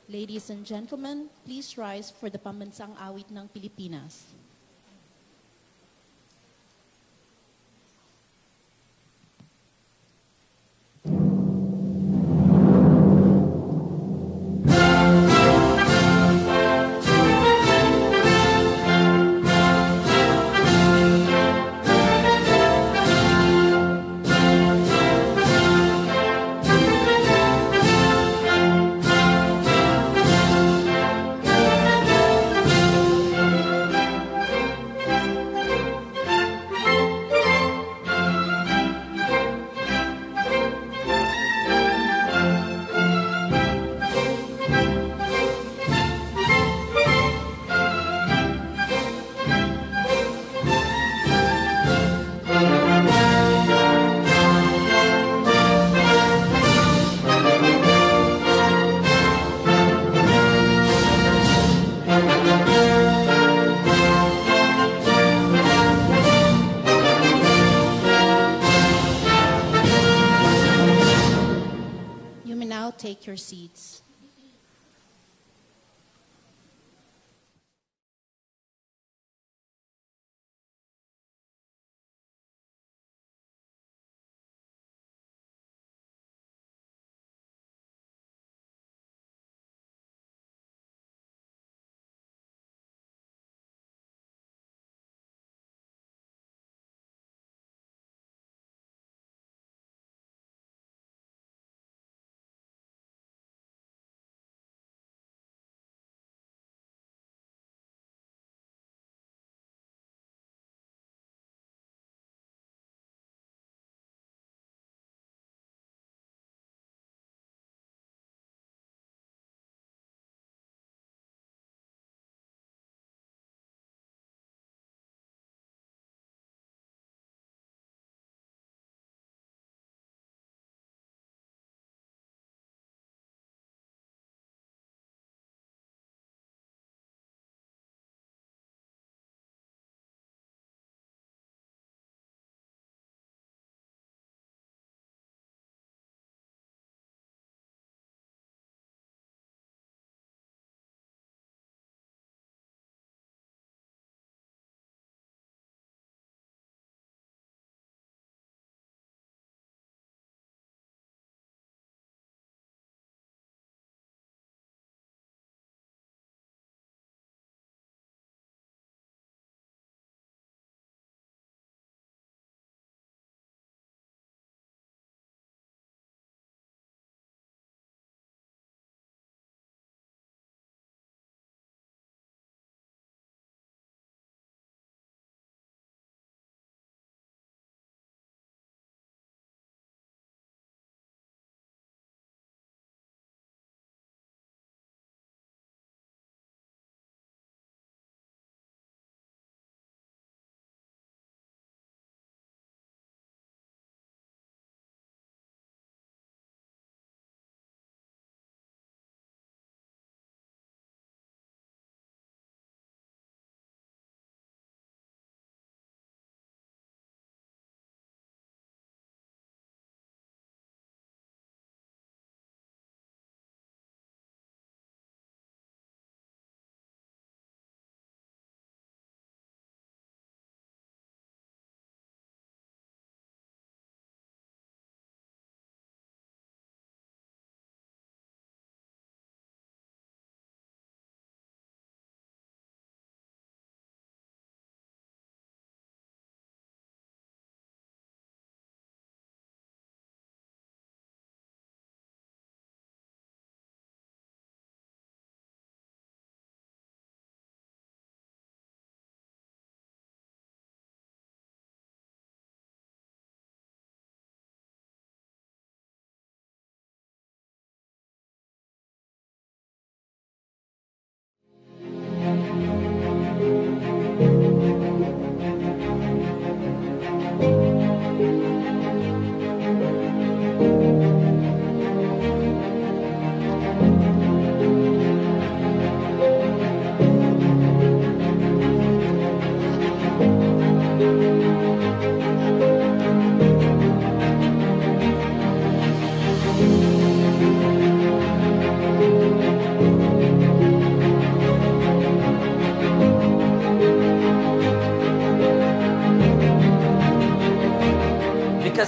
Ladies and gentlemen, please rise for the pambansang awit ng Pilipinas.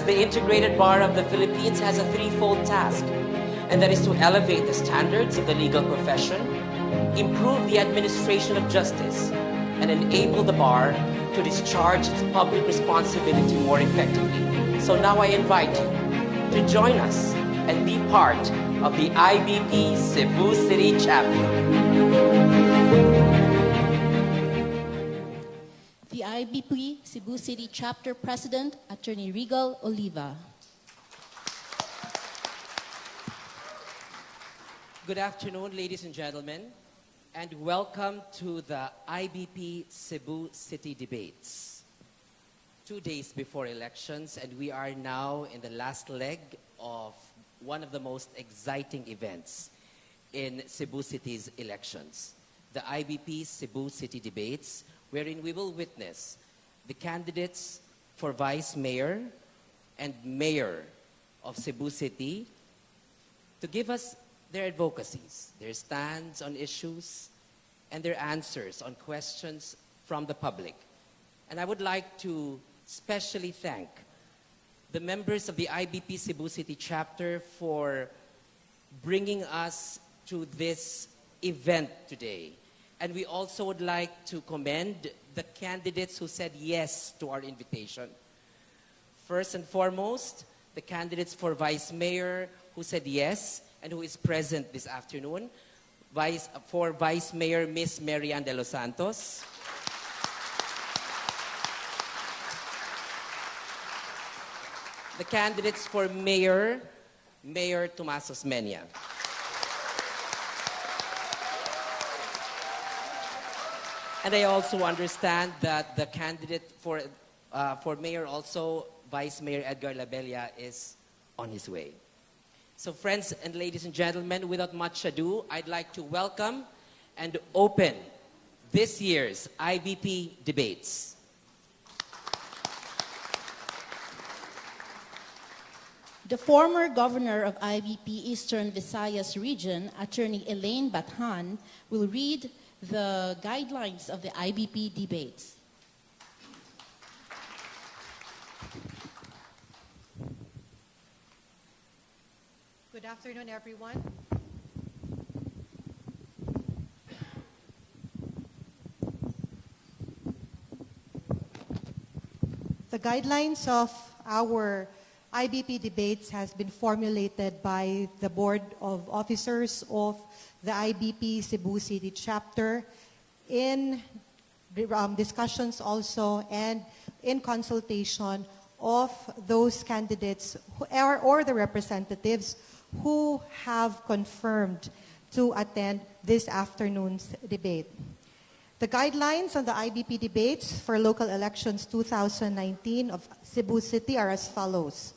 the Integrated Bar of the Philippines has a threefold task, and that is to elevate the standards of the legal profession, improve the administration of justice, and enable the bar to discharge its public responsibility more effectively. So now I invite you to join us and be part of the IBP Cebu City chapter. The IBP Cebu City Chapter President, Attorney Regal Oliva. Good afternoon, ladies and gentlemen, and welcome to the IBP Cebu City debates. 2 days before elections, and we are now in the last leg of one of the most exciting events in Cebu City's elections, the IBP Cebu City debates, wherein we will witness the candidates for Vice Mayor and Mayor of Cebu City to give us their advocacies, their stands on issues, and their answers on questions from the public. And I would like to specially thank the members of the IBP Cebu City chapter for bringing us to this event today. And we also would like to commend the candidates who said yes to our invitation. First and foremost, the candidates for Vice Mayor who said yes and who is present this afternoon. For Vice Mayor, Ms. Marian de los Santos. The candidates for Mayor, Mayor Tomas Osmeña. And I also understand that the candidate for Mayor also, Vice Mayor Edgardo Labella, is on his way. So friends and ladies and gentlemen, without much ado, I'd like to welcome and open this year's IBP debates. The former governor of IBP Eastern Visayas Region, Attorney Elaine Bathan, will read the guidelines of the IBP debates. Good afternoon, everyone. The guidelines of our IBP debates has been formulated by the Board of Officers of the IBP Cebu City chapter in discussions also and in consultation of those candidates or the representatives who have confirmed to attend this afternoon's debate. The guidelines on the IBP debates for local elections 2019 of Cebu City are as follows.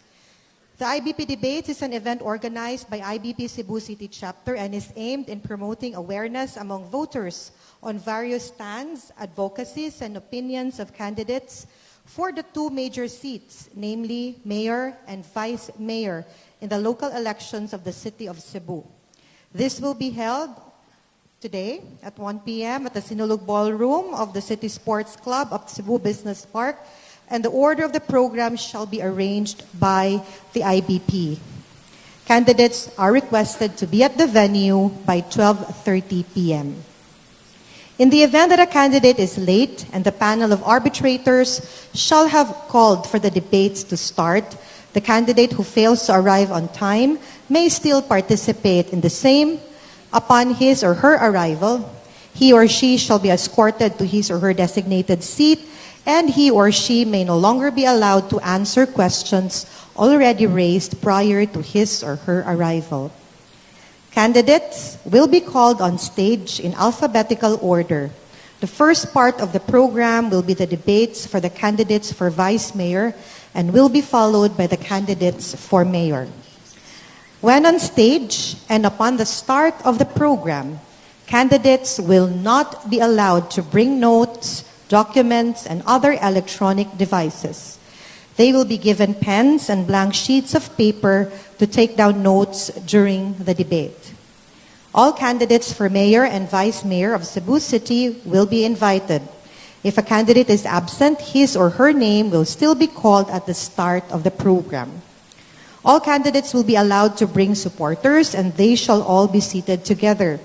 The IBP debates is an event organized by IBP Cebu City chapter and is aimed in promoting awareness among voters on various stands, advocacies, and opinions of candidates for the two major seats, namely Mayor and Vice Mayor, in the local elections of the city of Cebu. This will be held today at 1 p.m. at the Sinulog Ballroom of the City Sports Club of Cebu Business Park, and the order of the program shall be arranged by the IBP. Candidates are requested to be at the venue by 12:30 p.m. In the event that a candidate is late and the panel of arbitrators shall have called for the debates to start, the candidate who fails to arrive on time may still participate in the same. Upon his or her arrival, he or she shall be escorted to his or her designated seat, and he or she may no longer be allowed to answer questions already raised prior to his or her arrival. Candidates will be called on stage in alphabetical order. The first part of the program will be the debates for the candidates for Vice Mayor and will be followed by the candidates for Mayor. When on stage and upon the start of the program, candidates will not be allowed to bring notes, documents, and other electronic devices. They will be given pens and blank sheets of paper to take down notes during the debate. All candidates for Mayor and Vice Mayor of Cebu City will be invited. If a candidate is absent, his or her name will still be called at the start of the program. All candidates will be allowed to bring supporters, and they shall all be seated together.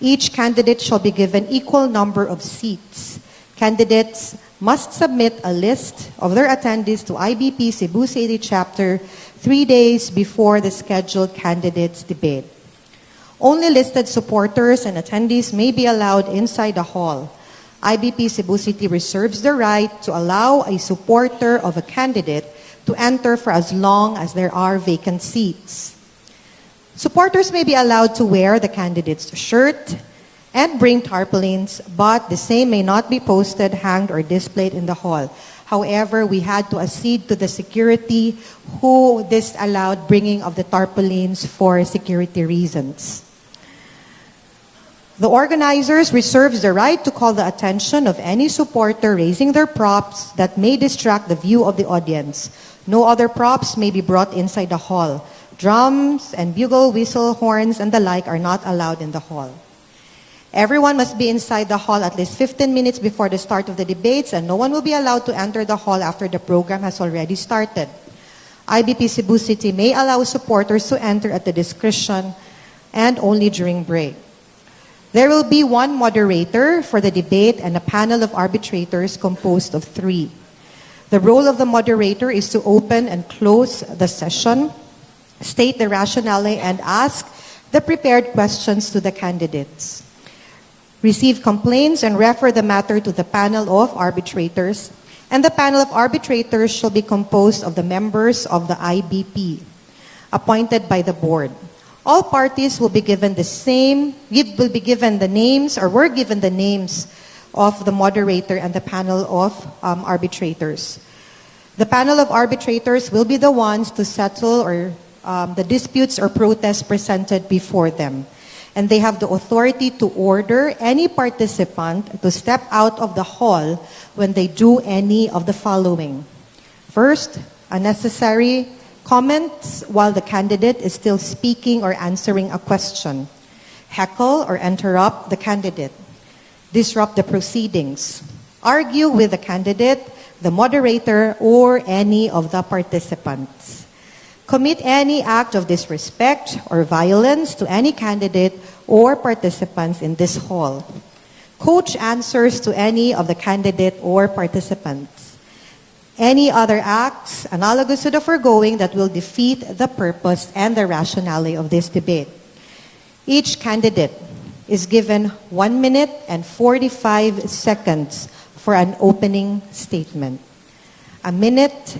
Each candidate shall be given equal number of seats. Candidates must submit a list of their attendees to IBP Cebu City Chapter 3 days before the scheduled candidates debate. Only listed supporters and attendees may be allowed inside the hall. IBP Cebu City reserves the right to allow a supporter of a candidate to enter for as long as there are vacant seats. Supporters may be allowed to wear the candidate's shirt and bring tarpaulins, but the same may not be posted, hanged, or displayed in the hall. However, we had to accede to the security who disallowed bringing of the tarpaulins for security reasons. The organizers reserves the right to call the attention of any supporter raising their props that may distract the view of the audience. No other props may be brought inside the hall. Drums and bugle, whistle, horns, and the like are not allowed in the hall. Everyone must be inside the hall at least 15 minutes before the start of the debates, and no one will be allowed to enter the hall after the program has already started. IBP Cebu City may allow supporters to enter at the discretion and only during break. There will be one moderator for the debate and a panel of arbitrators composed of 3. The role of the moderator is to open and close the session, state the rationale, and ask the prepared questions to the candidates. Receive complaints and refer the matter to the panel of arbitrators, and the panel of arbitrators shall be composed of the members of the IBP, appointed by the board. All parties will be given the names of the moderator and the panel of arbitrators. The panel of arbitrators will be the ones to settle the disputes or protests presented before them. And they have the authority to order any participant to step out of the hall when they do any of the following. First, unnecessary comments while the candidate is still speaking or answering a question. Heckle or interrupt the candidate. Disrupt the proceedings. Argue with the candidate, the moderator, or any of the participants. Commit any act of disrespect or violence to any candidate or participants in this hall. Coach answers to any of the candidate or participants. Any other acts analogous to the foregoing that will defeat the purpose and the rationale of this debate. Each candidate is given 1 minute and 45 seconds for an opening statement. 1 minute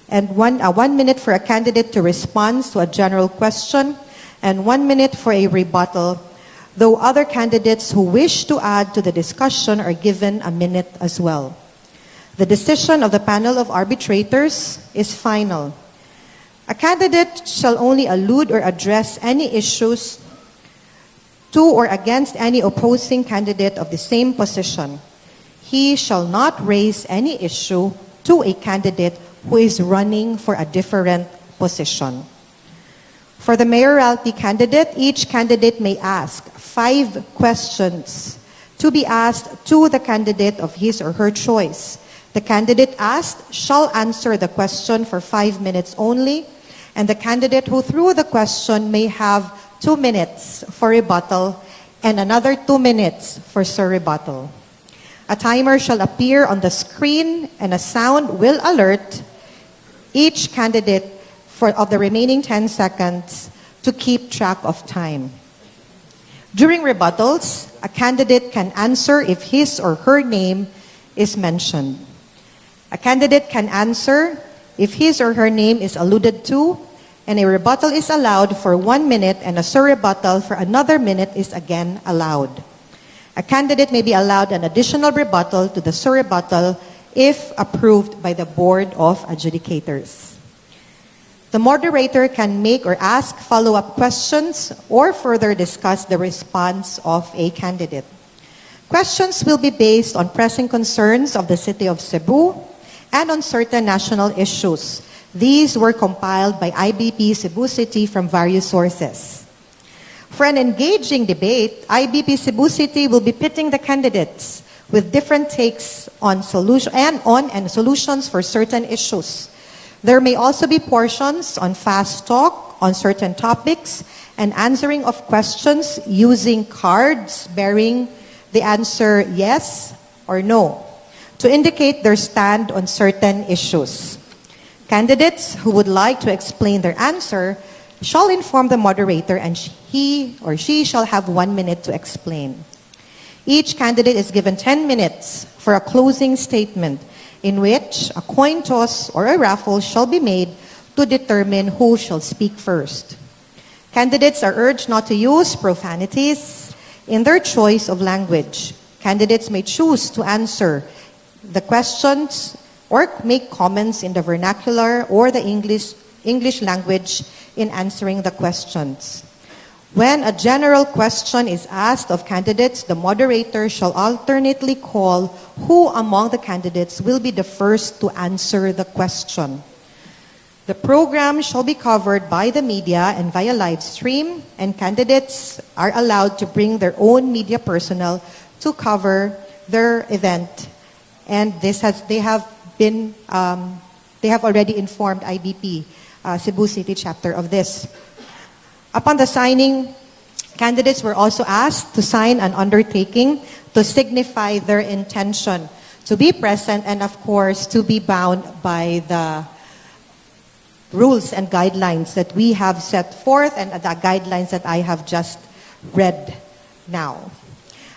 and 1 minute for a candidate to respond to a general question, and 1 minute for a rebuttal, though other candidates who wish to add to the discussion are given a minute as well. The decision of the panel of arbitrators is final. A candidate shall only allude or address any issues to or against any opposing candidate of the same position. He shall not raise any issue to a candidate who is running for a different position. For the mayoralty candidate, each candidate may ask 5 questions to be asked to the candidate of his or her choice. The candidate asked shall answer the question for 5 minutes only, and the candidate who threw the question may have 2 minutes for rebuttal and another 2 minutes for rebuttal. A timer shall appear on the screen and a sound will alert each candidate of the remaining 10 seconds to keep track of time. During rebuttals, a candidate can answer if his or her name is mentioned. A candidate can answer if his or her name is alluded to, and a rebuttal is allowed for 1 minute, and a surrebuttal for another minute is again allowed. A candidate may be allowed an additional rebuttal to the surrebuttal if approved by the Board of Adjudicators. The moderator can make or ask follow-up questions or further discuss the response of a candidate. Questions will be based on pressing concerns of the City of Cebu and on certain national issues. These were compiled by IBP Cebu City from various sources. For an engaging debate, IBP Cebu City will be pitting the candidates with different takes on solutions for certain issues. There may also be portions on fast talk on certain topics and answering of questions using cards bearing the answer yes or no to indicate their stand on certain issues. Candidates who would like to explain their answer shall inform the moderator, and he or she shall have 1 minute to explain. Each candidate is given 10 minutes for a closing statement in which a coin toss or a raffle shall be made to determine who shall speak first. Candidates are urged not to use profanities in their choice of language. Candidates may choose to answer the questions or make comments in the vernacular or the English language in answering the questions. When a general question is asked of candidates, the moderator shall alternately call who among the candidates will be the first to answer the question. The program shall be covered by the media and via live stream, and candidates are allowed to bring their own media personnel to cover their event. And they have already informed IBP Cebu City chapter of this. Upon the signing, candidates were also asked to sign an undertaking to signify their intention to be present and, of course, to be bound by the rules and guidelines that we have set forth and the guidelines that I have just read now.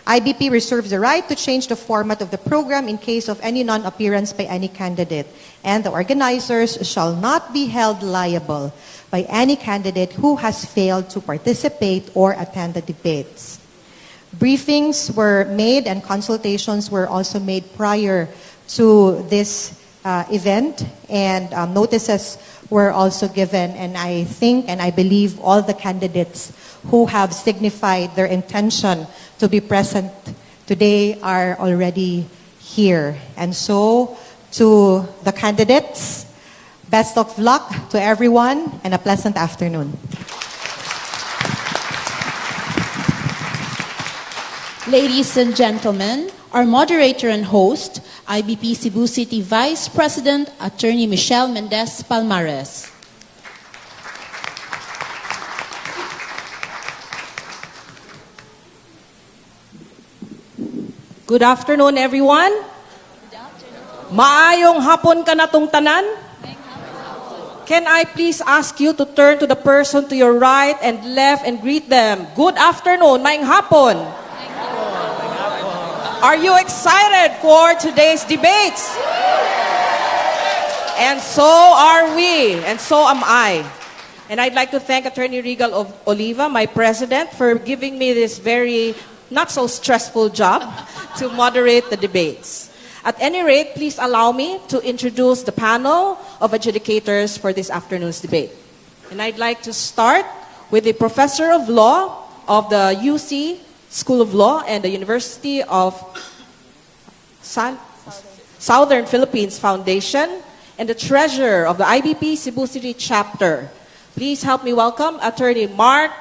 IBP reserves the right to change the format of the program in case of any non-appearance by any candidate, and the organizers shall not be held liable by any candidate who has failed to participate or attend the debates. Briefings were made and consultations were also made prior to this event, and notices were also given, and I think and I believe all the candidates who have signified their intention to be present today are already here. And so, to the candidates, best of luck to everyone and a pleasant afternoon. Ladies and gentlemen, our moderator and host, IBP Cebu City Vice President, Attorney Michelle Mendez Palmares. Good afternoon, everyone. Maayong hapon ka na tong tanan? Can I please ask you to turn to the person to your right and left and greet them? Good afternoon, maayong hapon. Are you excited for today's debates? And so are we, and so am I. And I'd like to thank Attorney Regal of Oliva, my president, for giving me this very not so stressful job to moderate the debates. At any rate, please allow me to introduce the panel of adjudicators for this afternoon's debate. And I'd like to start with the Professor of Law of the UC School of Law and the University of Southern Philippines Foundation and the Treasurer of the IBP Cebu City Chapter. Please help me welcome Attorney Mark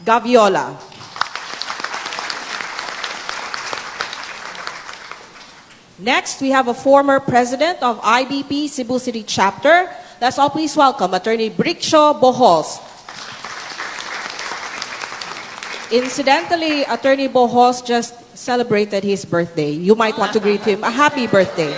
Gaviola. Next, we have a former president of IBP Cebu City Chapter. Let's all please welcome Attorney Briccio Bohos. Incidentally, Attorney Bohos just celebrated his birthday. You might want to greet him a happy birthday.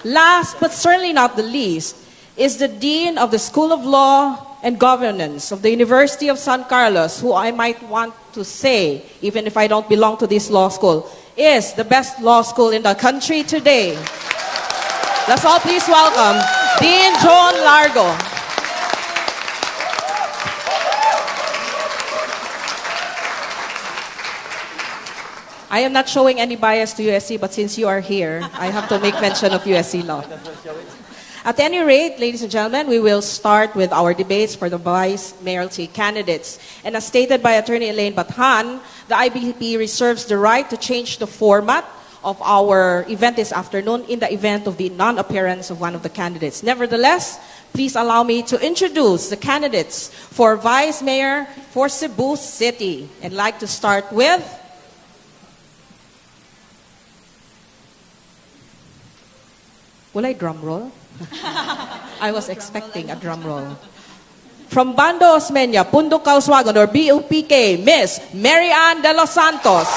Last, but certainly not the least, is the Dean of the School of Law and Governance of the University of San Carlos, who I might want to say, even if I don't belong to this law school, is the best law school in the country today. Let's all please welcome Dean John Largo. I am not showing any bias to USC, but since you are here, I have to make mention of USC law. At any rate, ladies and gentlemen, we will start with our debates for the vice mayoralty candidates. And as stated by Attorney Elaine Bathan, the IBP reserves the right to change the format of our event this afternoon in the event of the non-appearance of one of the candidates. Nevertheless, please allow me to introduce the candidates for vice mayor for Cebu City. I'd like to start with Will I drum roll? I was expecting a drum roll. From Bando Osmeña, Pundo Kauswagan, or BOPK, Miss Mary Ann de los Santos.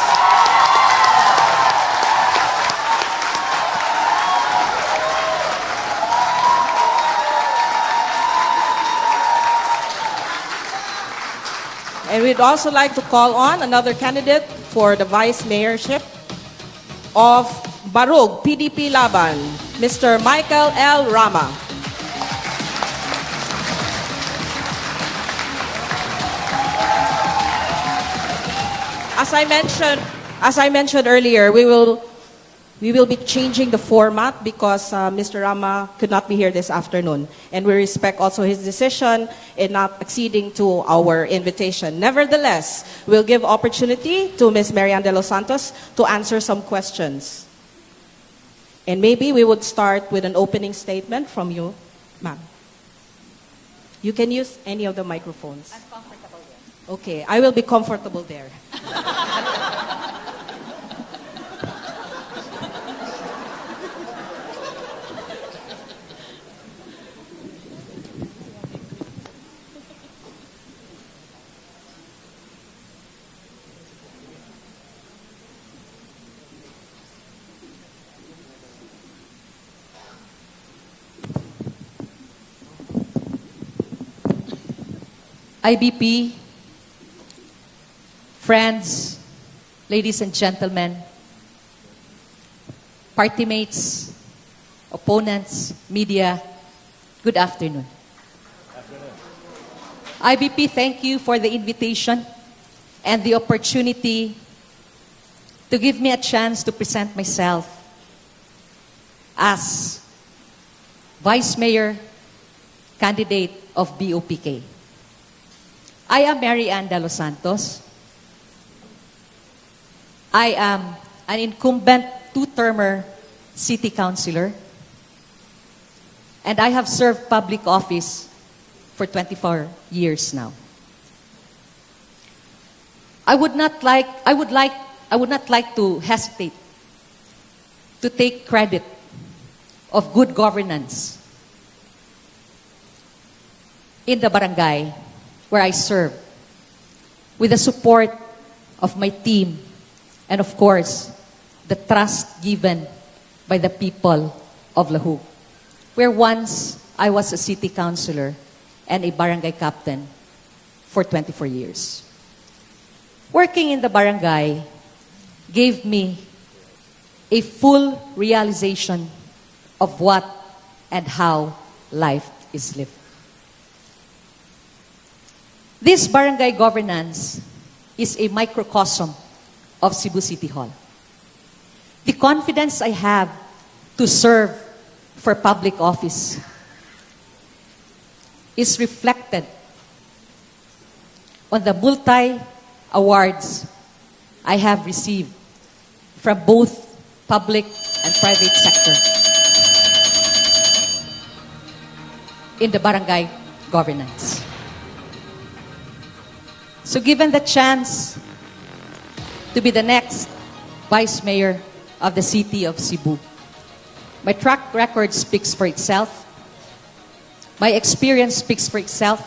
And we'd also like to call on another candidate for the vice mayorship of Barug, PDP Laban, Mr. Michael L. Rama. As I mentioned earlier, we will be changing the format because Mr. Rama could not be here this afternoon. And we respect also his decision in not acceding to our invitation. Nevertheless, we'll give opportunity to Ms. Marian de los Santos to answer some questions. And maybe we would start with an opening statement from you, ma'am. You can use any of the microphones. I'm comfortable there. Okay, I will be comfortable there. IBP, friends, ladies and gentlemen, party mates, opponents, media, good afternoon. IBP, thank you for the invitation and the opportunity to give me a chance to present myself as Vice Mayor candidate of BOPK. I am Mary Ann de los Santos. I am an incumbent two-termer city councilor, and I have served public office for 24 years now. I would not like to hesitate to take credit of good governance in the barangay where I serve, with the support of my team and, of course, the trust given by the people of Lahug, where once I was a city councilor and a barangay captain for 24 years. Working in the barangay gave me a full realization of what and how life is lived. This barangay governance is a microcosm of Cebu City Hall. The confidence I have to serve for public office is reflected on the multi-awards I have received from both public and private sector in the barangay governance. So given the chance to be the next Vice Mayor of the city of Cebu, my track record speaks for itself. My experience speaks for itself.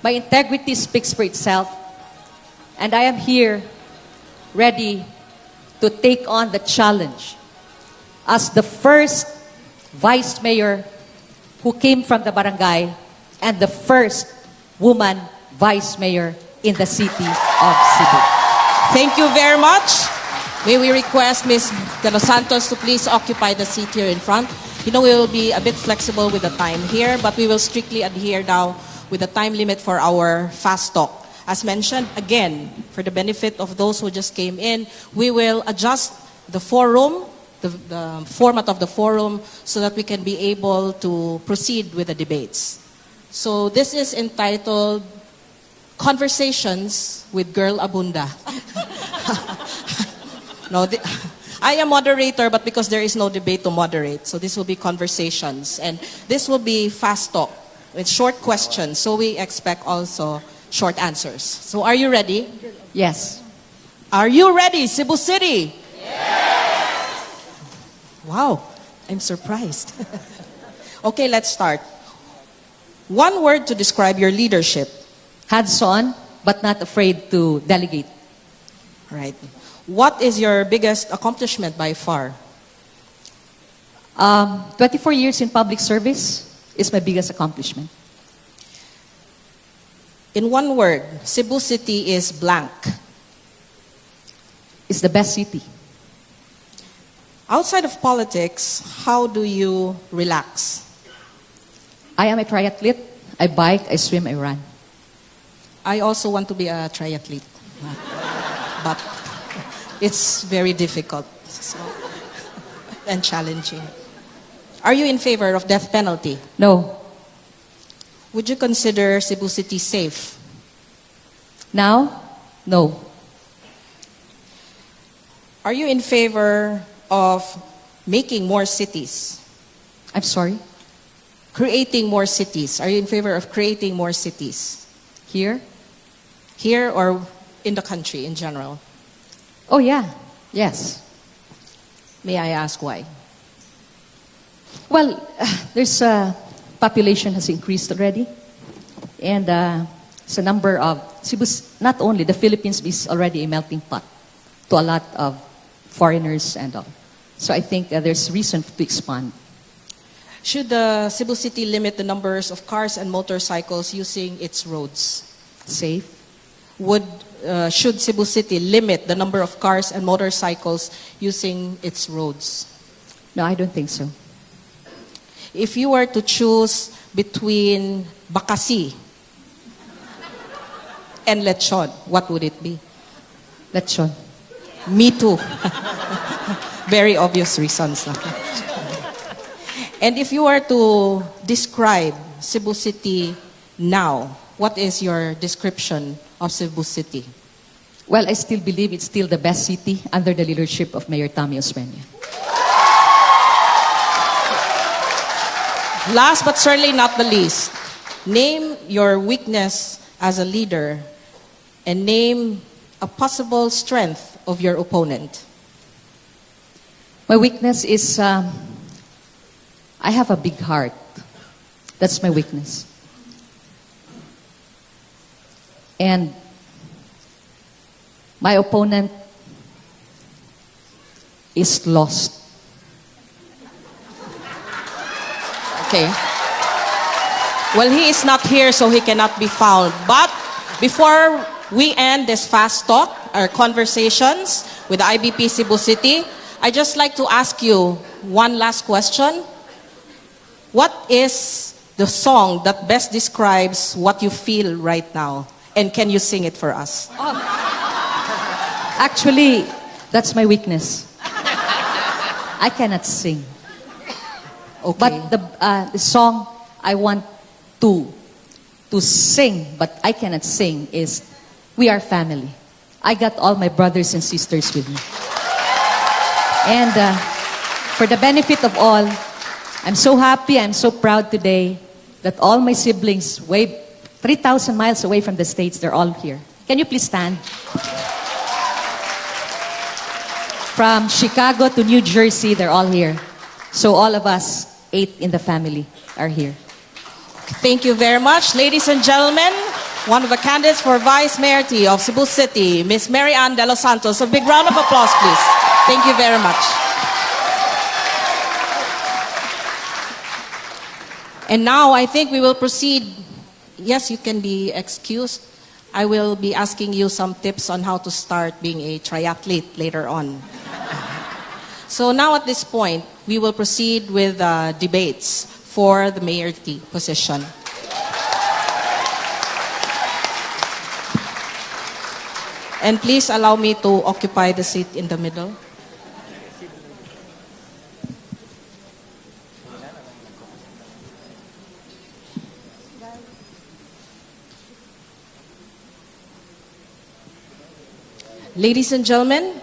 My integrity speaks for itself. And I am here ready to take on the challenge as the first Vice Mayor who came from the barangay and the first woman Vice Mayor in the city of Cebu. Thank you very much. May we request Ms. De Los Santos to please occupy the seat here in front. You know, we will be a bit flexible with the time here, but we will strictly adhere now with the time limit for our fast talk. As mentioned, again, for the benefit of those who just came in, we will adjust the forum, the format of the forum, so that we can be able to proceed with the debates. So this is entitled Conversations with Girl Abunda. No, I am moderator, but because there is no debate to moderate, so this will be conversations. And this will be fast talk with short questions, so we expect also short answers. So are you ready? Yes. Are you ready, Cebu City? Yes! Wow. I'm surprised. Okay, let's start. One word to describe your leadership. Hands-on, but not afraid to delegate. Right. What is your biggest accomplishment by far? 24 years in public service is my biggest accomplishment. In one word, Cebu City is blank. It's the best city. Outside of politics, how do you relax? I am a triathlete. I bike, I swim, I run. I also want to be a triathlete, but it's very difficult and challenging. Are you in favor of death penalty? No. Would you consider Cebu City safe? Now? No. Are you in favor of making more cities? I'm sorry? Creating more cities. Are you in favor of creating more cities? Here? Here or in the country in general? Oh, yeah. Yes. May I ask why? Well, there's population has increased already. And it's a number of, not only the Philippines is already a melting pot to a lot of foreigners and all. So I think there's reason to expand. Should the Cebu City limit the numbers of cars and motorcycles using its roads? Safe. Should Cebu City limit the number of cars and motorcycles using its roads? No, I don't think so. If you were to choose between Bakasi and Lechon, what would it be? Lechon. Me too. Very obvious reasons. And if you were to describe Cebu City now, what is your description of Cebu City? Well, I still believe it's still the best city under the leadership of Mayor Tommy Osmeña. Last but certainly not the least, name your weakness as a leader and name a possible strength of your opponent. My weakness is I have a big heart. That's my weakness. And my opponent is lost. Okay. Well, he is not here, so he cannot be found. But before we end this fast talk, our conversations with the IBP Cebu City, I just like to ask you one last question. What is the song that best describes what you feel right now? And can you sing it for us? Actually, that's my weakness. I cannot sing. Okay. But the song I want to sing, but I cannot sing, is We Are Family. I got all my brothers and sisters with me. And for the benefit of all, I'm so happy, I'm so proud today that all my siblings, 3,000 miles away from the States, they're all here. Can you please stand? From Chicago to New Jersey, they're all here. So all of us, 8 in the family, are here. Thank you very much. Ladies and gentlemen, one of the candidates for Vice Mayoralty of Cebu City, Ms. Mary Ann De Los Santos. A big round of applause, please. Thank you very much. And now I think we will proceed. Yes, you can be excused. I will be asking you some tips on how to start being a triathlete later on. So now at this point, we will proceed with debates for the mayoralty position. And please allow me to occupy the seat in the middle. Ladies and gentlemen,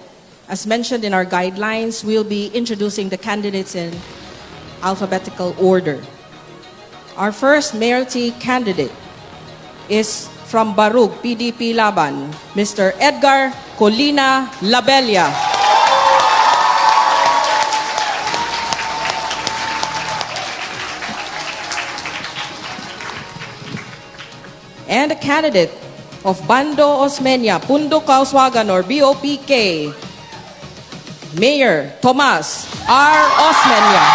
as mentioned in our guidelines, we'll be introducing the candidates in alphabetical order. Our first mayoralty candidate is from Barug, PDP Laban, Mr. Edgardo Labella. candidate of Bando Osmeña, Pundo Kauswagan or BOPK, Mayor Tomas R. Osmeña.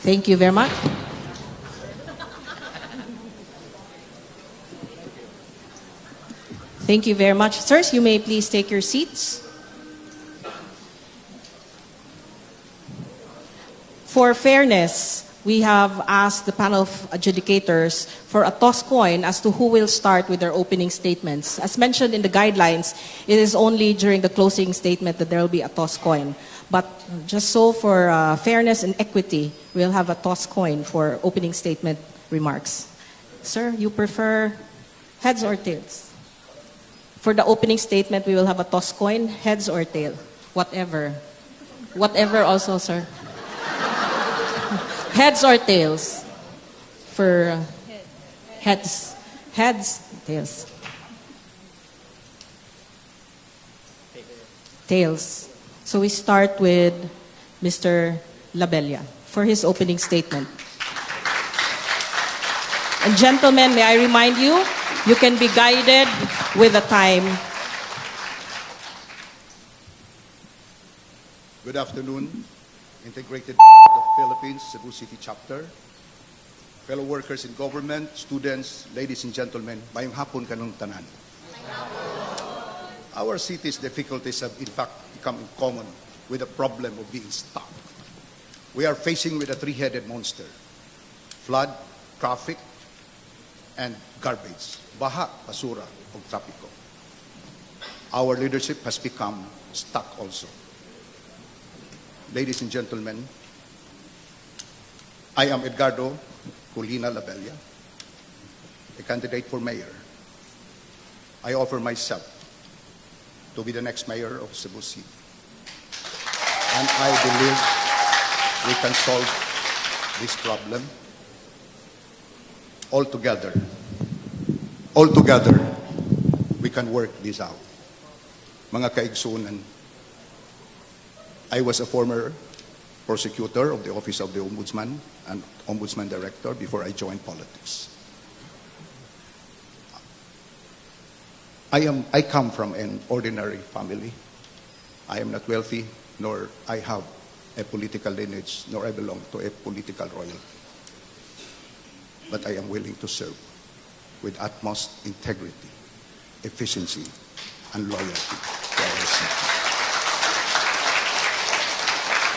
Thank you very much. Thank you very much. Sirs, you may please take your seats. For fairness, we have asked the panel of adjudicators for a toss coin as to who will start with their opening statements. As mentioned in the guidelines, it is only during the closing statement that there will be a toss coin. But just so for fairness and equity, we'll have a toss coin for opening statement remarks. Sir, you prefer heads or tails? For the opening statement, we will have a toss coin, heads or tail, whatever. Whatever also, sir. Heads or tails? For heads. Heads, tails. Tails. So we start with Mr. Labella for his opening statement. And gentlemen, may I remind you, you can be guided with a time. Good afternoon, Integrated Bank of the Philippines, Cebu City Chapter, fellow workers in government, students, ladies and gentlemen, mayong hapon kanong tanan. Our city's difficulties have in fact become in common with the problem of being stuck. We are facing with a three-headed monster: flood, traffic, and garbage, baha, basura, o trapiko. Our leadership has become stuck also. Ladies and gentlemen, I am Edgardo Labella, a candidate for mayor. I offer myself to be the next mayor of Cebu City. And I believe we can solve this problem all together. All together, we can work this out. Mga kaigsunan, I was a former prosecutor of the Office of the Ombudsman and Ombudsman Director before I joined politics. I come from an ordinary family. I am not wealthy, nor I have a political lineage, nor I belong to a political royalty. But I am willing to serve with utmost integrity, efficiency, and loyalty to our city.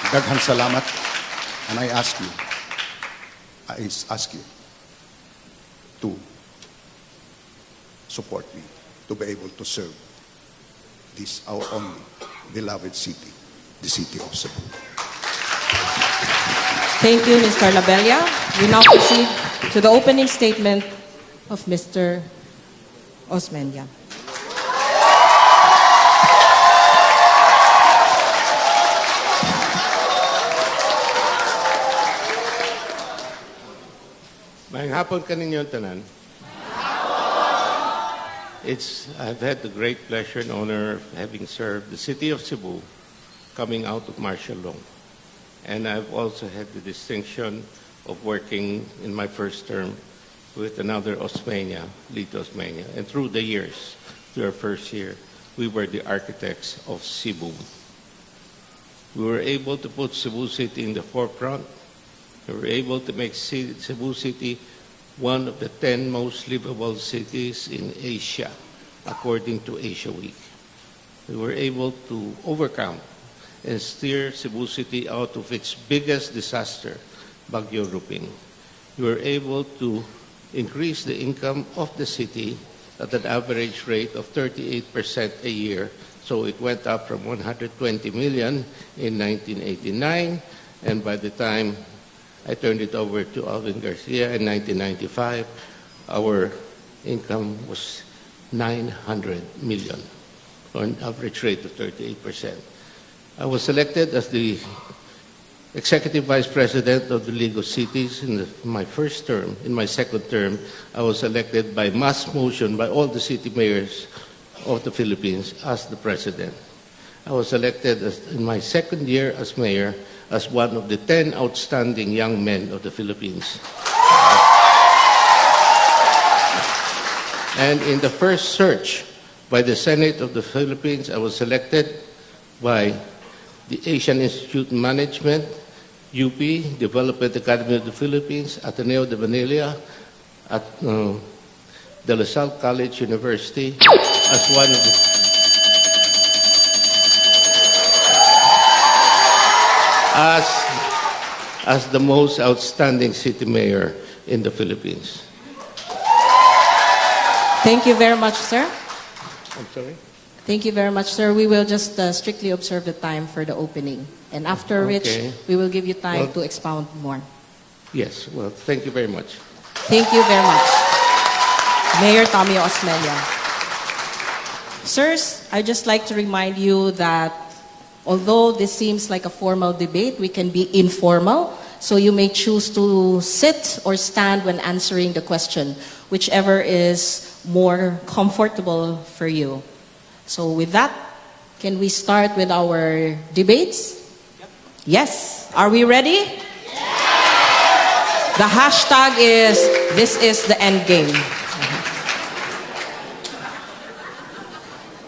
Daghang salamat, and I ask you to support me to be able to serve this, our only beloved city, the city of Cebu. Thank you, Mr. Labella. We now proceed to the opening statement of Mr. Osmeña. Maayong hapon kaninyong tanan. I've had the great pleasure and honor of having served the city of Cebu coming out of martial law. And I've also had the distinction of working in my first term with another Osmeña, Lito Osmeña. And through the years, through our first year, we were the architects of Cebu. We were able to put Cebu City in the forefront. We were able to make Cebu City one of the 10 most livable cities in Asia, according to Asia Week. We were able to overcome and steer Cebu City out of its biggest disaster, Bagyo Ruping. We were able to increase the income of the city at an average rate of 38% a year. So it went up from 120 million in 1989, and by the time I turned it over to Alvin Garcia in 1995, our income was 900 million, or an average rate of 38%. I was elected as the Executive Vice President of the League of Cities in my first term. In my second term, I was elected by mass motion by all the city mayors of the Philippines as the president. I was elected in my second year as mayor as one of the 10 outstanding young men of the Philippines. And in the first search by the Senate of the Philippines, I was selected by the Asian Institute of Management, UP, Development Academy of the Philippines, Ateneo de Manila, at De La Salle College University as one of the as the most outstanding city mayor in the Philippines. Thank you very much, sir. I'm sorry? Thank you very much, sir. We will just strictly observe the time for the opening. And after which, we will give you time to expound more. Yes, well, thank you very much. Thank you very much. Mayor Tommy Osmeña. Sirs, I'd just like to remind you that although this seems like a formal debate, we can be informal. So you may choose to sit or stand when answering the question, whichever is more comfortable for you. So with that, can we start with our debates? Yep. Yes. Are we ready? Yes. The hashtag is, this is the end game.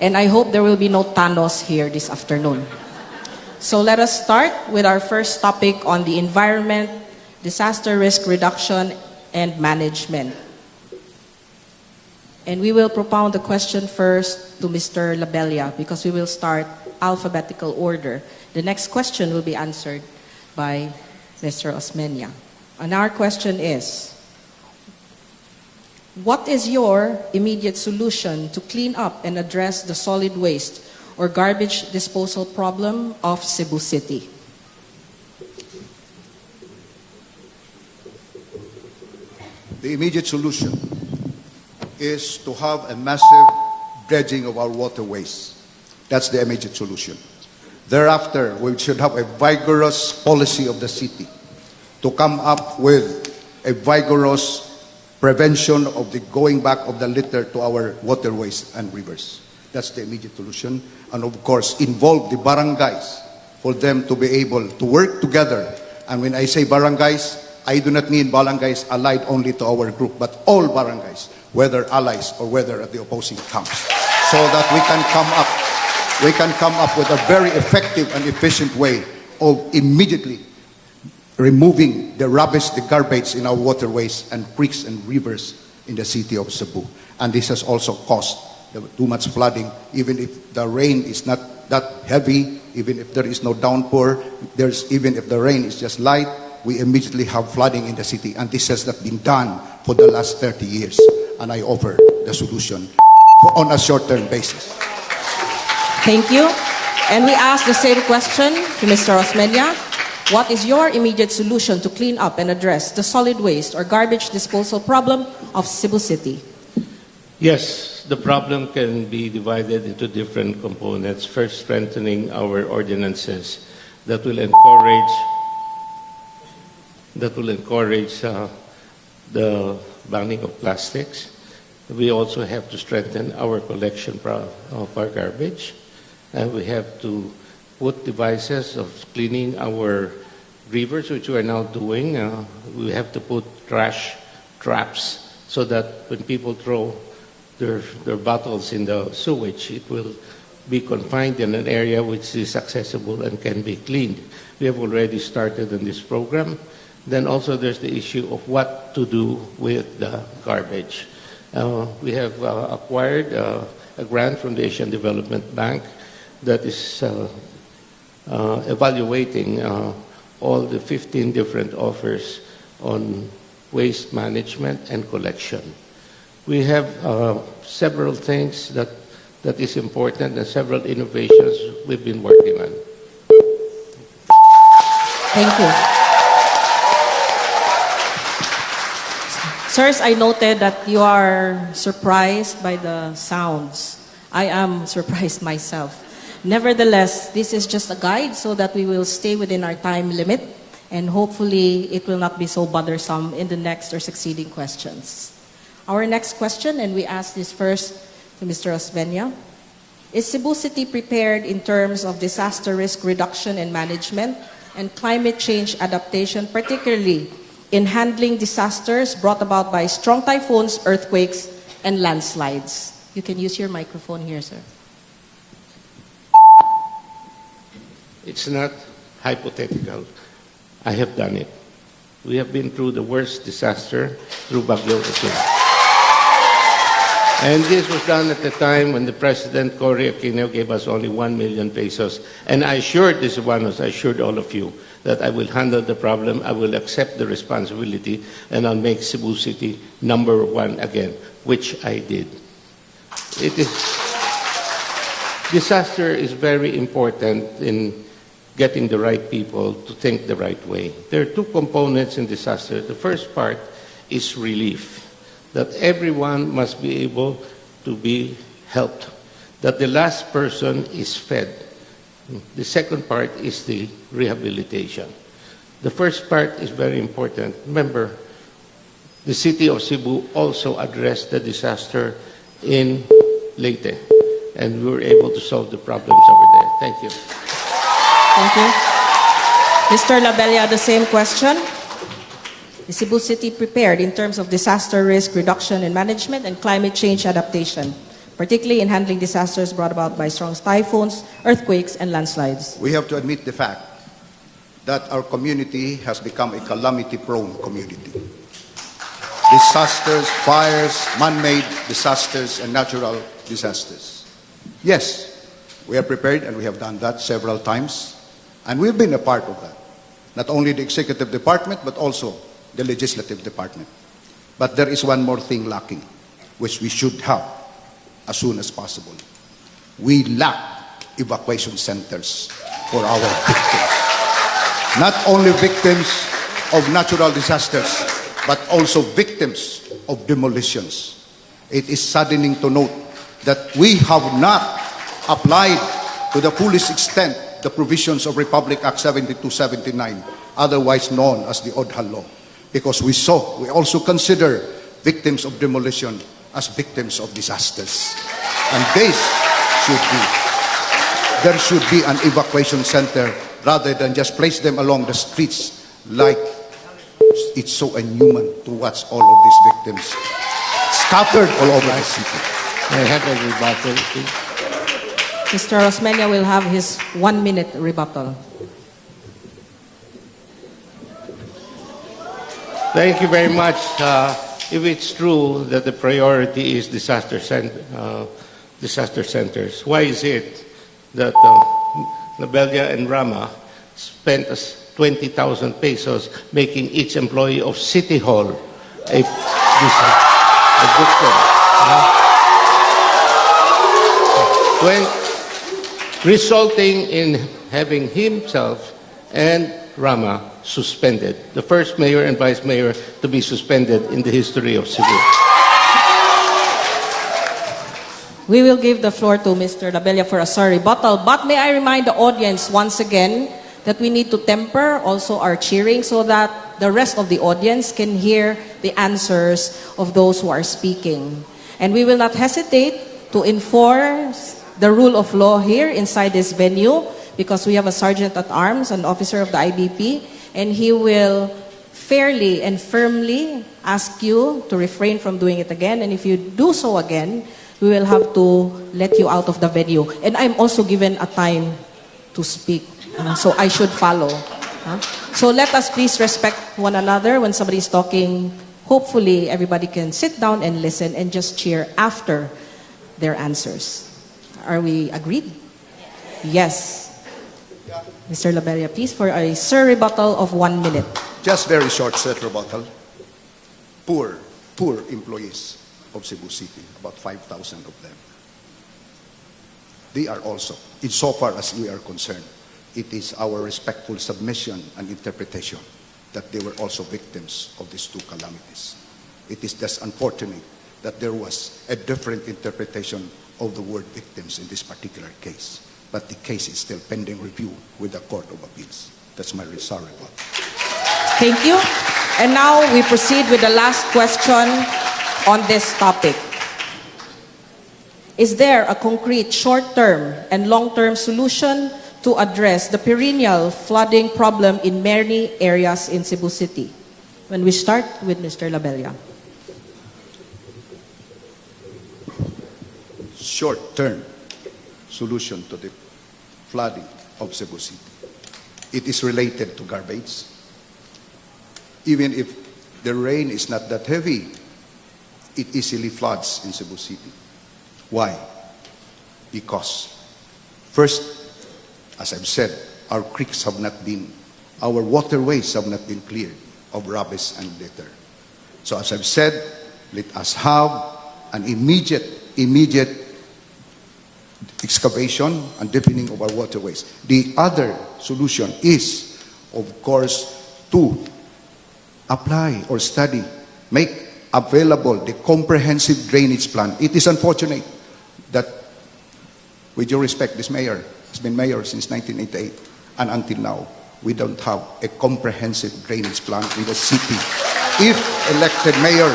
And I hope there will be no Thanos here this afternoon. So let us start with our first topic on the environment, disaster risk reduction, and management. And we will propound the question first to Mr. Labella because we will start alphabetical order. The next question will be answered by Mr. Osmeña. And our question is, what is your immediate solution to clean up and address the solid waste or garbage disposal problem of Cebu City? The immediate solution is to have a massive dredging of our waterways. That's the immediate solution. Thereafter, we should have a vigorous policy of the city to come up with a vigorous prevention of the going back of the litter to our waterways and rivers. That's the immediate solution. And of course, involve the barangays for them to be able to work together. And when I say barangays, I do not mean barangays allied only to our group, but all barangays, whether allies or whether at the opposing camps, so that we can come up with a very effective and efficient way of immediately removing the rubbish, the garbage in our waterways and creeks and rivers in the city of Cebu. And this has also caused too much flooding. Even if the rain is not that heavy, even if there is no downpour, even if the rain is just light, we immediately have flooding in the city. And this has not been done for the last 30 years. And I offer the solution on a short-term basis. Thank you. And we ask the same question to Mr. Osmeña. What is your immediate solution to clean up and address the solid waste or garbage disposal problem of Cebu City? Yes, the problem can be divided into different components. First, strengthening our ordinances that will encourage the banning of plastics. We also have to strengthen our collection of our garbage, and we have to put devices of cleaning our rivers, which we are now doing. We have to put trash traps so that when people throw their bottles in the sewage, it will be confined in an area which is accessible and can be cleaned. We have already started on this program. Then also there's the issue of what to do with the garbage. We have acquired a grant from the Asian Development Bank that is evaluating all the 15 different offers on waste management and collection. We have several things that is important and several innovations we've been working on. Thank you. Sirs, I noted that you are surprised by the sounds. I am surprised myself. Nevertheless, this is just a guide so that we will stay within our time limit, and hopefully it will not be so bothersome in the next or succeeding questions. Our next question, and we ask this first to Mr. Osmeña. Is Cebu City prepared in terms of disaster risk reduction and management and climate change adaptation, particularly in handling disasters brought about by strong typhoons, earthquakes, and landslides? You can use your microphone here, sir. It's not hypothetical. I have done it. We have been through the worst disaster through Bagyo Osun. And this was done at the time when the President, Cory Aquino, gave us only 1 million pesos. And I assured this one, I assured all of you, that I will handle the problem, I will accept the responsibility, and I'll make Cebu City #1 again, which I did. Disaster is very important in getting the right people to think the right way. There are two components in disaster. The first part is relief, that everyone must be able to be helped, that the last person is fed. The second part is the rehabilitation. The first part is very important. Remember, the city of Cebu also addressed the disaster in Leyte, and we were able to solve the problems over there. Thank you. Thank you. Mr. Labella, the same question. Is Cebu City prepared in terms of disaster risk reduction and management and climate change adaptation, particularly in handling disasters brought about by strong typhoons, earthquakes, and landslides? We have to admit the fact that our community has become a calamity-prone community. Disasters, fires, man-made disasters, and natural disasters. Yes, we are prepared, and we have done that several times, and we've been a part of that. Not only the executive department, but also the legislative department. But there is one more thing lacking, which we should have as soon as possible. We lack evacuation centers for our victims. Not only victims of natural disasters, but also victims of demolitions. It is saddening to note that we have not applied to the fullest extent the provisions of Republic Act 7279, otherwise known as the Odhal Law, because we also consider victims of demolition as victims of disasters. And there should be an evacuation center rather than just place them along the streets like it's so inhuman to watch all of these victims scattered all over the city. I have a rebuttal, please. Mr. Osmeña will have his 1-minute rebuttal. Thank you very much. If it's true that the priority is disaster centers, why is it that Labella and Rama spent us 20,000 pesos making each employee of City Hall a victim? Resulting in having himself and Rama suspended, the first mayor and vice mayor to be suspended in the history of Cebu. We will give the floor to Mr. Labella for a rebuttal, but may I remind the audience once again that we need to temper also our cheering so that the rest of the audience can hear the answers of those who are speaking. And we will not hesitate to enforce the rule of law here inside this venue because we have a sergeant at arms, an officer of the IBP, and he will fairly and firmly ask you to refrain from doing it again. And if you do so again, we will have to let you out of the venue. And I'm also given a time to speak, so I should follow. So let us please respect one another when somebody is talking. Hopefully, everybody can sit down and listen and just cheer after their answers. Are we agreed? Yes. Mr. Labella, please, for a rebuttal of 1 minute. Just very short rebuttal. Poor employees of Cebu City, about 5,000 of them. They are also, insofar as we are concerned, it is our respectful submission and interpretation that they were also victims of these two calamities. It is just unfortunate that there was a different interpretation of the word victims in this particular case. But the case is still pending review with the Court of Appeals. That's my sorry about it. Thank you. And now we proceed with the last question on this topic. Is there a concrete short-term and long-term solution to address the perennial flooding problem in many areas in Cebu City? When we start with Mr. Labella. Short-term solution to the flooding of Cebu City. It is related to garbage. Even if the rain is not that heavy, it easily floods in Cebu City. Why? Because, first, as I've said, our creeks have not been, our waterways have not been cleared of rubbish and litter. So as I've said, let us have an immediate excavation and deepening of our waterways. The other solution is, of course, to apply or study, make available the comprehensive drainage plan. It is unfortunate that, with due respect, this mayor has been mayor since 1988, and until now, we don't have a comprehensive drainage plan in the city. If elected mayor,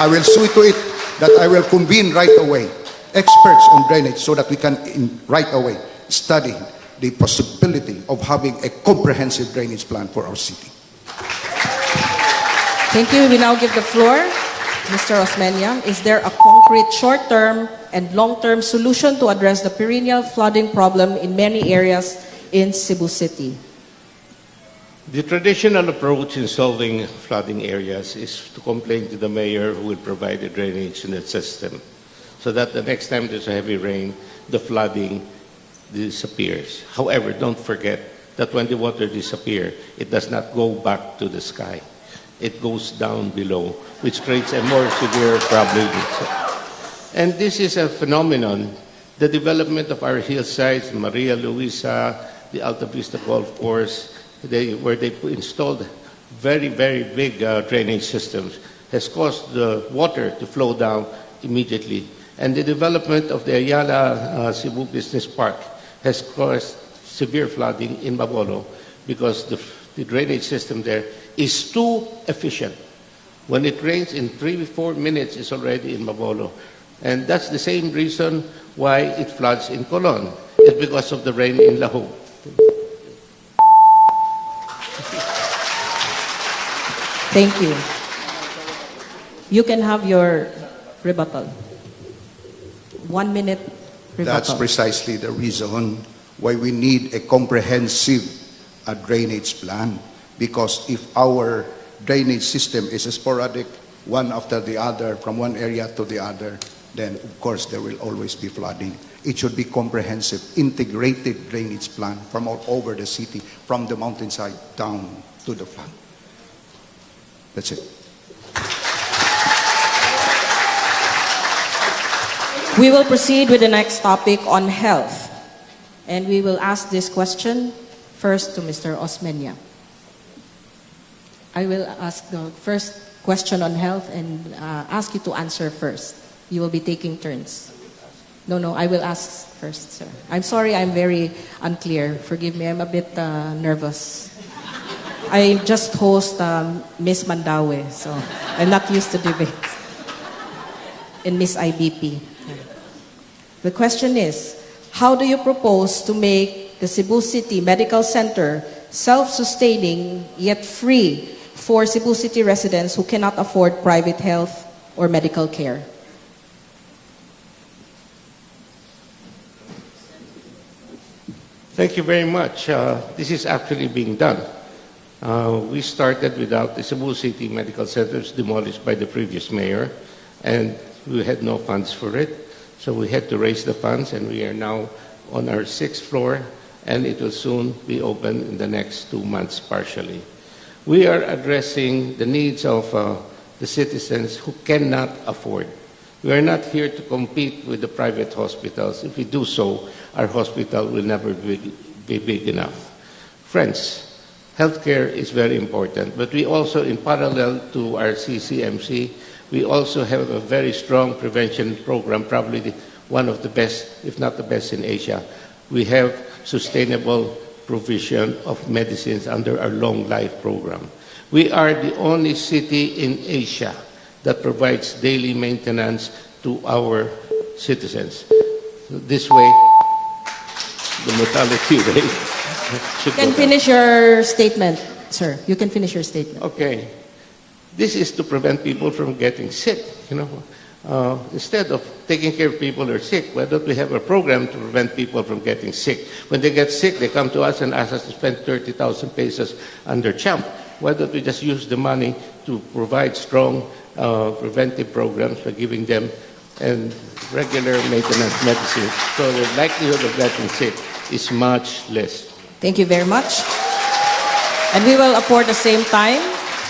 I will see to it that I will convene right away experts on drainage so that we can right away study the possibility of having a comprehensive drainage plan for our city. Thank you. We now give the floor, Mr. Osmeña. Is there a concrete short-term and long-term solution to address the perennial flooding problem in many areas in Cebu City? The traditional approach in solving flooding areas is to complain to the mayor, who will provide a drainage net system, so that the next time there's a heavy rain, the flooding disappears. However, don't forget that when the water disappears, it does not go back to the sky. It goes down below, which creates a more severe problem. And this is a phenomenon. The development of our hillsides, Maria Luisa, the Alta Vista Golf Course, where they installed very, very big drainage systems, has caused the water to flow down immediately. And the development of the Ayala Cebu Business Park has caused severe flooding in Mabolo because the drainage system there is too efficient. When it rains in 3-4 minutes, it's already in Mabolo. And that's the same reason why it floods in Colon. It's because of the rain in Lahog. Thank you. You can have your rebuttal. 1 minute rebuttal. That's precisely the reason why we need a comprehensive drainage plan. Because if our drainage system is sporadic, one after the other, from one area to the other, then of course there will always be flooding. It should be comprehensive, integrated drainage plan from all over the city, from the mountainside down to the flood. That's it. We will proceed with the next topic on health. And we will ask this question first to Mr. Osmeña. I will ask the first question on health and ask you to answer first. You will be taking turns. No, I will ask first, sir. I'm sorry, I'm very unclear. Forgive me, I'm a bit nervous. I just host Miss Mandaue, so I'm not used to debates. And Miss IBP. The question is, how do you propose to make the Cebu City Medical Center self-sustaining yet free for Cebu City residents who cannot afford private health or medical care? Thank you very much. This is actually being done. We started without the Cebu City Medical Centers demolished by the previous mayor, and we had no funds for it. So we had to raise the funds, and we are now on our 6th floor, and it will soon be open in the next 2 months partially. We are addressing the needs of the citizens who cannot afford. We are not here to compete with the private hospitals. If we do so, our hospital will never be big enough. Friends, healthcare is very important, but we also, in parallel to our CCMC, we also have a very strong prevention program, probably one of the best, if not the best in Asia. We have sustainable provision of medicines under our long life program. We are the only city in Asia that provides daily maintenance to our citizens. This way, the mortality rate should You can go down. finish your statement, sir. You can finish your statement. Okay. This is to prevent people from getting sick, you know. Instead of taking care of people who are sick, why don't we have a program to prevent people from getting sick? When they get sick, they come to us and ask us to spend 30,000 pesos under CHAMP. Why don't we just use the money to provide strong preventive programs by giving them regular maintenance medicine, so the likelihood of getting sick is much less. Thank you very much. And we will afford the same time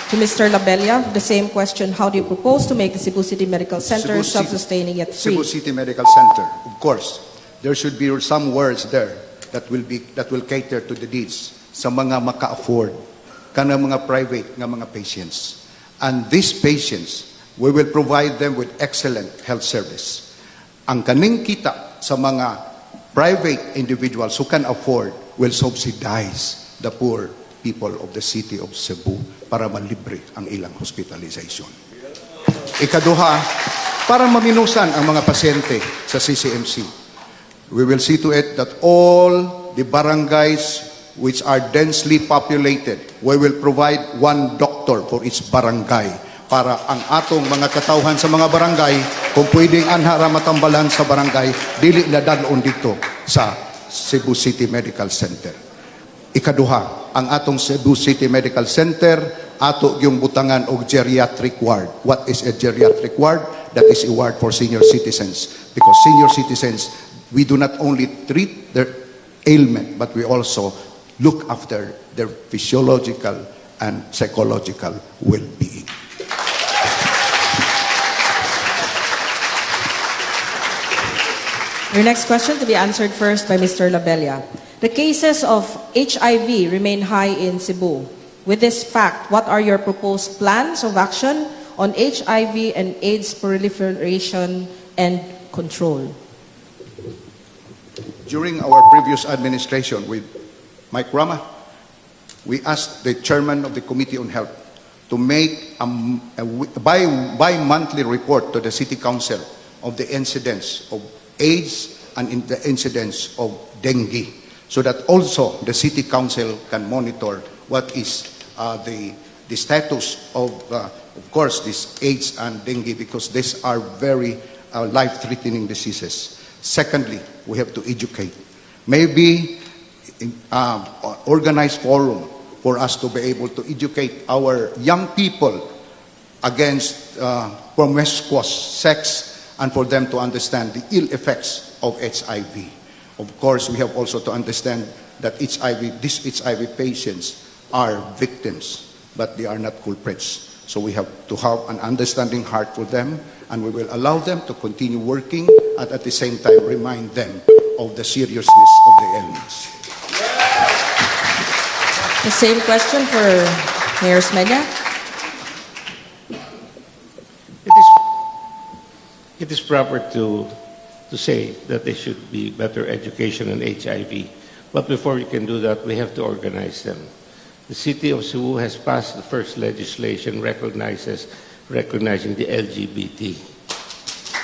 to Mr. Labella. The same question, how do you propose to make the Cebu City Medical Center Cebu City- self-sustaining yet free? Cebu City Medical Center, of course, there should be some words there that will cater to the needs sa mga maka-afford kanang mga private nga mga patients. And these patients, we will provide them with excellent health service. Ang kaning kita sa mga private individuals who can afford will subsidize the poor people of the city of Cebu para malibre ang ilang hospitalization. Ikaduha, para maminusan ang mga pasyente sa CCMC, we will see to it that all the barangays which are densely populated, we will provide one doctor for each barangay para ang atong mga katawhan sa mga barangay, kung pwedeng anhara matambalan sa barangay, dili na dalon dito sa Cebu City Medical Center. Ikaduha, ang atong Cebu City Medical Center, ato yung butangan og geriatric ward. What is a geriatric ward? That is a ward for senior citizens. Because senior citizens, we do not only treat their ailment, but we also look after their physiological and psychological well-being. Your next question to be answered first by Mr. Labella. The cases of HIV remain high in Cebu. With this fact, what are your proposed plans of action on HIV and AIDS proliferation and control? During our previous administration with Mike Rama, we asked the chairman of the Committee on Health to make a bi-monthly report to the City Council of the incidence of AIDS and in the incidence of dengue, so that also the City Council can monitor what is the status of course, this AIDS and dengue, because these are very life-threatening diseases. Secondly, we have to educate. Maybe organize forum for us to be able to educate our young people against promiscuous sex and for them to understand the ill effects of HIV. Of course, we have also to understand that these HIV patients are victims, but they are not culprits. So we have to have an understanding heart for them, and we will allow them to continue working and at the same time remind them of the seriousness of the illness. The same question for Mayor Osmeña. It is proper to say that there should be better education on HIV. But before we can do that, we have to organize them. The City of Cebu has passed the first legislation recognizing the LGBT.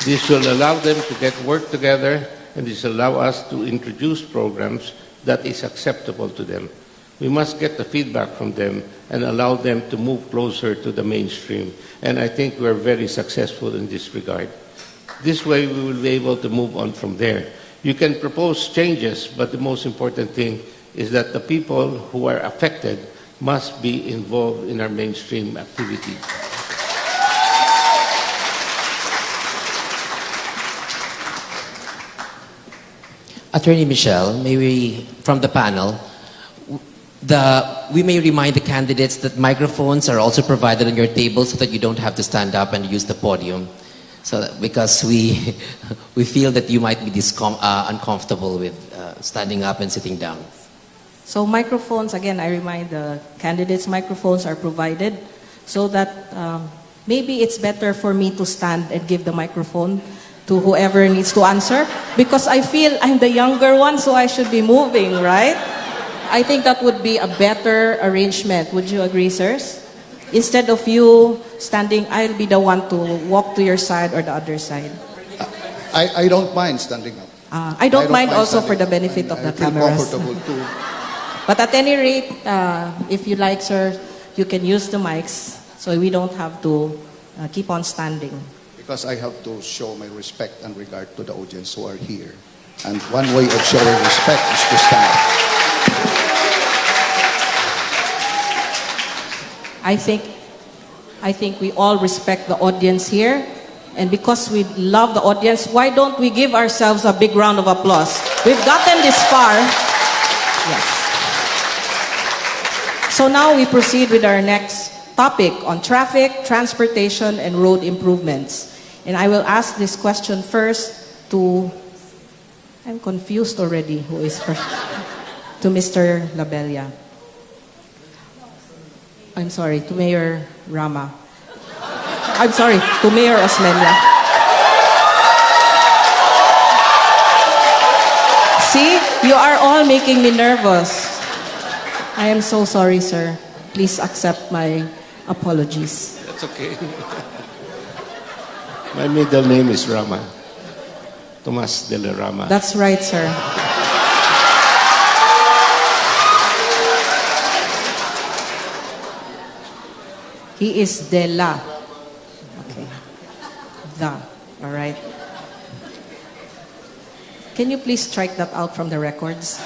This will allow them to work together, and this will allow us to introduce programs that is acceptable to them. We must get the feedback from them and allow them to move closer to the mainstream. And I think we're very successful in this regard. This way we will be able to move on from there. You can propose changes, but the most important thing is that the people who are affected must be involved in our mainstream activity. Attorney Michelle, may we, from the panel, we may remind the candidates that microphones are also provided on your table so that you don't have to stand up and use the podium. So because we feel that you might be uncomfortable with standing up and sitting down. So microphones, again, I remind the candidates, microphones are provided so that maybe it's better for me to stand and give the microphone to whoever needs to answer, because I feel I'm the younger one, so I should be moving, right? I think that would be a better arrangement. Would you agree, sirs? Instead of you standing, I'll be the one to walk to your side or the other side. I don't mind standing up. I don't mind also for the standing. benefit of I the feel cameras. comfortable too. But at any rate, if you like, sir, you can use the mics so we don't have to keep on standing. Because I have to show my respect and regard to the audience who are here. And one way of showing respect is to stand. I think we all respect the audience here. And because we love the audience, why don't we give ourselves a big round of applause? We've gotten this far. Yes. So now we proceed with our next topic on traffic, transportation, and road improvements. And I will ask this question first to, I'm confused already, who is first? To Mr. Labella. I'm sorry, to Mayor Rama. I'm sorry, to Mayor Osmeña. See, you are all making me nervous. I am so sorry, sir. Please accept my apologies. That's okay. My middle name is Rama. Tomas de la Rama. That's right, sir. He is de la. Okay. The. All right. Can you please strike that out from the records?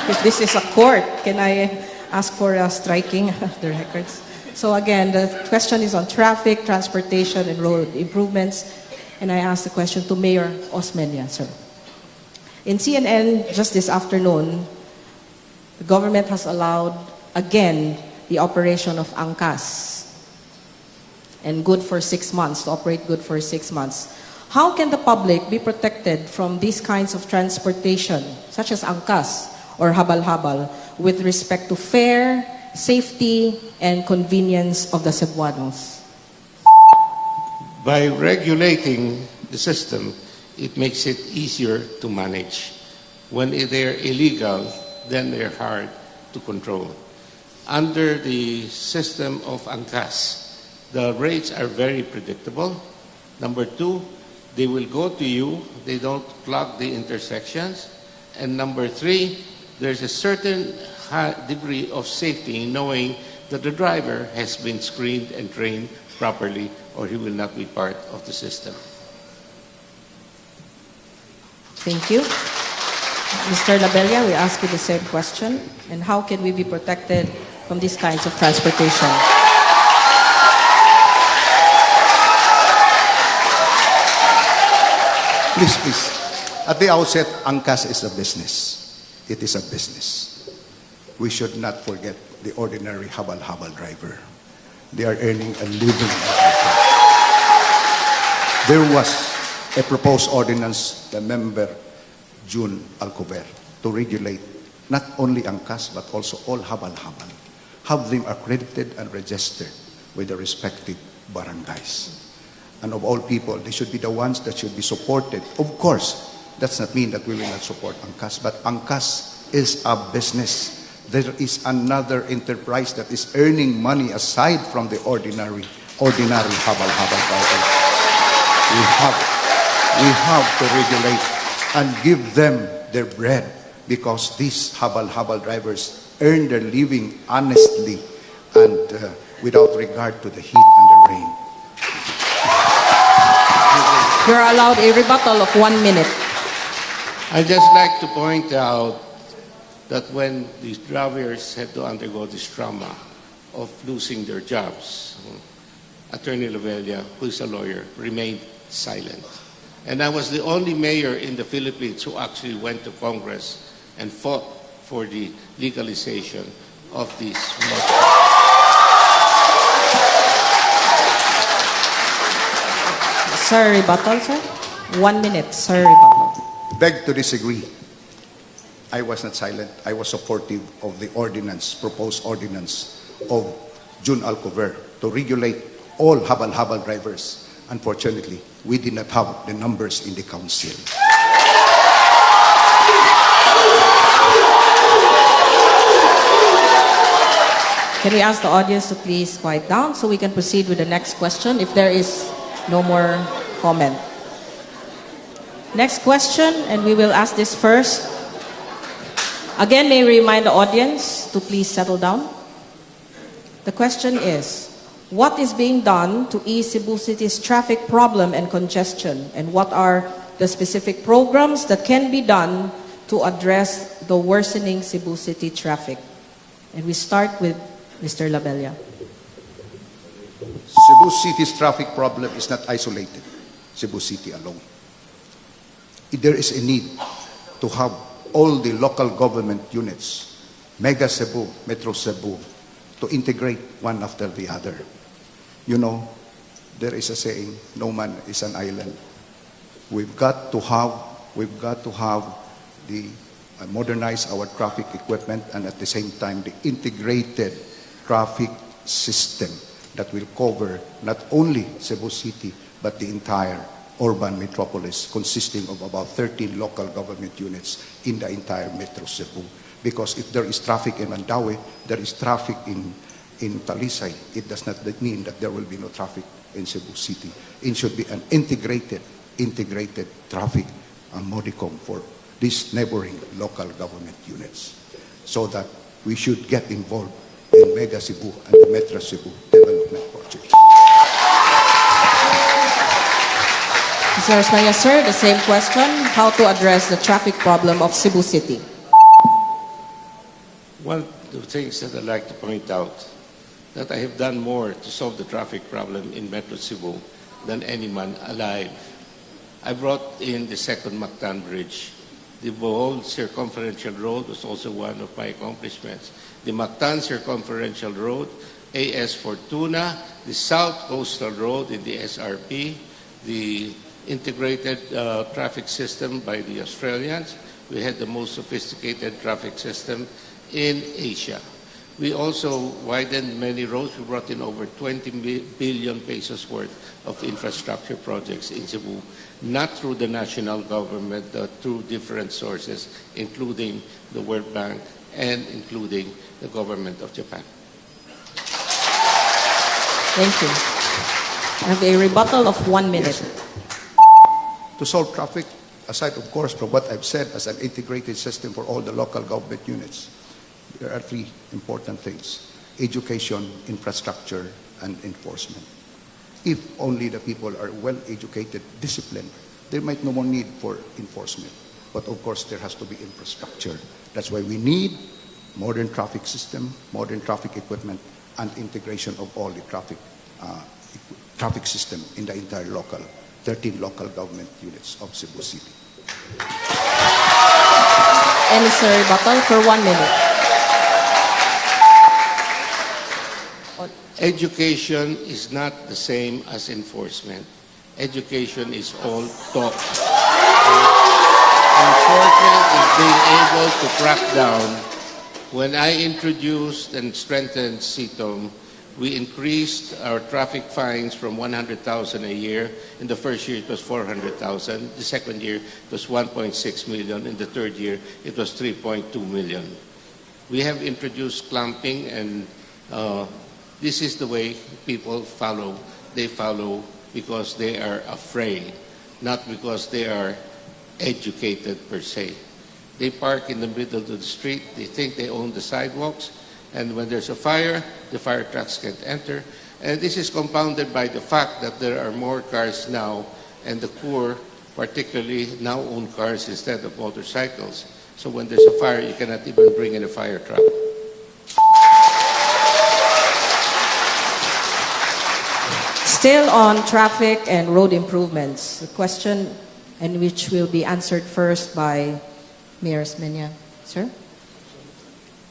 If this is a court, can I ask for a striking of the records? So again, the question is on traffic, transportation, and road improvements. And I ask the question to Mayor Osmeña, sir. In CNN just this afternoon, the government has allowed, again, the operation of angkas. And good for 6 months, to operate good for 6 months. How can the public be protected from these kinds of transportation, such as angkas or habal-habal, with respect to fare, safety, and convenience of the Cebuanos? By regulating the system, it makes it easier to manage. When they're illegal, then they're hard to control. Under the system of angkas, the rates are very predictable. Number two, they will go to you. They don't clog the intersections. And number three, there's a certain high degree of safety in knowing that the driver has been screened and trained properly, or he will not be part of the system. Thank you. Mr. Labella, we ask you the same question. And how can we be protected from these kinds of transportation? Please. At the outset, angkas is a business. It is a business. We should not forget the ordinary habal-habal driver. They are earning a living. There was a proposed ordinance, the member June Alcover, to regulate not only angkas but also all habal-habal. Have them accredited and registered with the respective barangays. And of all people, they should be the ones that should be supported. Of course, that's not mean that we will not support angkas, but angkas is a business. There is another enterprise that is earning money aside from the ordinary habal-habal drivers. We have to regulate and give them their bread, because these habal-habal drivers earn their living honestly and without regard to the heat and the rain. You're allowed a rebuttal of 1 minute. I'd just like to point out that when these drivers had to undergo this trauma of losing their jobs, Attorney Labella, who is a lawyer, remained silent. And I was the only mayor in the Philippines who actually went to Congress and fought for the legalization of these. Sir, rebuttal, sir? 1 minute, sir, rebuttal. Beg to disagree. I was not silent. I was supportive of the ordinance, proposed ordinance of June Alcover to regulate all habal-habal drivers. Unfortunately, we did not have the numbers in the council. Can we ask the audience to please quiet down so we can proceed with the next question if there is no more comment? Next question, and we will ask this first. Again, may we remind the audience to please settle down. The question is, what is being done to ease Cebu City's traffic problem and congestion? And what are the specific programs that can be done to address the worsening Cebu City traffic? And we start with Mr. Labella. Cebu City's traffic problem is not isolated. Cebu City alone. There is a need to have all the local government units, Mega Cebu, Metro Cebu, to integrate one after the other. You know, there is a saying, no man is an island. We've got to have the modernize our traffic equipment, and at the same time the integrated traffic system that will cover not only Cebu City but the entire urban metropolis, consisting of about 13 local government units in the entire Metro Cebu. Because if there is traffic in Mandaue, there is traffic in Talisay. It does not mean that there will be no traffic in Cebu City. It should be an integrated traffic modicum for these neighboring local government units, so that we should get involved in Mega Cebu and the Metro Cebu development project. Mr. Osmeña, sir, the same question. How to address the traffic problem of Cebu City? One of the things that I'd like to point out, that I have done more to solve the traffic problem in Metro Cebu than any man alive. I brought in the second Mactan Bridge. The Bohol Circumferential Road was also one of my accomplishments. The Mactan Circumferential Road, AS Fortuna, the South Coastal Road in the SRP, the integrated traffic system by the Australians. We had the most sophisticated traffic system in Asia. We also widened many roads. We brought in over 20 billion pesos worth of infrastructure projects in Cebu, not through the national government, but through different sources, including the World Bank and including the government of Japan. Thank you. I have a rebuttal of 1 minute. Yes. To solve traffic, aside of course from what I've said as an integrated system for all the local government units, there are three important things: education, infrastructure, and enforcement. If only the people are well educated, disciplined, there might no more need for enforcement. But of course there has to be infrastructure. That's why we need modern traffic system, modern traffic equipment, and integration of all the traffic system in the entire 13 local government units of Cebu City. And Mr. Rebuttal for 1 minute. Education is not the same as enforcement. Education is all talk. Enforcement is being able to crack down. When I introduced and strengthened CITOM, we increased our traffic fines from 100,000 a year. In the first year, it was 400,000. The second year, it was 1.6 million. In the third year, it was 3.2 million. We have introduced clamping, and this is the way people follow. They follow because they are afraid, not because they are educated per se. They park in the middle of the street. They think they own the sidewalks. And when there's a fire, the fire trucks can't enter. And this is compounded by the fact that there are more cars now, and the poor particularly now own cars instead of motorcycles. So when there's a fire, you cannot even bring in a fire truck. Still on traffic and road improvements, the question, and which will be answered first by Mayor Osmeña. Sir?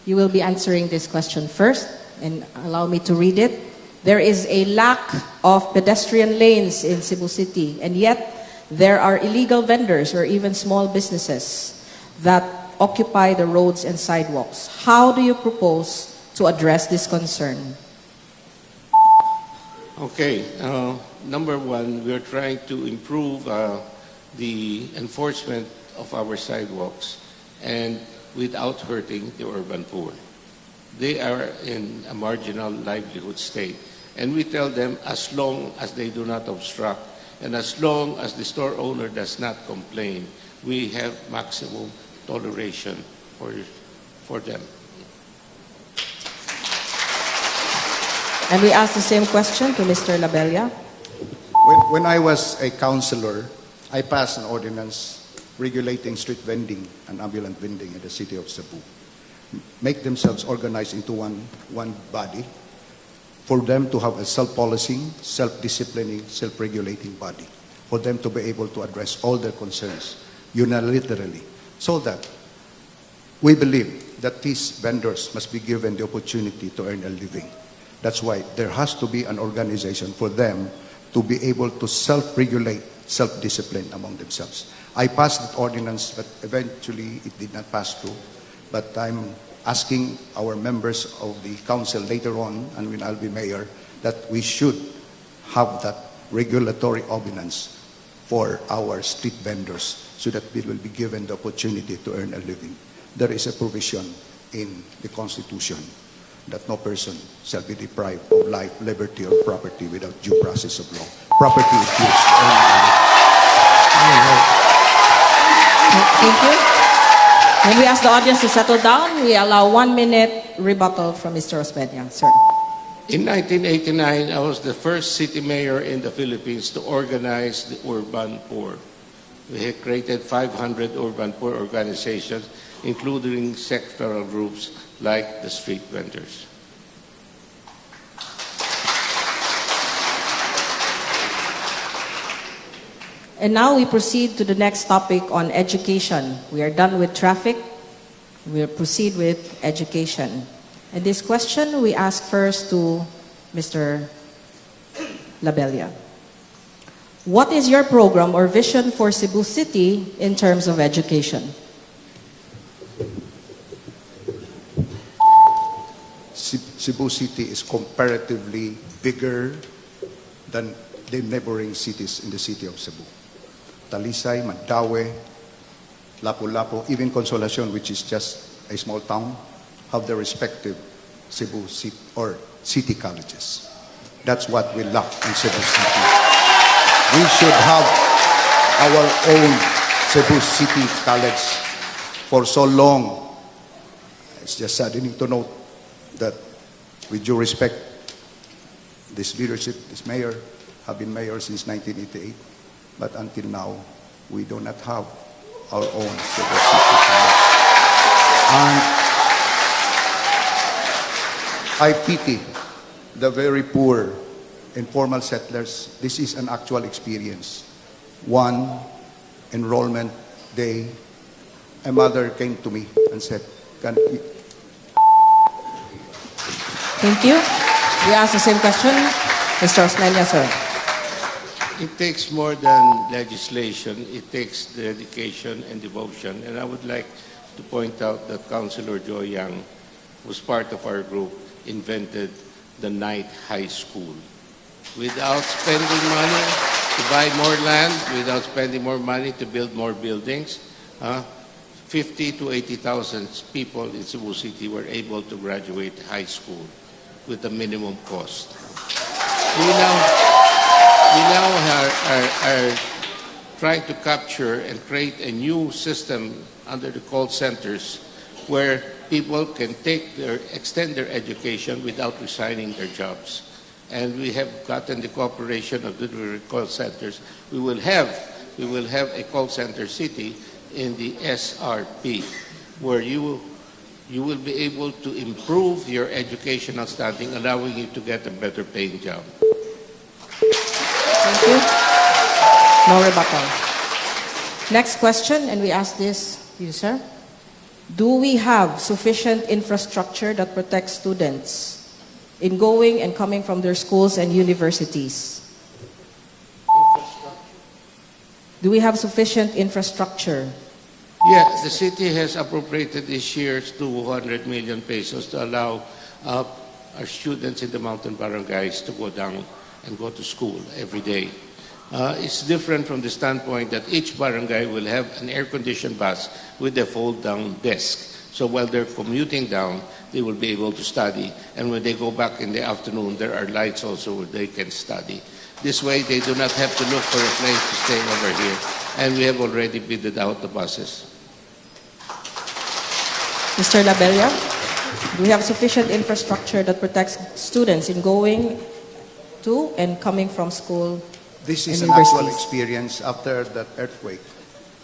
You will be answering this question first, and allow me to read it. There is a lack of pedestrian lanes in Cebu City, and yet there are illegal vendors or even small businesses that occupy the roads and sidewalks. How do you propose to address this concern? Okay, number one, we are trying to improve the enforcement of our sidewalks, and without hurting the urban poor. They are in a marginal livelihood state, and we tell them as long as they do not obstruct And as long as the store owner does not complain, we have maximum toleration for them. And we ask the same question to Mr. Labella. When I was a councillor, I passed an ordinance regulating street vending and ambulant vending in the city of Cebu. Make themselves organized into one body for them to have a self-policing, self-disciplining, self-regulating body, for them to be able to address all their concerns unilaterally, so that we believe that these vendors must be given the opportunity to earn a living. That's why there has to be an organization for them to be able to self-regulate, self-discipline among themselves. I passed that ordinance, but eventually it did not pass through. But I'm asking our members of the council later on, and when I'll be mayor, that we should have that regulatory ordinance for our street vendors so that we will be given the opportunity to earn a living. There is a provision in the Constitution that no person shall be deprived of life, liberty, or property without due process of law. Property is used. Thank you. When we ask the audience to settle down, we allow 1 minute rebuttal from Mr. Osmeña. Sir. In 1989, I was the first city mayor in the Philippines to organize the urban poor. We had created 500 urban poor organizations, including sectoral groups like the street vendors. And now we proceed to the next topic on education. We are done with traffic. We'll proceed with education. And this question we ask first to Mr. Labella. What is your program or vision for Cebu City in terms of education? Cebu City is comparatively bigger than the neighboring cities in the city of Cebu. Talisay, Mandaue, Lapu-Lapu, even Consolacion, which is just a small town, have their respective Cebu City or city colleges. That's what we lack in Cebu City. We should have our own Cebu City College. For so long, it's just saddening to note that, with due respect, this leadership, this mayor, have been mayor since 1988. But until now, we do not have our own Cebu City College. And I pity the very poor informal settlers. This is an actual experience. One enrollment day, a mother came to me and said, Thank you. We ask the same question. Mr. Osmeña, sir. It takes more than legislation. It takes dedication and devotion. And I would like to point out that Councilor Joy Yang, who's part of our group, invented the night high school. Without spending money to buy more land, without spending more money to build more buildings, 50 to 80,000 people in Cebu City were able to graduate high school with a minimum cost. We now are trying to capture and create a new system under the call centers where people can extend their education without resigning their jobs. And we have gotten the cooperation of the call centers. We will have a call center city in the SRP where you will be able to improve your educational standing, allowing you to get a better paying job. Thank you. No rebuttal. Next question, and we ask this to you, sir. Do we have sufficient infrastructure that protects students in going and coming from their schools and universities? Do we have sufficient infrastructure? Yeah, the city has appropriated this year's 200 million pesos to allow our students in the mountain barangays to go down and go to school every day. It's different from the standpoint that each barangay will have an air-conditioned bus with a fold-down desk So while they're commuting down, they will be able to study. And when they go back in the afternoon, there are lights also where they can study. This way, they do not have to look for a place to stay over here. And we have already bidded out the buses. Mr. Labella, do we have sufficient infrastructure that protects students in going to and coming from school? This is and an actual universities? experience after that earthquake.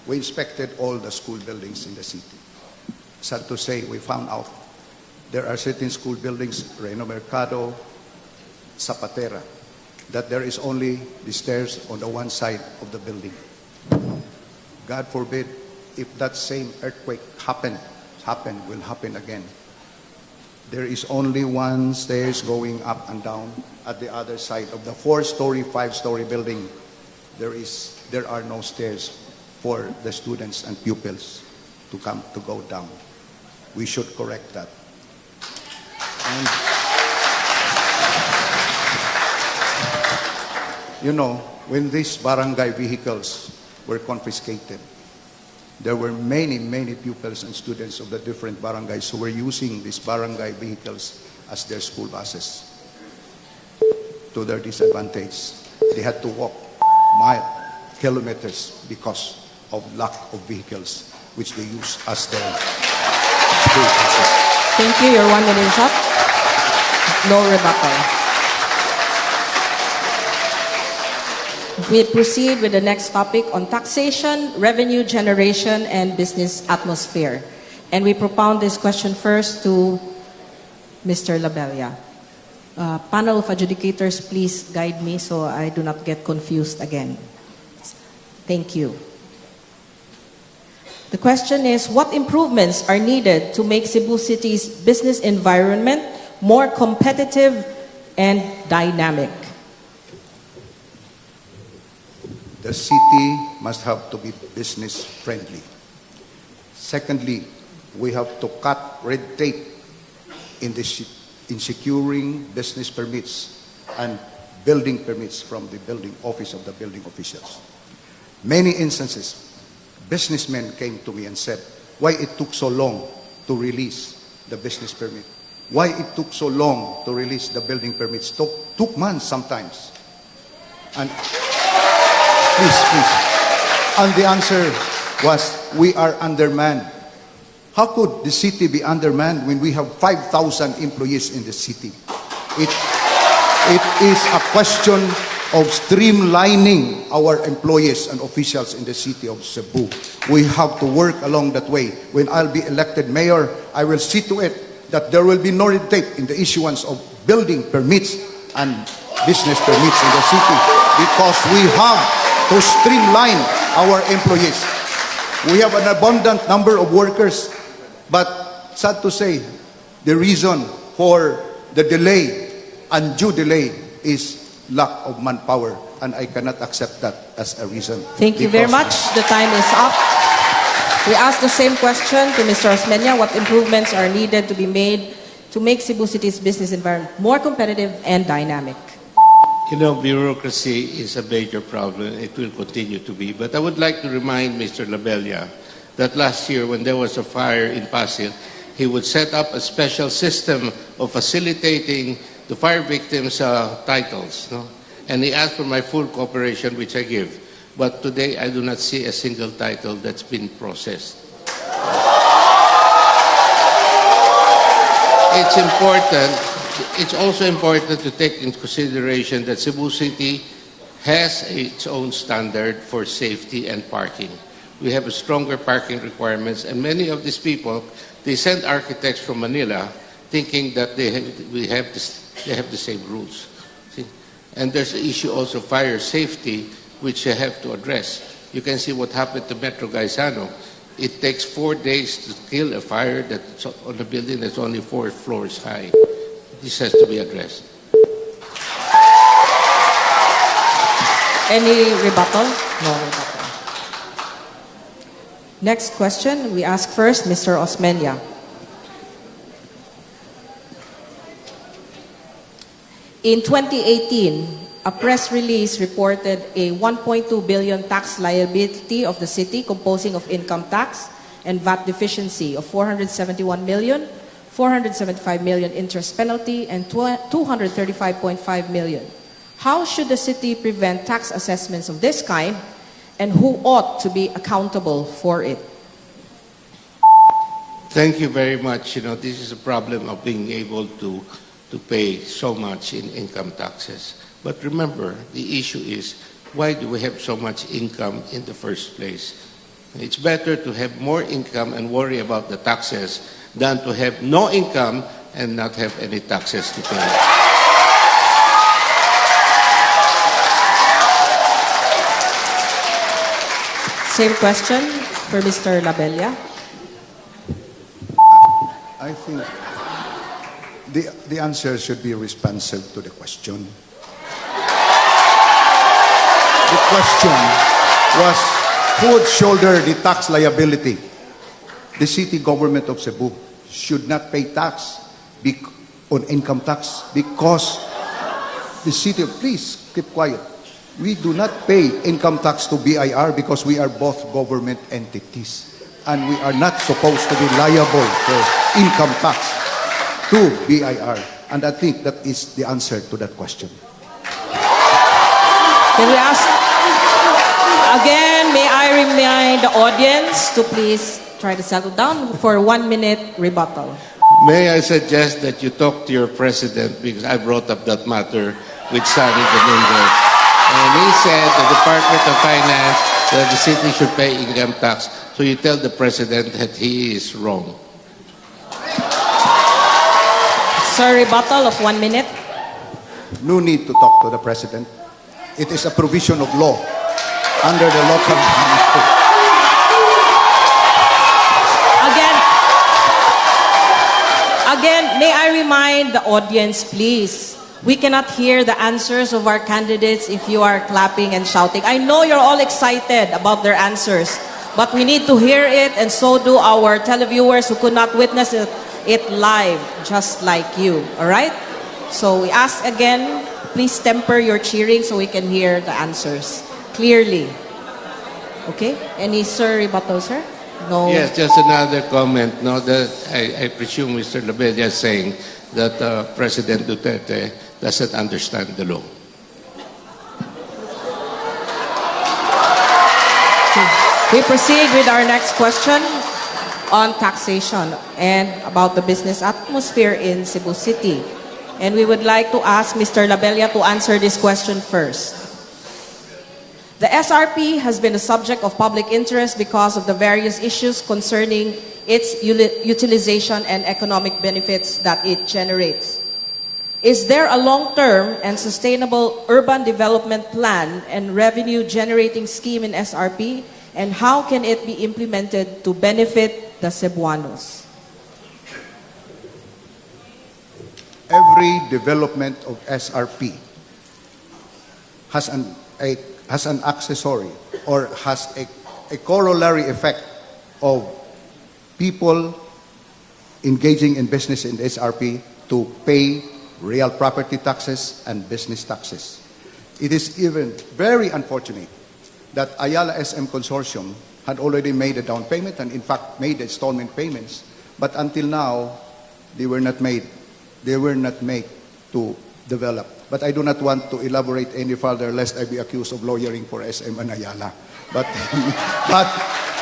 We inspected all the school buildings in the city. Sad to say, we found out there are certain school buildings, Reno Mercado, Zapatera, that there is only the stairs on the one side of the building. God forbid, if that same earthquake will happen again. There is only one stairs going up and down at the other side of the 4-story, 5-story building. There are no stairs for the students and pupils to go down. We should correct that. And, you know, when these barangay vehicles were confiscated, there were many, many pupils and students of the different barangays who were using these barangay vehicles as their school buses. To their disadvantage, they had to walk kilometers because of lack of vehicles, which they use as their school buses. Thank you. Your 1 minute is up. No rebuttal. We proceed with the next topic on taxation, revenue generation, and business atmosphere. And we propound this question first to Mr. Labella. Panel of adjudicators, please guide me so I do not get confused again. Thank you. The question is, what improvements are needed to make Cebu City's business environment more competitive and dynamic? The city must have to be business friendly. Secondly, we have to cut red tape in securing business permits and building permits from the building office of the building officials. Many instances, businessmen came to me and said, why it took so long to release the business permit? Why it took so long to release the building permits? Took months sometimes. And please. And the answer was, we are undermanned. How could the city be undermanned when we have 5,000 employees in the city? It is a question of streamlining our employees and officials in the city of Cebu. We have to work along that way. When I'll be elected mayor, I will see to it that there will be no red tape in the issuance of building permits and business permits in the city, because we have to streamline our employees. We have an abundant number of workers, but sad to say, the reason for the delay, undue delay, is lack of manpower, and I cannot accept that as a reason. Thank you very much. The time is up. We ask the same question to Mr. Osmeña. What improvements are needed to be made to make Cebu City's business environment more competitive and dynamic? You know, bureaucracy is a major problem. It will continue to be. But I would like to remind Mr. Labella that last year when there was a fire in Pasig, he would set up a special system of facilitating the fire victims' titles. No? And he asked for my full cooperation, which I give. But today, I do not see a single title that's been processed. It's important. It's also important to take into consideration that Cebu City has its own standard for safety and parking. We have stronger parking requirements, and many of these people, they send architects from Manila thinking that they have the same rules. See? And there's the issue also of fire safety, which they have to address. You can see what happened to Metro Gaisano. It takes 4 days to kill a fire that's on a building that's only 4 floors high. This has to be addressed. Any rebuttal? No rebuttal. Next question, we ask first Mr. Osmeña. In 2018, a press release reported a 1.2 billion tax liability of the city composing of income tax, and VAT deficiency of 471 million, 475 million interest penalty, and 235.5 million. How should the city prevent tax assessments of this kind, and who ought to be accountable for it? Thank you very much. This is a problem of being able to pay so much in income taxes. But remember, the issue is, why do we have so much income in the first place? It's better to have more income and worry about the taxes than to have no income and not have any taxes to pay. Same question for Mr. Labella. I think the answer should be responsive to the question. The question was, who would shoulder the tax liability? The city government of Cebu should not pay tax on income tax because the city, please keep quiet. We do not pay income tax to BIR because we are both government entities. And we are not supposed to be liable for income tax to BIR. And I think that is the answer to that question. Can we ask, again, may I remind the audience to please try to settle down for a 1-minute rebuttal. May I suggest that you talk to your president, because I brought up that matter with Sani Domingo. And he said the Department of Finance that the city should pay income tax. So you tell the president that he is wrong. Sir, rebuttal of 1 minute. No need to talk to the president. It is a provision of law under the local Again, may I remind the audience, please, we cannot hear the answers of our candidates if you are clapping and shouting. I know you're all excited about their answers, but we need to hear it, and so do our televiewers who could not witness it live, just like you, all right? So we ask again, please temper your cheering so we can hear the answers clearly. Okay? Any rebuttal, sir? No. Yes, just another comment. No, that I presume Mr. Labella is saying that President Duterte doesn't understand the law. We proceed with our next question on taxation and about the business atmosphere in Cebu City. And we would like to ask Mr. Labella to answer this question first. The SRP has been a subject of public interest because of the various issues concerning its utilization and economic benefits that it generates. Is there a long-term and sustainable urban development plan and revenue-generating scheme in SRP, and how can it be implemented to benefit the Cebuanos? every development of SRP has an accessory or has a corollary effect of people engaging in business in the SRP to pay real property taxes and business taxes. It is even very unfortunate that Ayala SM Consortium had already made a down payment and in fact made installment payments, but until now they were not made to develop. But I do not want to elaborate any further lest I be accused of lawyering for SM and Ayala. But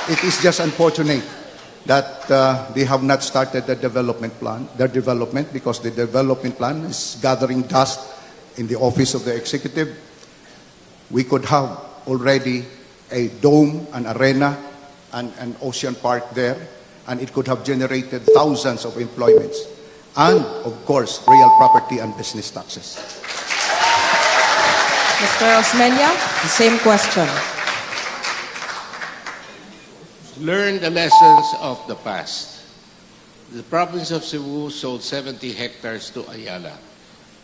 it is just unfortunate that they have not started their development because the development plan is gathering dust in the office of the executive. We could have already a dome, an arena, and an ocean park there, and it could have generated thousands of employments. And, of course, real property and business taxes. Mr. Osmeña, the same question. Learn the lessons of the past. The province of Cebu sold 70 hectares to Ayala.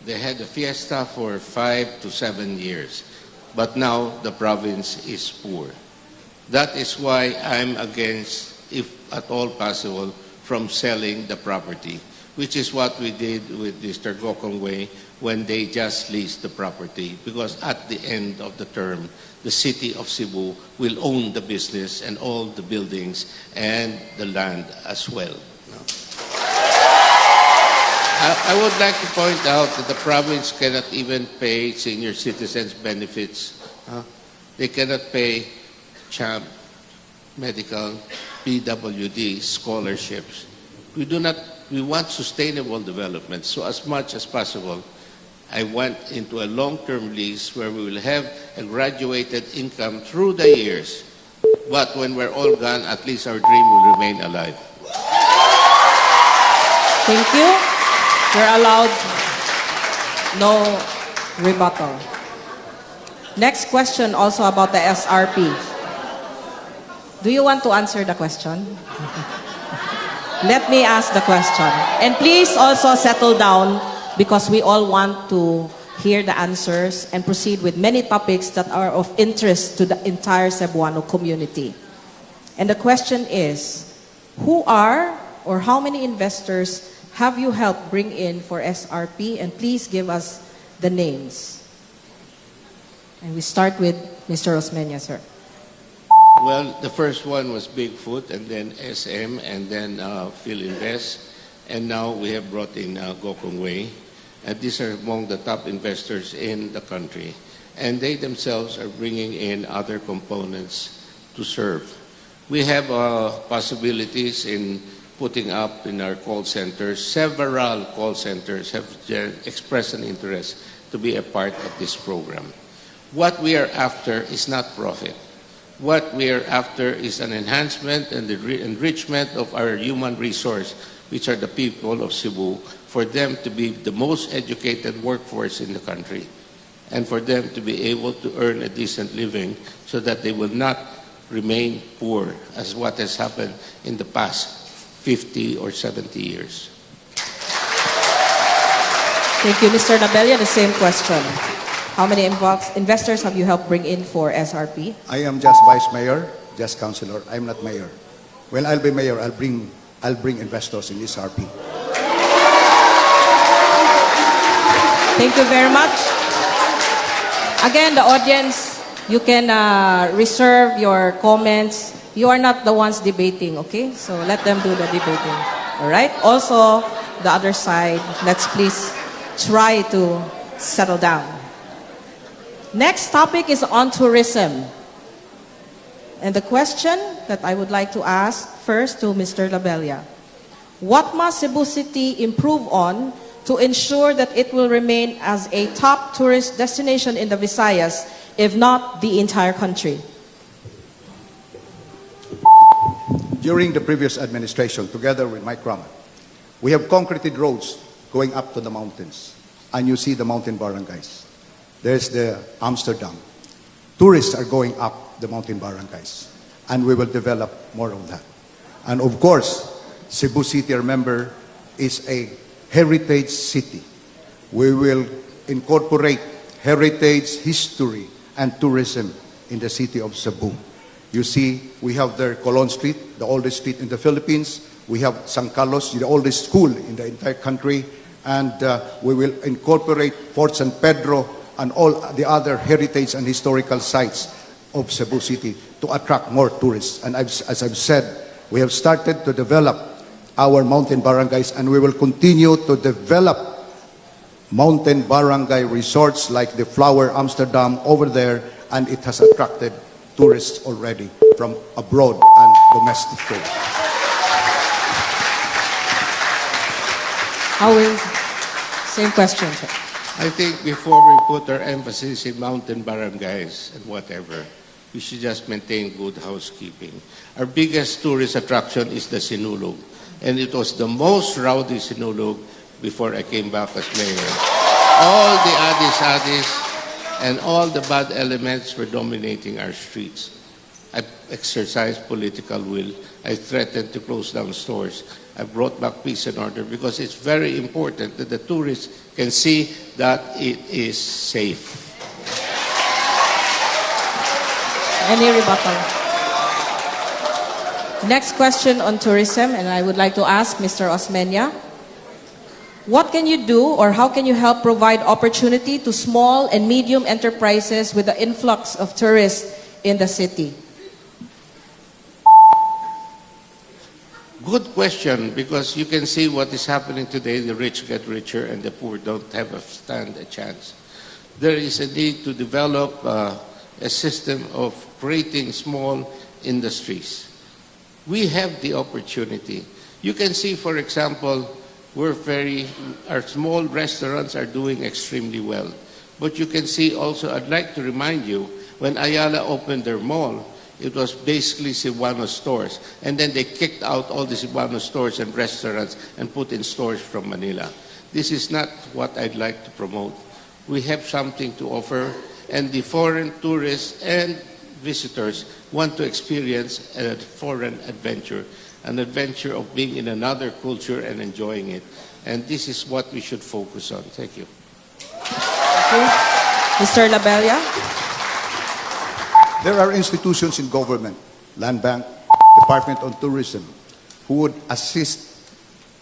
They had a fiesta for 5 to 7 years. But now the province is poor. That is why I'm against, if at all possible, from selling the property, which is what we did with Mr. Gokongwei when they just lease the property, because at the end of the term, the city of Cebu will own the business and all the buildings and the land as well. I would like to point out that the province cannot even pay senior citizens benefits. They cannot pay CHAMP, medical, PWD, scholarships. We want sustainable development. So as much as possible, I went into a long-term lease where we will have a graduated income through the years. But when we're all gone, at least our dream will remain alive. Thank you. You're allowed no rebuttal. Next question also about the SRP. Do you want to answer the question? Let me ask the question. And please also settle down because we all want to hear the answers and proceed with many topics that are of interest to the entire Cebuano community. And the question is, who are or how many investors have you helped bring in for SRP? And please give us the names. And we start with Mr. Osmeña, sir. Well, the first one was Bigfoot, and then SM, and then Filinvest, and now we have brought in Gokong Wei. And these are among the top investors in the country. And they themselves are bringing in other components to serve. We have possibilities in putting up in our call centers. Several call centers have expressed an interest to be a part of this program. What we are after is not profit. What we are after is an enhancement and the enrichment of our human resource, which are the people of Cebu, for them to be the most educated workforce in the country, and for them to be able to earn a decent living so that they will not remain poor as what has happened in the past 50 or 70 years. Thank you, Mr. Labella. The same question. How many investors have you helped bring in for SRP? I am just vice mayor, just councilor. I'm not mayor. When I'll be mayor, I'll bring investors in SRP. Thank you very much. Again, the audience, you can reserve your comments. You are not the ones debating, okay? So let them do the debating. All right? Also, the other side, let's please try to settle down. Next topic is on tourism. And the question that I would like to ask first to Mr. Labella. What must Cebu City improve on to ensure that it will remain as a top tourist destination in the Visayas, if not the entire country? During the previous administration, together with Mike Raman, we have concreted roads going up to the mountains. And you see the mountain barangays. There's the Amsterdam. Tourists are going up the mountain barangays. And we will develop more of that. And of course, Cebu City, remember, is a heritage city. We will incorporate heritage, history, and tourism in the city of Cebu. You see, we have there Colon Street, the oldest street in the Philippines. We have San Carlos, the oldest school in the entire country. And we will incorporate Fort San Pedro and all the other heritage and historical sites of Cebu City to attract more tourists. And as I've said, we have started to develop our mountain barangays, and we will continue to develop mountain barangay resorts like the Flower Amsterdam over there, and it has attracted tourists already from abroad and domestic tourists. How will, same question, sir. I think before we put our emphasis in mountain barangays and whatever, we should just maintain good housekeeping. Our biggest tourist attraction is the Sinulog. And it was the most rowdy Sinulog before I came back as mayor. All the adis and all the bad elements were dominating our streets. I exercised political will. I threatened to close down stores. I brought back peace and order because it's very important that the tourists can see that it is safe. Any rebuttal? Next question on tourism, and I would like to ask Mr. Osmeña. What can you do or how can you help provide opportunity to small and medium enterprises with the influx of tourists in the city? Good question, because you can see what is happening today. The rich get richer and the poor don't have a chance. There is a need to develop a system of creating small industries. We have the opportunity. You can see, for example, our small restaurants are doing extremely well. But you can see also, I'd like to remind you, when Ayala opened their mall, it was basically Cebuano stores. And then they kicked out all the Cebuano stores and restaurants and put in stores from Manila. This is not what I'd like to promote. We have something to offer, and the foreign tourists and visitors want to experience a foreign adventure, an adventure of being in another culture and enjoying it. And this is what we should focus on. Thank you. Thank you. Mr. Labella? There are institutions in government, Land Bank, Department on Tourism, who would assist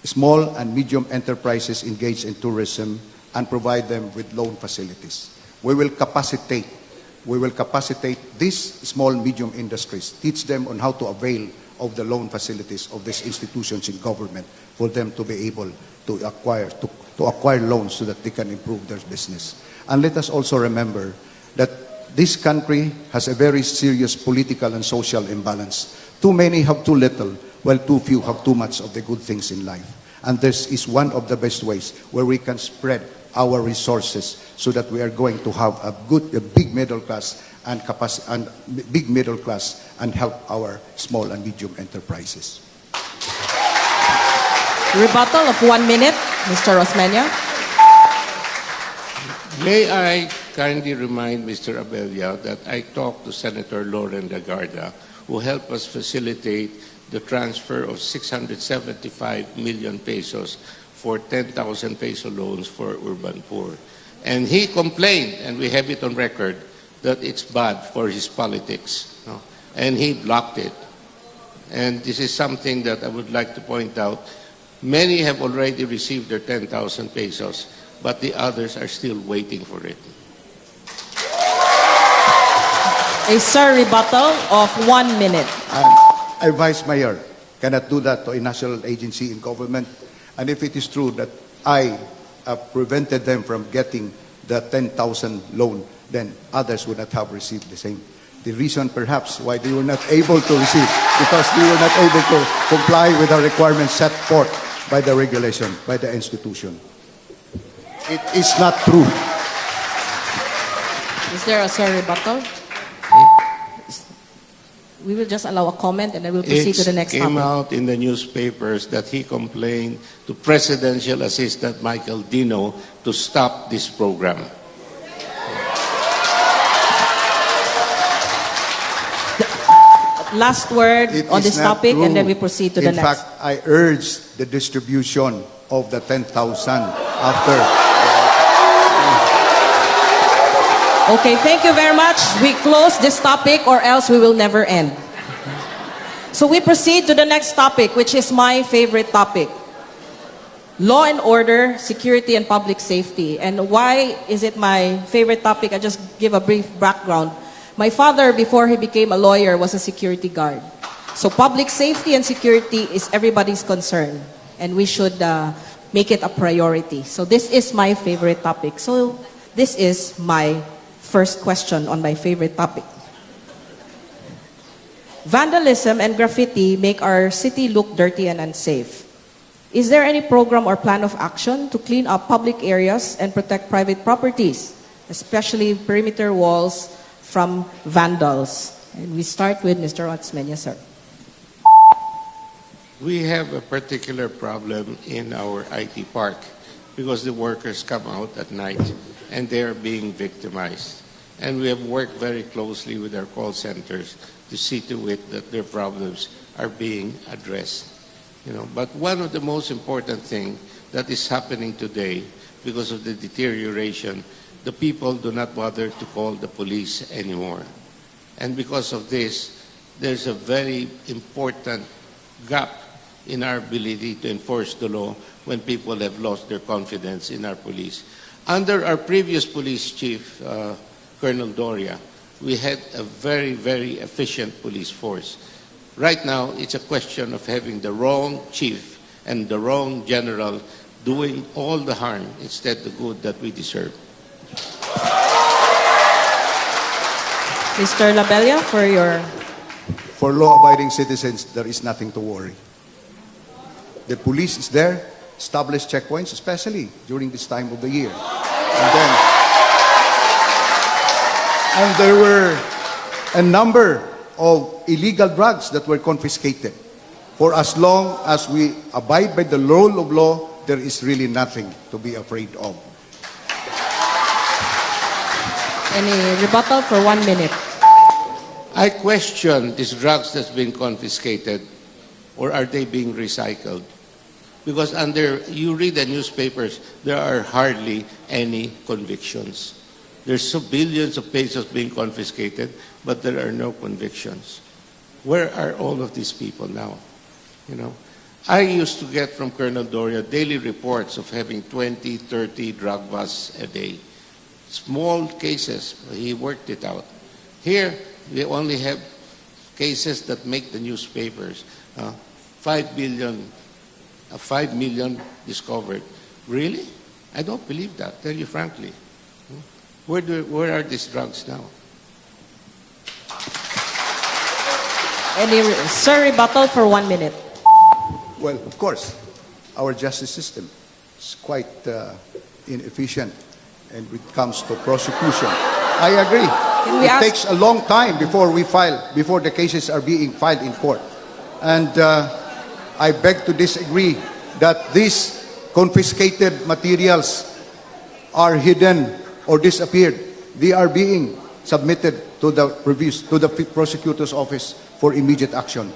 small and medium enterprises engaged in tourism and provide them with loan facilities. We will capacitate these small, medium industries, teach them on how to avail of the loan facilities of these institutions in government for them to be able to acquire loans so that they can improve their business. And let us also remember that this country has a very serious political and social imbalance. Too many have too little, while too few have too much of the good things in life. And this is one of the best ways where we can spread our resources so that we are going to have a big middle class and help our small and medium enterprises. Rebuttal of 1 minute, Mr. Osmeña. May I kindly remind Mr. Labella that I talked to Senator Loren Legarda, who helped us facilitate the transfer of 675 million pesos for 10,000 peso loans for urban poor. And he complained, and we have it on record, that it's bad for his politics. No? And he blocked it. And this is something that I would like to point out. Many have already received their 10,000 pesos, but the others are still waiting for it. A sir rebuttal of 1 minute. A vice mayor cannot do that to a national agency in government. And if it is true that I prevented them from getting the 10,000 loan, then others would not have received the same. The reason perhaps why they were not able to receive, because they were not able to comply with the requirements set forth by the regulation, by the institution. It is not true. Is there a sir rebuttal? We will just allow a comment and then we'll proceed to the next topic. It came out in the newspapers that he complained to Presidential Assistant Michael Dino to stop this program. Last word It on is this not topic true. and then we proceed to the In next. fact, I urge the distribution of the 10,000 after. Okay, thank you very much. We close this topic or else we will never end. So we proceed to the next topic, which is my favorite topic. Law and order, security and public safety. And why is it my favorite topic? I just give a brief background. My father, before he became a lawyer, was a security guard. So public safety and security is everybody's concern. And we should make it a priority. So this is my favorite topic. So this is my first question on my favorite topic. Vandalism and graffiti make our city look dirty and unsafe. Is there any program or plan of action to clean up public areas and protect private properties, especially perimeter walls, from vandals? And we start with Mr. Osmeña, sir. We have a particular problem in our IT park because the workers come out at night and they are being victimized. And we have worked very closely with our call centers to see to it that their problems are being addressed. But one of the most important things that is happening today, because of the deterioration, the people do not bother to call the police anymore. And because of this, there's a very important gap in our ability to enforce the law when people have lost their confidence in our police. Under our previous police chief, Colonel Doria, we had a very, very efficient police force. Right now, it's a question of having the wrong chief and the wrong general doing all the harm instead the good that we deserve. Mr. Labella, for your... For law-abiding citizens, there is nothing to worry. The police is there, established checkpoints, especially during this time of the year. And there were a number of illegal drugs that were confiscated. For as long as we abide by the rule of law, there is really nothing to be afraid of. Any rebuttal for 1 minute? I question these drugs that's been confiscated, or are they being recycled? Because you read the newspapers, there are hardly any convictions. There's so billions of pesos being confiscated, but there are no convictions. Where are all of these people now? You know, I used to get from Colonel Doria daily reports of having 20, 30 drug busts a day. Small cases, he worked it out. Here, we only have cases that make the newspapers. 5 million discovered. Really? I don't believe that, tell you frankly. Where are these drugs now? Sir, rebuttal for 1 minute. Well, of course, our justice system is quite inefficient and when it comes to prosecution. I agree. It takes a long time before the cases are being filed in court. And I beg to disagree that these confiscated materials are hidden or disappeared. They are being submitted to the prosecutor's office for immediate action.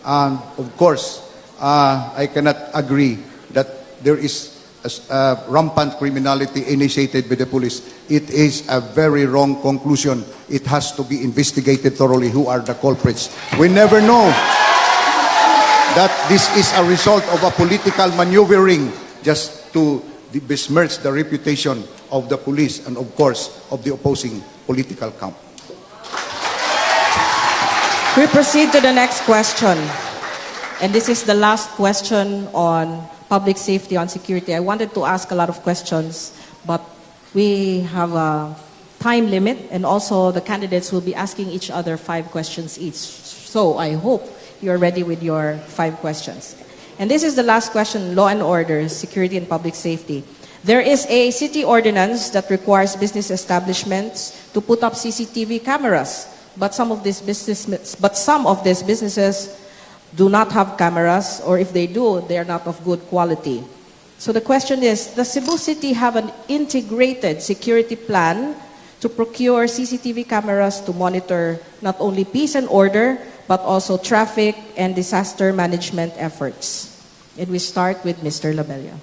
And of course, I cannot agree that there is rampant criminality initiated by the police. It is a very wrong conclusion. It has to be investigated thoroughly who are the culprits. We never know that this is a result of a political maneuvering just to besmirch the reputation of the police and, of course, of the opposing political camp. We proceed to the next question. And this is the last question on public safety, on security. I wanted to ask a lot of questions, but we have a time limit, and also the candidates will be asking each other 5 questions each. So I hope you're ready with your 5 questions. And this is the last question, law and order, security and public safety. There is a city ordinance that requires business establishments to put up CCTV cameras, but some of these businesses do not have cameras, or if they do, they are not of good quality. So the question is, does Cebu City have an integrated security plan to procure CCTV cameras to monitor not only peace and order, but also traffic and disaster management efforts? And we start with Mr. Labella.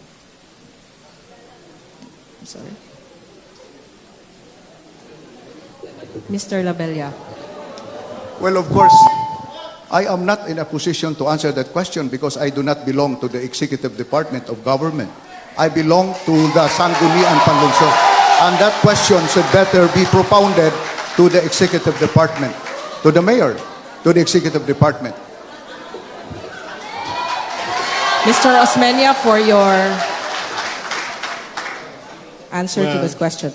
I'm sorry. Mr. Labella. Well, of course, I am not in a position to answer that question because I do not belong to the executive department of government. I belong to the Sangguniang Panlungsod. And that question should better be propounded to the executive department, to the mayor, to the executive department. Mr. Osmeña, for your answer to this question.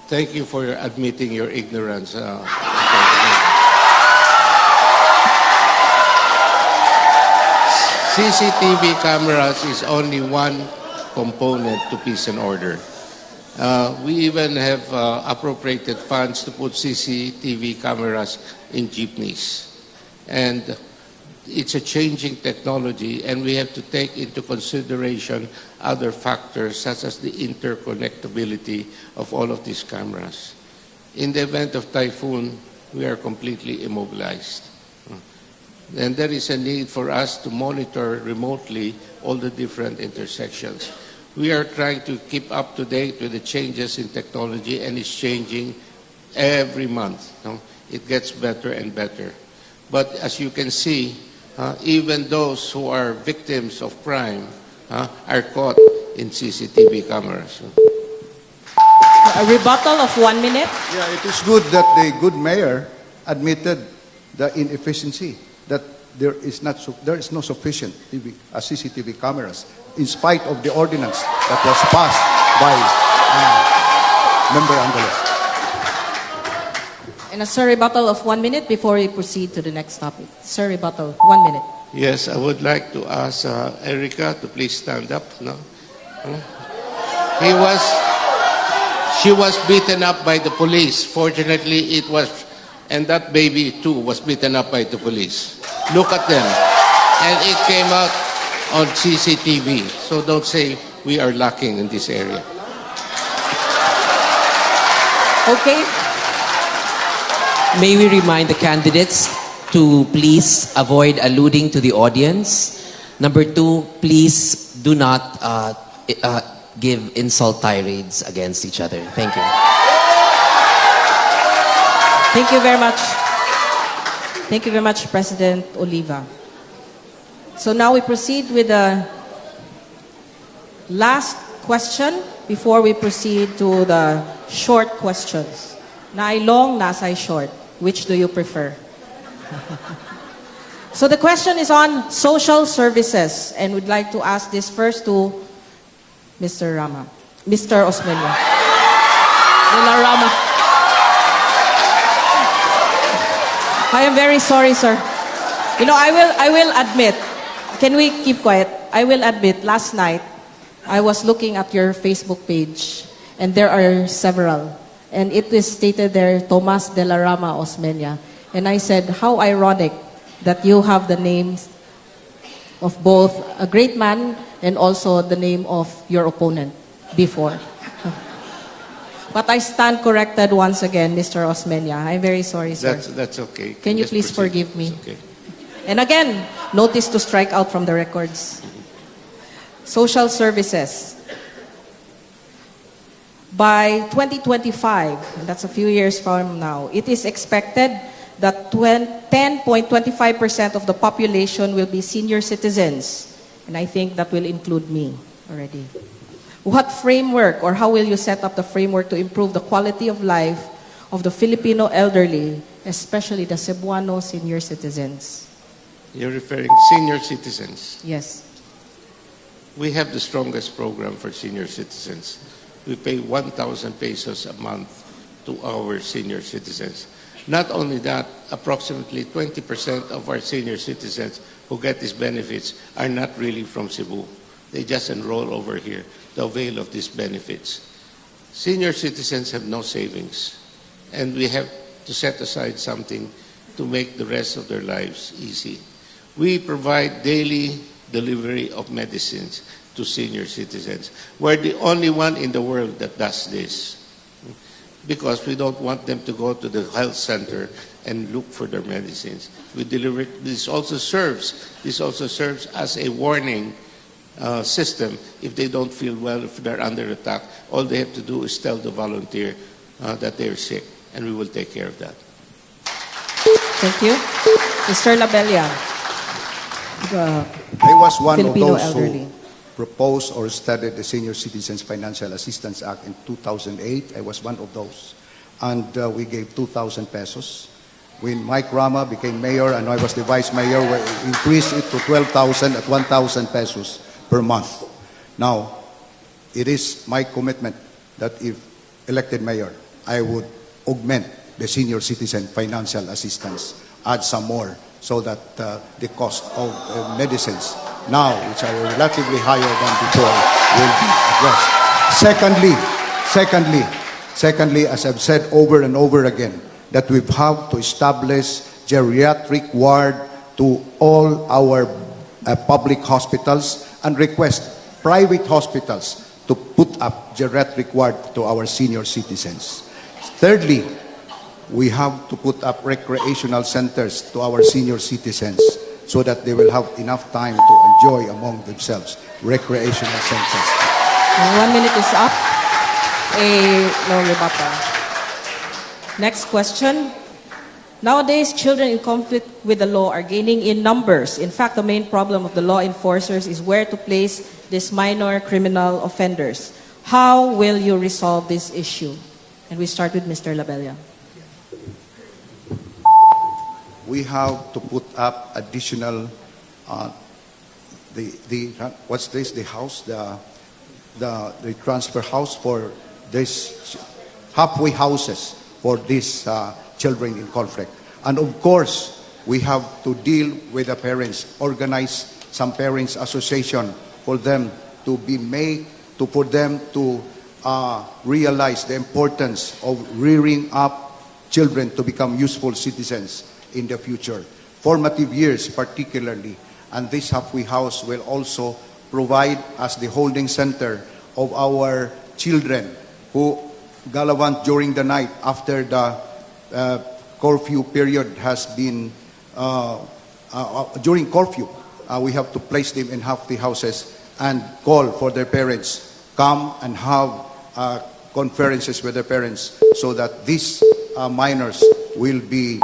Thank you for admitting your ignorance. CCTV cameras is only one component to peace and order. We even have appropriated funds to put CCTV cameras in jeepneys. And it's a changing technology, and we have to take into consideration other factors such as the interconnectability of all of these cameras. In the event of typhoon, we are completely immobilized. And there is a need for us to monitor remotely all the different intersections. We are trying to keep up to date with the changes in technology, and it's changing every month. It gets better and better. But as you can see, even those who are victims of crime are caught in CCTV cameras. A rebuttal of 1 minute. Yeah, it is good that the good mayor admitted the inefficiency, that there is no sufficient CCTV cameras, in spite of the ordinance that was passed by Member Angeles. And a sir rebuttal of 1 minute before we proceed to the next topic. Sir rebuttal, 1 minute. Yes, I would like to ask Erica to please stand up. No? She was beaten up by the police. Fortunately, and that baby too was beaten up by the police. Look at them. And it came out on CCTV. So don't say we are lacking in this area. Okay. May we remind the candidates to please avoid alluding to the audience. Number 2, please do not give insult tirades against each other. Thank you. Thank you very much. Thank you very much, President Oliva. So now we proceed with the last question before we proceed to the short questions. Naay long, nasa'y short. Which do you prefer? So the question is on social services, and we'd like to ask this first to Mr. Osmeña. Rama. I am very sorry, sir. You know, I will admit. Can we keep quiet? I will admit, last night, I was looking at your Facebook page, and there are several. And it is stated there, Tomas de la Rama Osmeña. And I said, how ironic that you have the names of both a great man and also the name of your opponent before. But I stand corrected once again, Mr. Osmeña. I'm very sorry, sir. That's okay. Can you Just please proceed. forgive me? It's okay. And again, notice to strike out from the records. Social services. By 2025, that's a few years from now, it is expected that 10.25% of the population will be senior citizens. And I think that will include me already. What framework or how will you set up the framework to improve the quality of life of the Filipino elderly, especially the Cebuano senior citizens? You're referring senior citizens. Yes. We have the strongest program for senior citizens. We pay 1,000 pesos a month to our senior citizens. Not only that, approximately 20% of our senior citizens who get these benefits are not really from Cebu. They just enroll over here to avail of these benefits. Senior citizens have no savings, and we have to set aside something to make the rest of their lives easy. We provide daily delivery of medicines to senior citizens. We're the only one in the world that does this, because we don't want them to go to the health center and look for their medicines. We deliver it. This also serves as a warning system. If they don't feel well, if they're under attack, all they have to do is tell the volunteer that they're sick, and we will take care of that. Thank you. Mr. Labella. I was one Filipino of those elderly. who proposed or studied the Senior Citizens Financial Assistance Act in 2008. I was one of those. And we gave 2,000 pesos. When Mike Rama became mayor and I was the vice mayor, we increased it to 12,000 at 1,000 pesos per month. Now, it is my commitment that if elected mayor, I would augment the Senior Citizen Financial Assistance, add some more, so that the cost of medicines now, which are relatively higher than before, will be addressed. Secondly, as I've said over and over again, that we have to establish geriatric ward to all our public hospitals and request private hospitals to put up geriatric ward to our senior citizens. Thirdly, we have to put up recreational centers to our senior citizens so that they will have enough time to enjoy among themselves. Recreational centers. 1 minute is up. No rebuttal. Next question. Nowadays, children in conflict with the law are gaining in numbers. In fact, the main problem of the law enforcers is where to place these minor criminal offenders. How will you resolve this issue? And we start with Mr. Labella. We have to put up additional, what's this? The house, the transfer house for this, halfway houses for these children in conflict. And of course, we have to deal with the parents, organize some parents association for them to be made, for them to realize the importance of rearing up children to become useful citizens in the future. Formative years particularly. And this halfway house will also provide as the holding center of our children who gallavant during the night after the curfew period has been, during curfew, we have to place them in halfway houses and call for their parents, come and have conferences with their parents so that these minors will be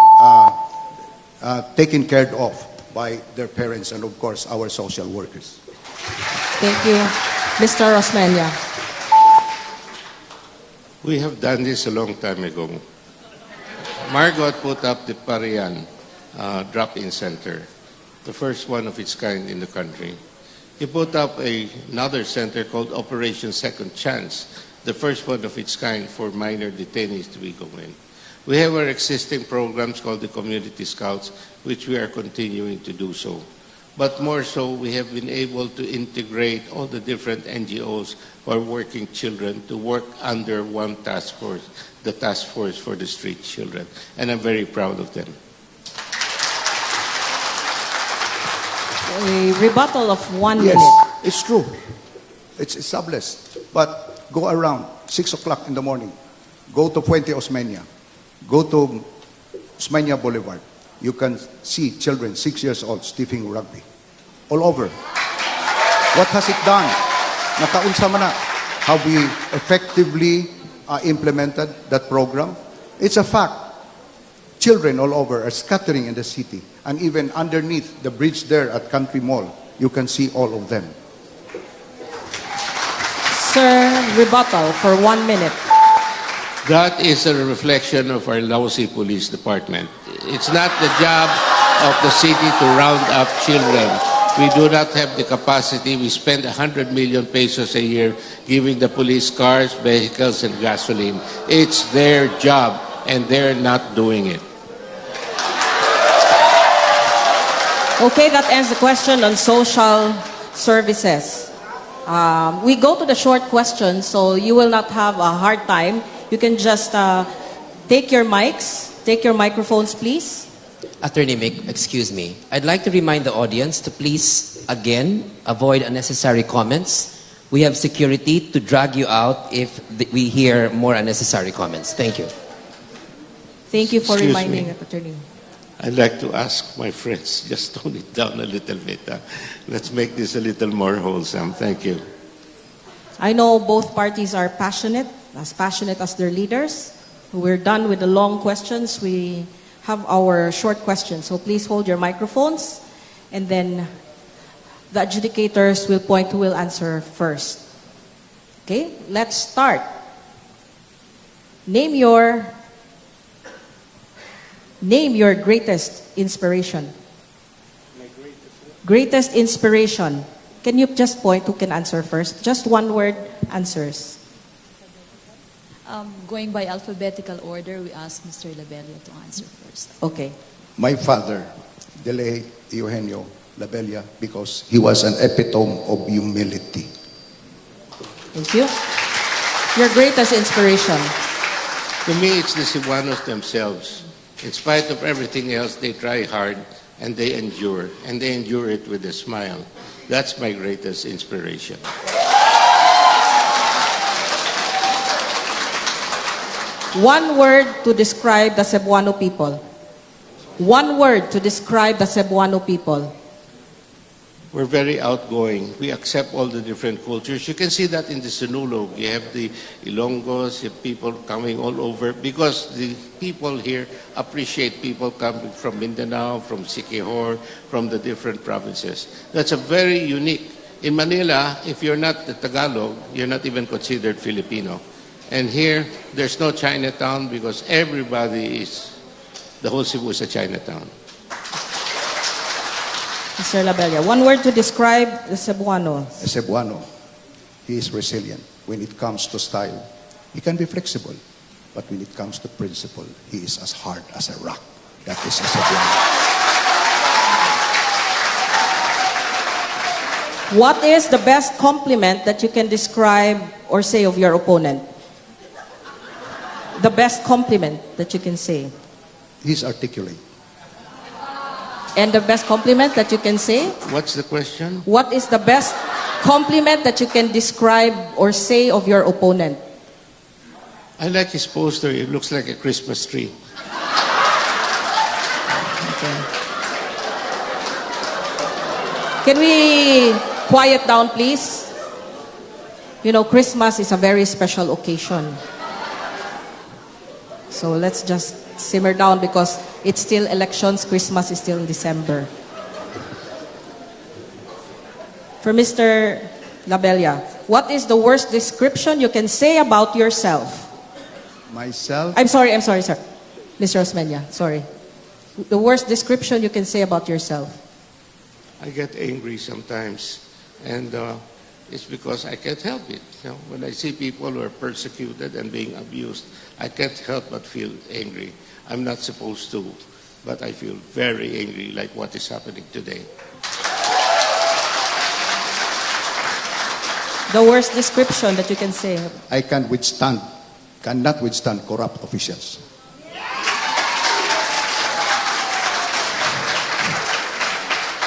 taken care of by their parents and of course our social workers. Thank you. Mr. Osmeña. We have done this a long time ago. Margot put up the Parian drop-in center, the first one of its kind in the country. He put up another center called Operation Second Chance, the first one of its kind for minor detainees to be going. We have our existing programs called the Community Scouts, which we are continuing to do so. But more so, we have been able to integrate all the different NGOs for working children to work under one task force, the Task Force for the Street Children. And I'm very proud of them. A rebuttal of 1 Yes, minute. it's true. It's established. But go around 6 o'clock in the morning. Go to Puente Osmeña. Go to Osmeña Boulevard. You can see children 6 years old stiffing rugby. All over. What has it done? Nakaunsa man na. Have we effectively implemented that program? It's a fact. Children all over are scattering in the city. And even underneath the bridge there at Country Mall, you can see all of them. Sir, rebuttal for 1 minute. That is a reflection of our lousy police department. It's not the job of the city to round up children. We do not have the capacity. We spend 100 million pesos a year giving the police cars, vehicles, and gasoline. It's their job, and they're not doing it. Okay, that ends the question on social services. We go to the short questions, so you will not have a hard time. You can just take your mics, take your microphones, please. Attorney Mick, excuse me. I'd like to remind the audience to please, again, avoid unnecessary comments. We have security to drag you out if we hear more unnecessary comments. Thank you. Thank you for Excuse reminding me. the attorney. I'd like to ask my friends, just tone it down a little bit. Let's make this a little more wholesome. Thank you. I know both parties are passionate as their leaders. We're done with the long questions. We have our short questions. So please hold your microphones, and then the adjudicators will point who will answer first. Okay, let's start. Name your greatest inspiration. Greatest inspiration. Can you just point who can answer first? Just one word answers. Going by alphabetical order, we ask Mr. Labella to answer first. Okay. My father, Dele Eugenio Labella, because he was an epitome of humility. Thank you. Your greatest inspiration. To me, it's the Cebuanos themselves. In spite of everything else, they try hard and they endure it with a smile. That's my greatest inspiration. One word to describe the Cebuano people. One word to describe the Cebuano people. We're very outgoing. We accept all the different cultures. You can see that in the Sinulog. You have the Ilonggos, you have people coming all over because the people here appreciate people coming from Mindanao, from Siquijor, from the different provinces. That's a very unique. In Manila, if you're not the Tagalog, you're not even considered Filipino. And here, there's no Chinatown because everybody is, the whole Cebu is a Chinatown. Mr. Labella, one word to describe the Cebuano. A Cebuano, he is resilient. When it comes to style, he can be flexible. But when it comes to principle, he is as hard as a rock. That is a Cebuano. What is the best compliment that you can describe or say of your opponent? The best compliment that you can say. He's articulate. And the best compliment that you can say? What's the question? What is the best compliment that you can describe or say of your opponent? I like his poster. It looks like a Christmas tree. Okay. Can we quiet down, please? You know, Christmas is a very special occasion. So let's just simmer down because it's still elections. Christmas is still in December. For Mr. Labella, what is the worst description you can say about yourself? Myself? I'm sorry, sir. Mr. Osmeña, sorry. The worst description you can say about yourself? I get angry sometimes, and it's because I can't help it. You know, when I see people who are persecuted and being abused, I can't help but feel angry. I'm not supposed to, but I feel very angry like what is happening today. The worst description that you can say? I cannot withstand corrupt officials.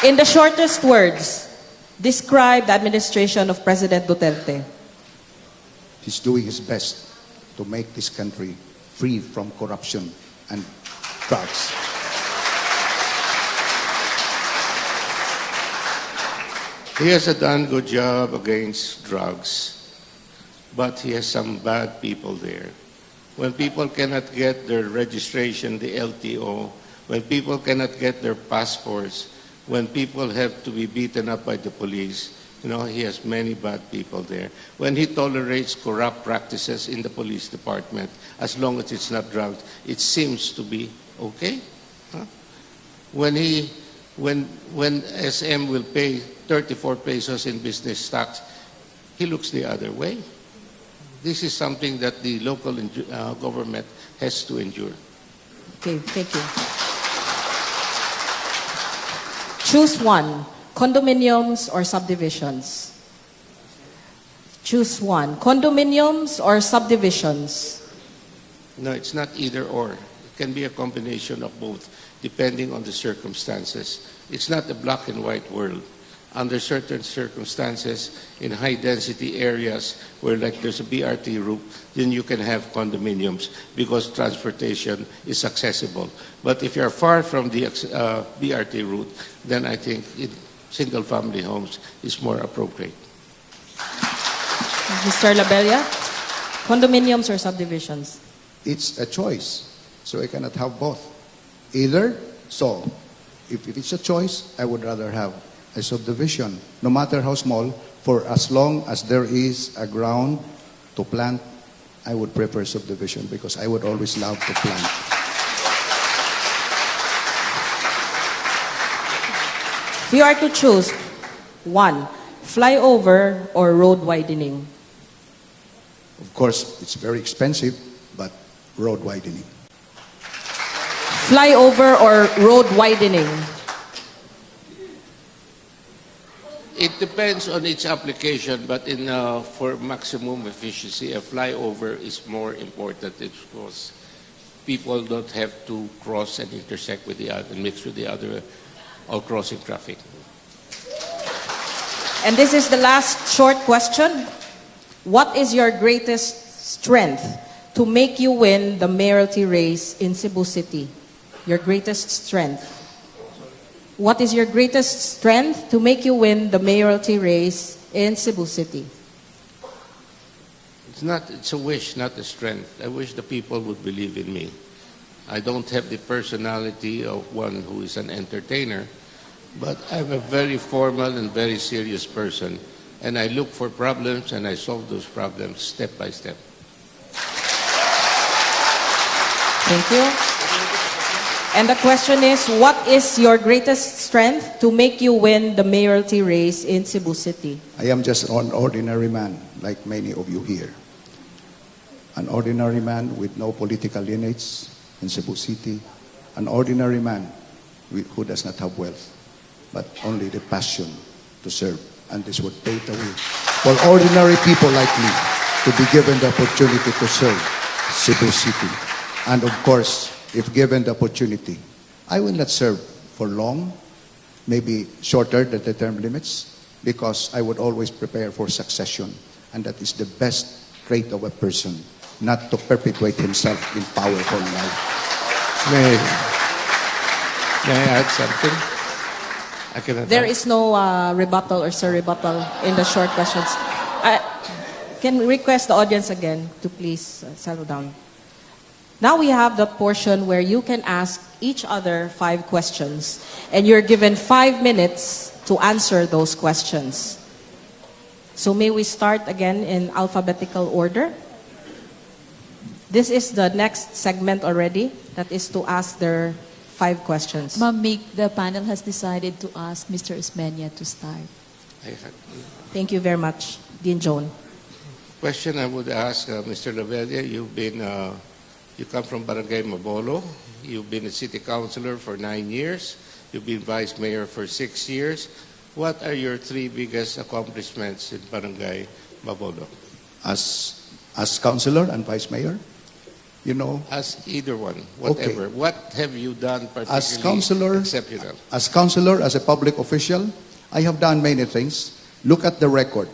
In the shortest words, describe the administration of President Duterte. He's doing his best to make this country free from corruption and drugs. He has done a good job against drugs, but he has some bad people there. When people cannot get their registration, the LTO, when people cannot get their passports, when people have to be beaten up by the police, you know, he has many bad people there. When he tolerates corrupt practices in the police department, as long as it's not drugs, it seems to be okay. Huh? When SM will pay 34 pesos in business tax, he looks the other way. This is something that the local government has to endure. Okay, thank you. Choose one, condominiums or subdivisions? Choose one, condominiums or subdivisions? No, it's not either or. It can be a combination of both, depending on the circumstances. It's not a black and white world. Under certain circumstances, in high-density areas where like there's a BRT route, then you can have condominiums because transportation is accessible. But if you're far from the BRT route, then I think single-family homes is more appropriate. Mr. Labella, condominiums or subdivisions? It's a choice, so I cannot have both. Either, so if it's a choice, I would rather have a subdivision, no matter how small, for as long as there is a ground to plant, I would prefer subdivision because I would always love to plant. If you are to choose one, flyover or road widening? Of course, it's very expensive, but road widening. Flyover or road widening? It depends on its application, but for maximum efficiency, a flyover is more important because people don't have to cross and intersect with the other, and mix with the other, or crossing traffic. And this is the last short question. What is your greatest strength to make you win the mayoralty race in Cebu City? Your greatest strength? What is your greatest strength to make you win the mayoralty race in Cebu City? It's a wish, not a strength. I wish the people would believe in me. I don't have the personality of one who is an entertainer, but I'm a very formal and very serious person, and I look for problems and I solve those problems step by step. Thank you. And the question is, what is your greatest strength to make you win the mayoralty race in Cebu City? I am just an ordinary man, like many of you here. An ordinary man with no political lineage in Cebu City. An ordinary man who does not have wealth, but only the passion to serve. And this would pave the way for ordinary people like me to be given the opportunity to serve Cebu City. And of course, if given the opportunity, I will not serve for long, maybe shorter than the term limits, because I would always prepare for succession. And that is the best trait of a person, not to perpetuate himself in power for life. May I add something? I cannot There add. is no rebuttal or sir-rebuttal in the short questions. I can request the audience again to please settle down. Now we have the portion where you can ask each other 5 questions, and you're given 5 minutes to answer those questions. So may we start again in alphabetical order? This is the next segment already, that is to ask their 5 questions. Ma'am, the panel has decided to ask Mr. Osmeña to start. Thank you very much, Dean Joan. Question I would ask Mr. Labella, you come from Barangay Mabolo. You've been a city councilor for 9 years. You've been vice mayor for 6 years. What are your 3 biggest accomplishments in Barangay Mabolo? As councilor and vice mayor, you know, As either one, whatever. Okay. What have you done particularly as councilor, exceptional? as a public official, I have done many things. Look at the record.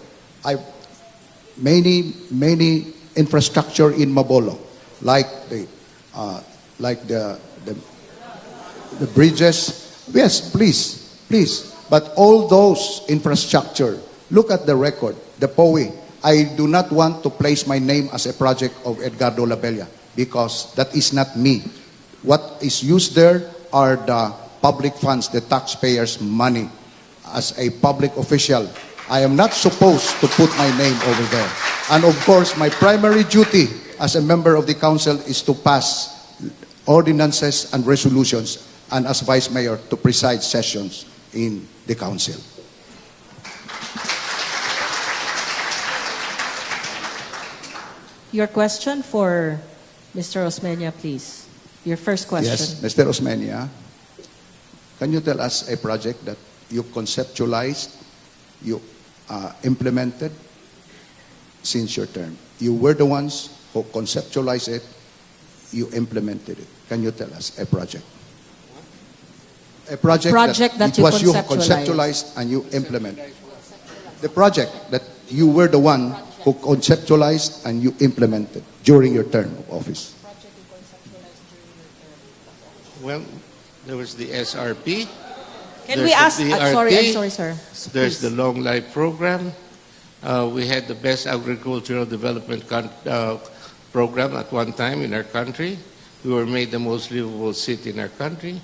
Many infrastructure in Mabolo, like the bridges. Yes, please. But all those infrastructure, look at the record. The POE. I do not want to place my name as a project of Edgardo Labella, because that is not me. What is used there are the public funds, the taxpayers' money. As a public official, I am not supposed to put my name over there. And of course, my primary duty as a member of the council is to pass ordinances and resolutions, and as vice mayor to preside sessions in the council. Your question for Mr. Osmeña, please. Your first question. Yes, Mr. Osmeña, can you tell us a project that you conceptualized, you implemented since your term? You were the ones who conceptualized it, you implemented it. Can you tell us a project? A project that you it was you who conceptualized conceptualized and you implemented. The project that you were the one who conceptualized and you implemented during your term of office. Well, there was the SRP. Can we ask? Sorry, I'm sorry, sir. There's the Long Life Program. We had the best agricultural development program at one time in our country. We were made the most livable city in our country.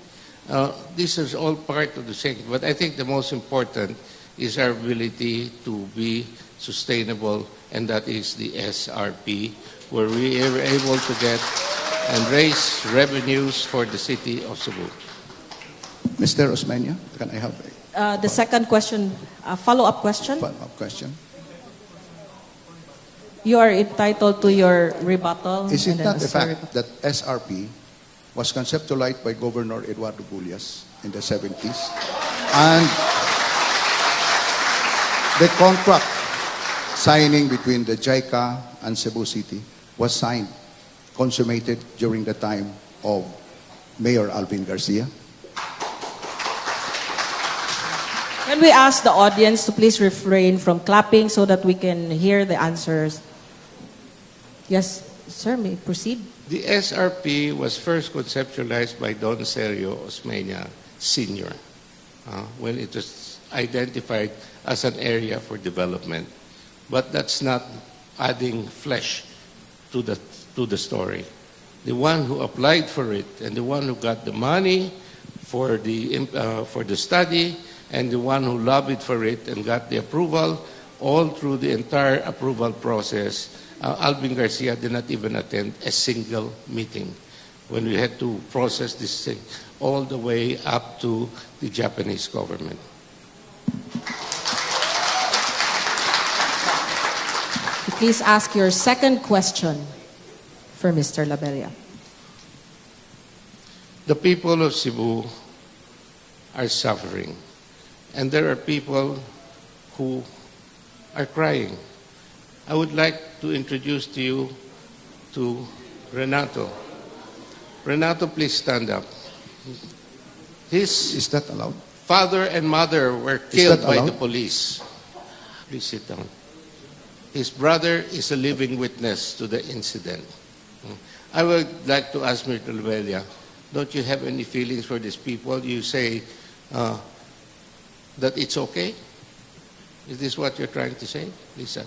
This is all part of the same. But I think the most important is our ability to be sustainable, and that is the SRP, where we were able to get and raise revenues for the city of Cebu. Mr. Osmeña, can I have The second question, a follow-up question. a follow-up question? You are entitled to your rebuttal. Is it and then not a the sorry- fact that SRP was conceptualized by Governor Eduardo Bullias in the 70s? And the contract signing between the JICA and Cebu City was signed, consummated during the time of Mayor Alvin Garcia? Can we ask the audience to please refrain from clapping so that we can hear the answers? Yes, sir, may proceed. The SRP was first conceptualized by Don Sergio Osmeña Sr. when it was identified as an area for development. But that's not adding flesh to the story. The one who applied for it and the one who got the money for the study and the one who lobbied for it and got the approval, all through the entire approval process, Alvin Garcia did not even attend a single meeting when we had to process this thing all the way up to the Japanese government. Please ask your second question for Mr. Labella. The people of Cebu are suffering, and there are people who are crying. I would like to introduce to you to Renato. Renato, please stand up. His Is that allowed? father and mother were Is killed that by the allowed? police. Please sit down. His brother is a living witness to the incident. I would like to ask Mr. Labella, don't you have any feelings for these people? You say that it's okay? Is this what you're trying to say? Lisa.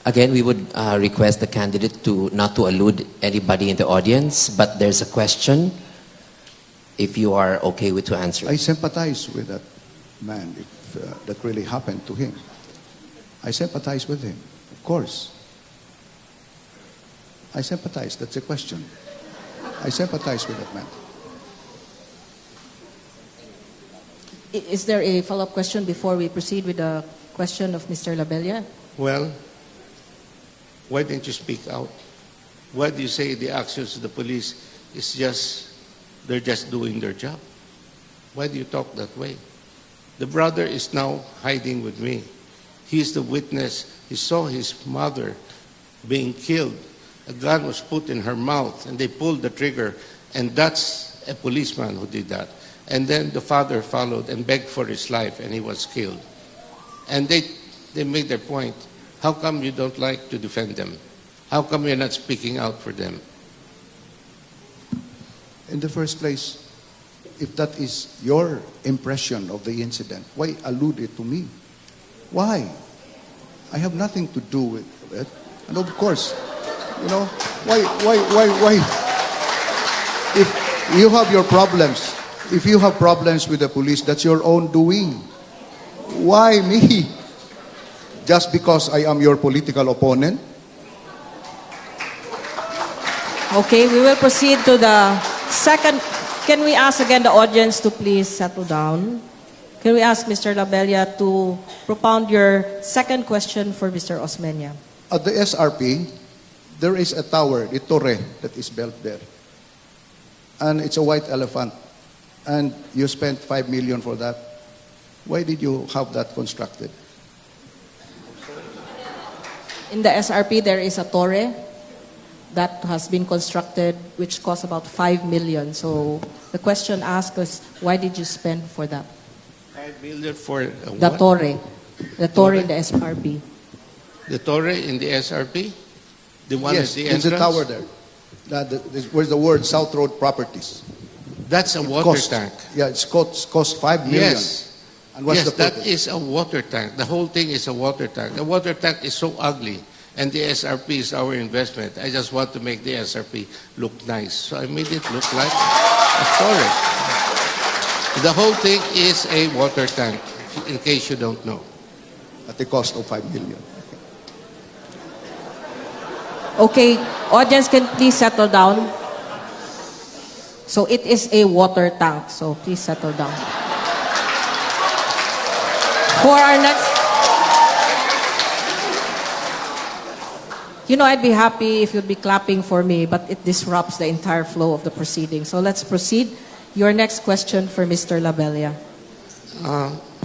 Again, we would request the candidate to not to allude anybody in the audience, but there's a question. If you are okay with to answer. I sympathize with that man if that really happened to him. I sympathize with him, of course. I sympathize, that's a question. I sympathize with that man. Is there a follow-up question before we proceed with the question of Mr. Labella? Well, why didn't you speak out? Why do you say the actions of the police is just, they're just doing their job? Why do you talk that way? The brother is now hiding with me. He's the witness. He saw his mother being killed. A gun was put in her mouth and they pulled the trigger, and that's a policeman who did that. And then the father followed and begged for his life, and he was killed. And they made their point. How come you don't like to defend them? How come you're not speaking out for them? In the first place, if that is your impression of the incident, why allude it to me? Why? I have nothing to do with it. And of course, you know, why? If you have your problems, if you have problems with the police, that's your own doing. Why me? Just because I am your political opponent? Okay, we will proceed to the second. Can we ask again the audience to please settle down? Can we ask Mr. Labella to propound your second question for Mr. Osmeña? At the SRP, there is a tower, the torre, that is built there. And it's a white elephant. And you spent 5 million for that. Why did you have that constructed? In the SRP, there is a torre that has been constructed, which costs about 5 million. So the question asked us, why did you spend for that? 5 million for The what? torre. The torre in the SRP. The torre in the SRP? The one Yes, at the there's entrance? a tower there. Where's the word South Road Properties? That's a water tank. Yeah, it's cost 5 million. Yes. And what's Yes, the that purpose? is a water tank. The whole thing is a water tank. The water tank is so ugly, and the SRP is our investment. I just want to make the SRP look nice. So I made it look like a forest. The whole thing is a water tank, in case you don't know. At the cost of 5 million. Okay, audience, can please settle down? So it is a water tank, so please settle down. For our next... You know, I'd be happy if you'd be clapping for me, but it disrupts the entire flow of the proceedings. So let's proceed. Your next question for Mr. Labella.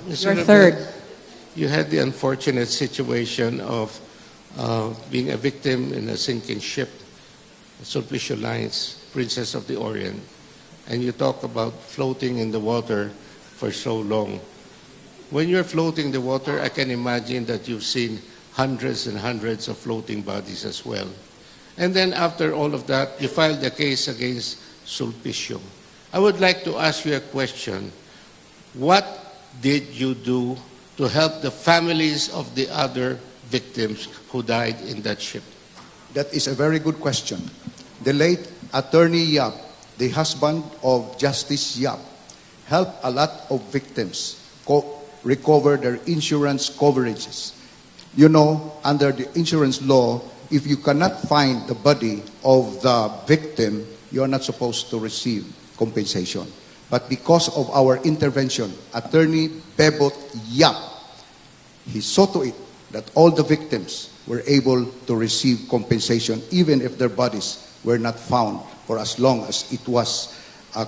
Mr. Your Labella, third. You had the unfortunate situation of being a victim in a sinking ship, Sulpicio Lines, Princess of the Orient, and you talk about floating in the water for so long. When you're floating in the water, I can imagine that you've seen hundreds and hundreds of floating bodies as well. And then after all of that, you filed a case against Sulpicio. I would like to ask you a question. What did you do to help the families of the other victims who died in that ship? That is a very good question. The late Attorney Yap, the husband of Justice Yap, helped a lot of victims recover their insurance coverages. You know, under the insurance law, if you cannot find the body of the victim, you are not supposed to receive compensation. But because of our intervention, Attorney Bebot Yap, he saw to it that all the victims were able to receive compensation even if their bodies were not found for as long as it was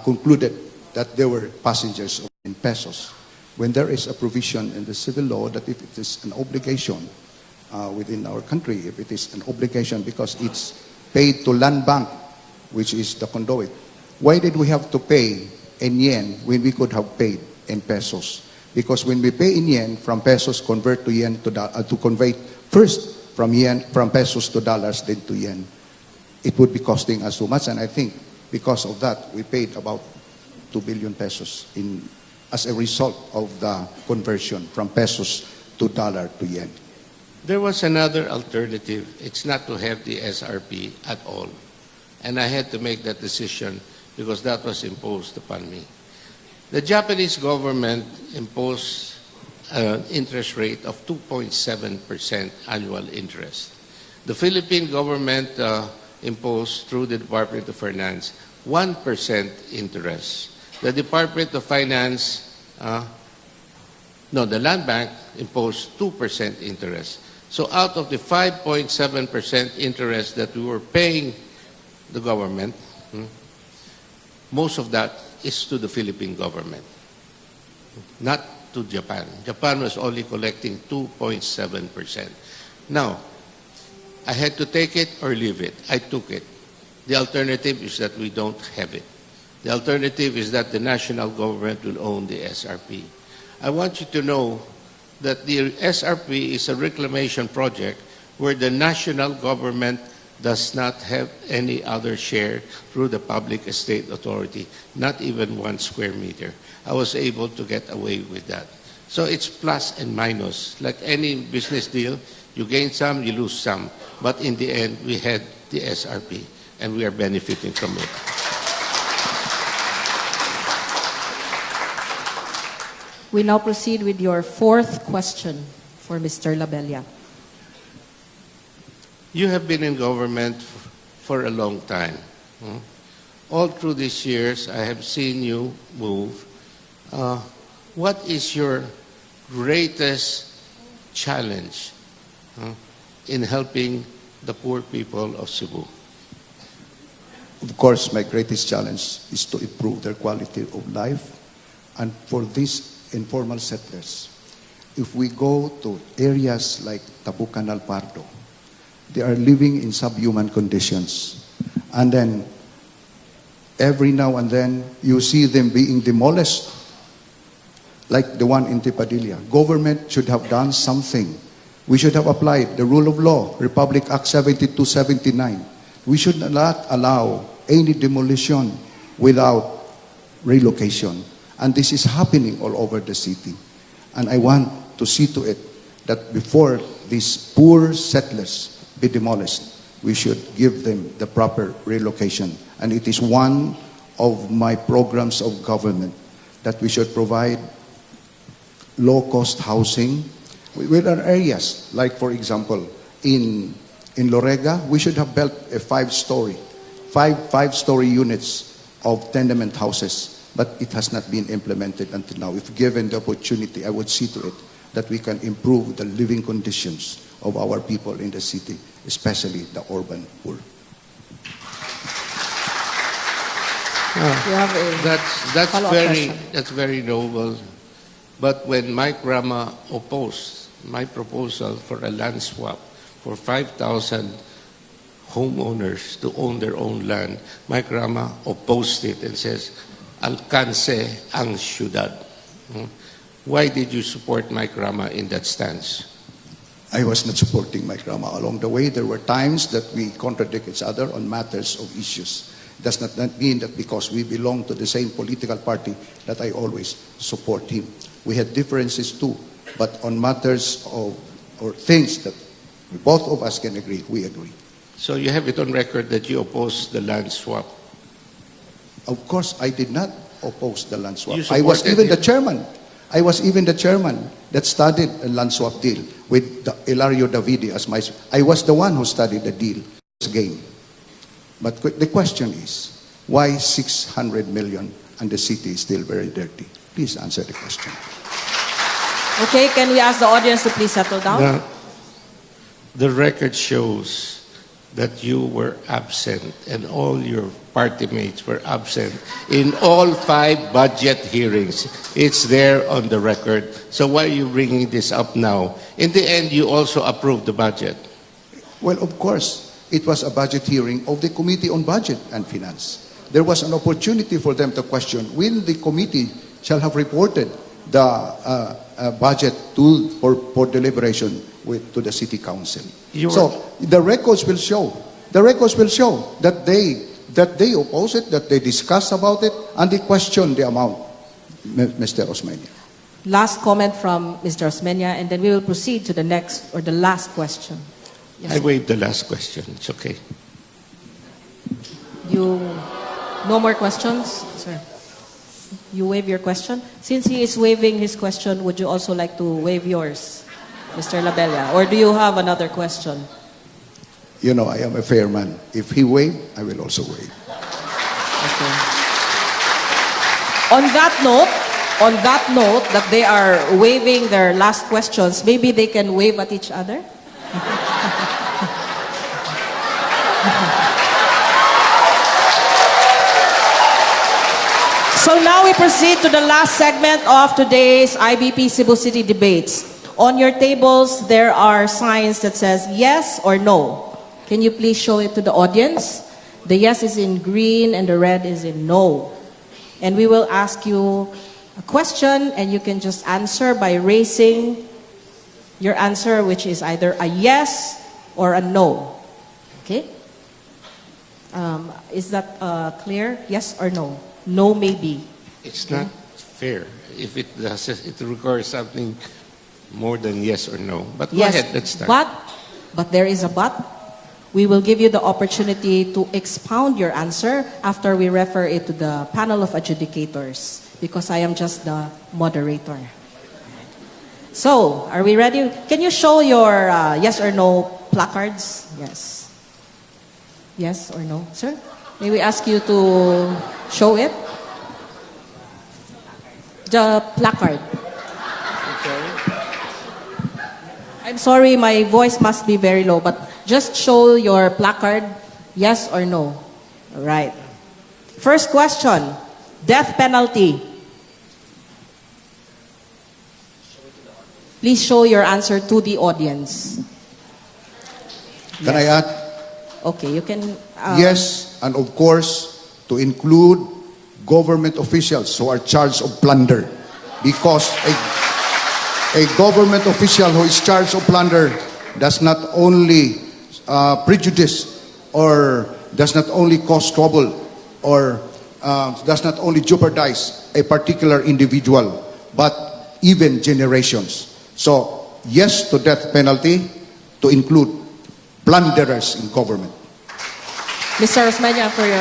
concluded that they were passengers in pesos. When there is a provision in the civil law that if it is an obligation within our country, if it is an obligation because it's paid to land bank, which is the conduit, why did we have to pay in yen when we could have paid in pesos? Because when we pay in yen, from pesos convert to yen to convert first from pesos to dollars, then to yen, it would be costing us so much. And I think because of that, we paid about 2 billion pesos as a result of the conversion from pesos to dollar to yen. There was another alternative. It's not to have the SRP at all. And I had to make that decision because that was imposed upon me. The Japanese government imposed an interest rate of 2.7% annual interest. The Philippine government imposed, through the Department of Finance, 1% interest. The Department of Finance, the Land Bank imposed 2% interest. So out of the 5.7% interest that we were paying the government, most of that is to the Philippine government, not to Japan. Japan was only collecting 2.7%. Now, I had to take it or leave it. I took it. The alternative is that we don't have it. The alternative is that the national government will own the SRP. I want you to know that the SRP is a reclamation project where the national government does not have any other share through the Public Estate Authority, not even 1 square meter. I was able to get away with that. So it's plus and minus. Like any business deal, you gain some, you lose some. But in the end, we had the SRP, and we are benefiting from it. We now proceed with your fourth question for Mr. Labella. You have been in government for a long time. All through these years, I have seen you move. What is your greatest challenge in helping the poor people of Cebu? Of course, my greatest challenge is to improve their quality of life. And for these informal settlers, if we go to areas like Tabucanal Pardo, they are living in subhuman conditions. And then, every now and then, you see them being demolished, like the one in Tipadilla. Government should have done something. We should have applied the rule of law, Republic Act 7279. We should not allow any demolition without relocation. And this is happening all over the city. And I want to see to it that before these poor settlers be demolished, we should give them the proper relocation. And it is one of my programs of government that we should provide low-cost housing with our areas. Like, for example, in Lorega, we should have built a five-story units of tenement houses, but it has not been implemented until now. If given the opportunity, I would see to it that we can improve the living conditions of our people in the city, especially the urban poor. You have a That's very noble. But when Mike Rama opposed my proposal for a land swap for 5,000 homeowners to own their own land, Mike Rama opposed it and says, "Alcance ang syudad." Why did you support Mike Rama in that stance? I was not supporting Mike Rama. Along the way, there were times that we contradict each other on matters of issues. does not mean that because we belong to the same political party that I always support him. We had differences too, but on matters of or things that both of us can agree, we agree. So you have it on record that you oppose the land swap. Of course, I did not oppose the land swap. You I was supported even the it. chairman. I was even the chairman that studied a land swap deal with Ilario Davide as my. I was the one who studied the deal game. But the question is, why 600 million and the city is still very dirty? Please answer the question. Okay, can we ask the audience to please settle down? The record shows that you were absent and all your party mates were absent in all 5 budget hearings. It's there on the record. So why are you bringing this up now? In the end, you also approved the budget. Well, of course, it was a budget hearing of the Committee on Budget and Finance. There was an opportunity for them to question when the committee shall have reported the budget for deliberation to the City Council. So the records will show. The records will show that they oppose it, that they discuss about it, and they question the amount, Mr. Osmeña. Last comment from Mr. Osmeña, and then we will proceed to the next or the last question. I waived the last question. It's okay. No more questions, sir? You waive your question? Since he is waiving his question, would you also like to waive yours, Mr. Labella? Or do you have another question? You know, I am a fair man. If he waive, I will also waive. Okay. On that note, that they are waiving their last questions, maybe they can wave at each other? So now we proceed to the last segment of today's IBP Cebu City debates. On your tables, there are signs that says yes or no. Can you please show it to the audience? The yes is in green and the red is in no. And we will ask you a question and you can just answer by raising your answer, which is either a yes or a no. Okay? Is that clear? Yes or no? No, maybe. It's not fair if it requires something more than yes or no. But go Yes, ahead, let's start. but there is a but. We will give you the opportunity to expound your answer after we refer it to the panel of adjudicators, because I am just the moderator. So, are we ready? Can you show your yes or no placards? Yes. Yes or no, sir? May we ask you to show it? The placard. I'm sorry, my voice must be very low, but just show your placard, yes or no. All right. First question, death penalty. Please show your answer to the audience. Can I add? Okay, you can... Yes, and of course, to include government officials who are charged of plunder. Because a government official who is charged of plunder does not only prejudice or does not only cause trouble or does not only jeopardize a particular individual, but even generations. So, yes to death penalty to include plunderers in government. Mr. Osmeña, for your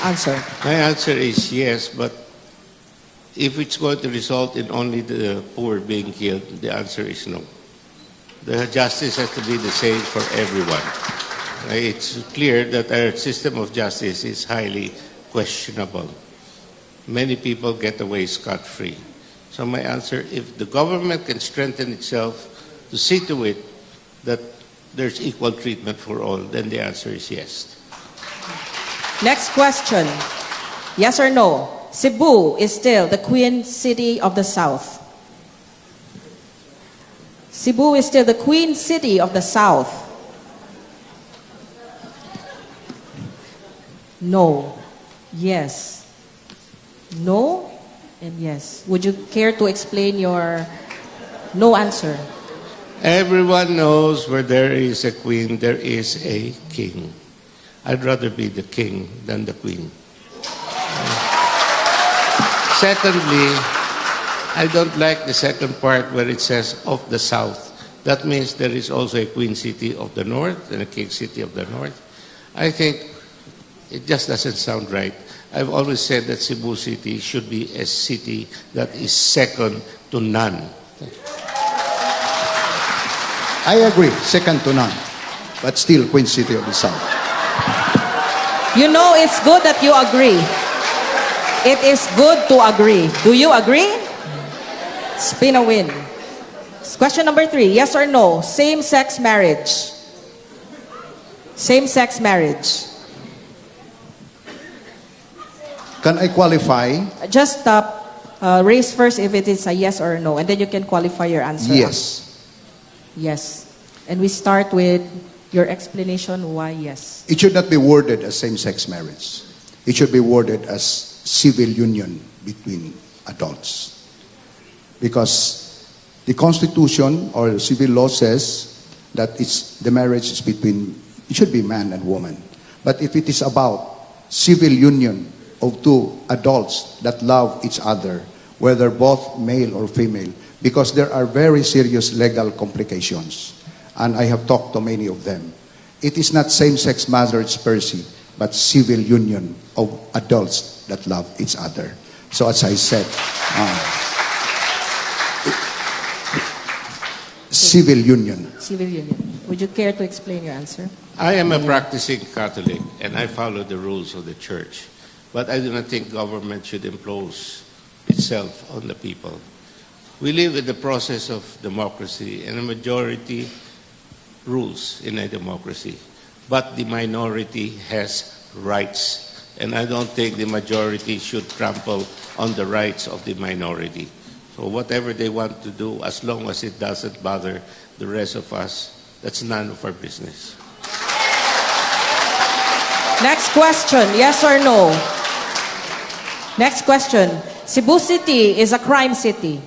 answer. My answer is yes, but if it's going to result in only the poor being killed, the answer is no. The justice has to be the same for everyone. It's clear that our system of justice is highly questionable. Many people get away scot-free. So my answer, if the government can strengthen itself to see to it that there's equal treatment for all, then the answer is yes. Next question. Yes or no? Cebu is still the Queen City of the South. Cebu is still the Queen City of the South. No. Yes. No and yes. Would you care to explain your no answer? Everyone knows where there is a queen, there is a king. I'd rather be the king than the queen. Secondly, I don't like the second part where it says of the south. That means there is also a queen city of the north and a king city of the north. I think it just doesn't sound right. I've always said that Cebu City should be a city that is second to none. I agree, second to none, but still Queen City of the South. You know, it's good that you agree. It is good to agree. Do you agree? Spin a win. Question number 3, yes or no? Same-sex marriage. Same-sex marriage. Can I qualify? Just raise first if it is a yes or a no, and then you can qualify your answer. Yes. Yes. And we start with your explanation why yes. It should not be worded as same-sex marriage. It should be worded as civil union between adults. Because the Constitution or civil law says that the marriage is between, it should be man and woman. But if it is about civil union of two adults that love each other, whether both male or female, because there are very serious legal complications. And I have talked to many of them. It is not same-sex marriage per se, but civil union of adults that love each other. So as I said, civil union. Civil union. Would you care to explain your answer? I am a practicing Catholic, and I follow the rules of the church. But I do not think government should impose itself on the people. We live in the process of democracy, and a majority rules in a democracy. But the minority has rights, and I don't think the majority should trample on the rights of the minority. So whatever they want to do, as long as it doesn't bother the rest of us, that's none of our business. Next question, yes or no? Next question. Cebu City is a crime city.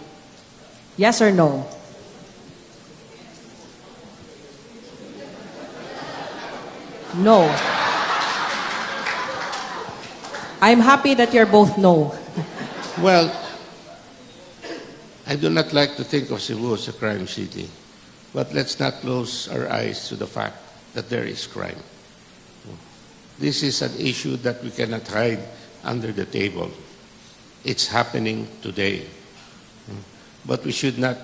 Yes or no? No. I'm happy that you're both no. Well, I do not like to think of Cebu as a crime city, but let's not close our eyes to the fact that there is crime. This is an issue that we cannot hide under the table. It's happening today. But we should not,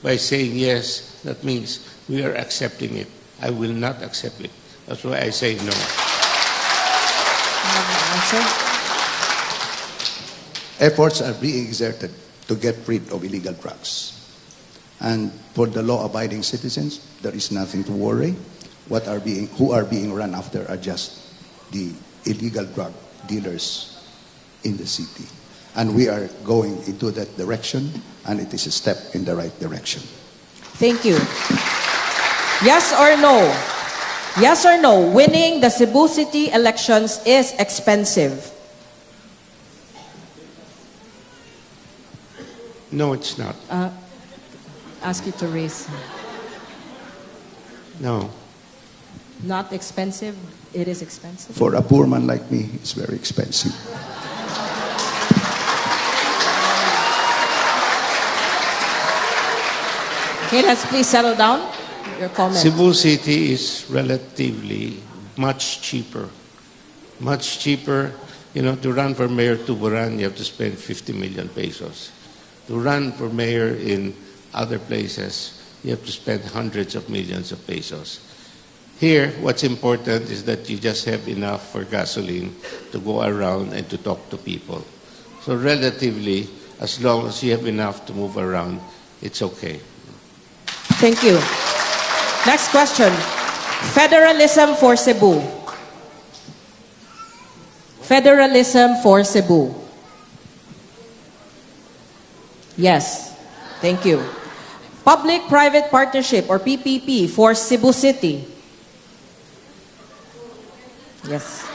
by saying yes, that means we are accepting it. I will not accept it. That's why I say no. Efforts are being exerted to get rid of illegal drugs. And for the law-abiding citizens, there is nothing to worry. Who are being run after are just the illegal drug dealers in the city. And we are going into that direction, and it is a step in the right direction. Thank you. Yes or no? Yes or no? Winning the Cebu City elections is expensive. No, it's not. Ask you to raise. No. Not expensive? It is expensive? For a poor man like me, it's very expensive. Okay, let's please settle down. Your comment. Cebu City is relatively much cheaper. Much cheaper. You know, to run for mayor to Tuburan, you have to spend 50 million pesos. To run for mayor in other places, you have to spend hundreds of millions of pesos. Here, what's important is that you just have enough for gasoline to go around and to talk to people. So relatively, as long as you have enough to move around, it's okay. Thank you. Next question. Federalism for Cebu. Federalism for Cebu. Yes. Thank you. Public-private partnership or PPP for Cebu City. Yes.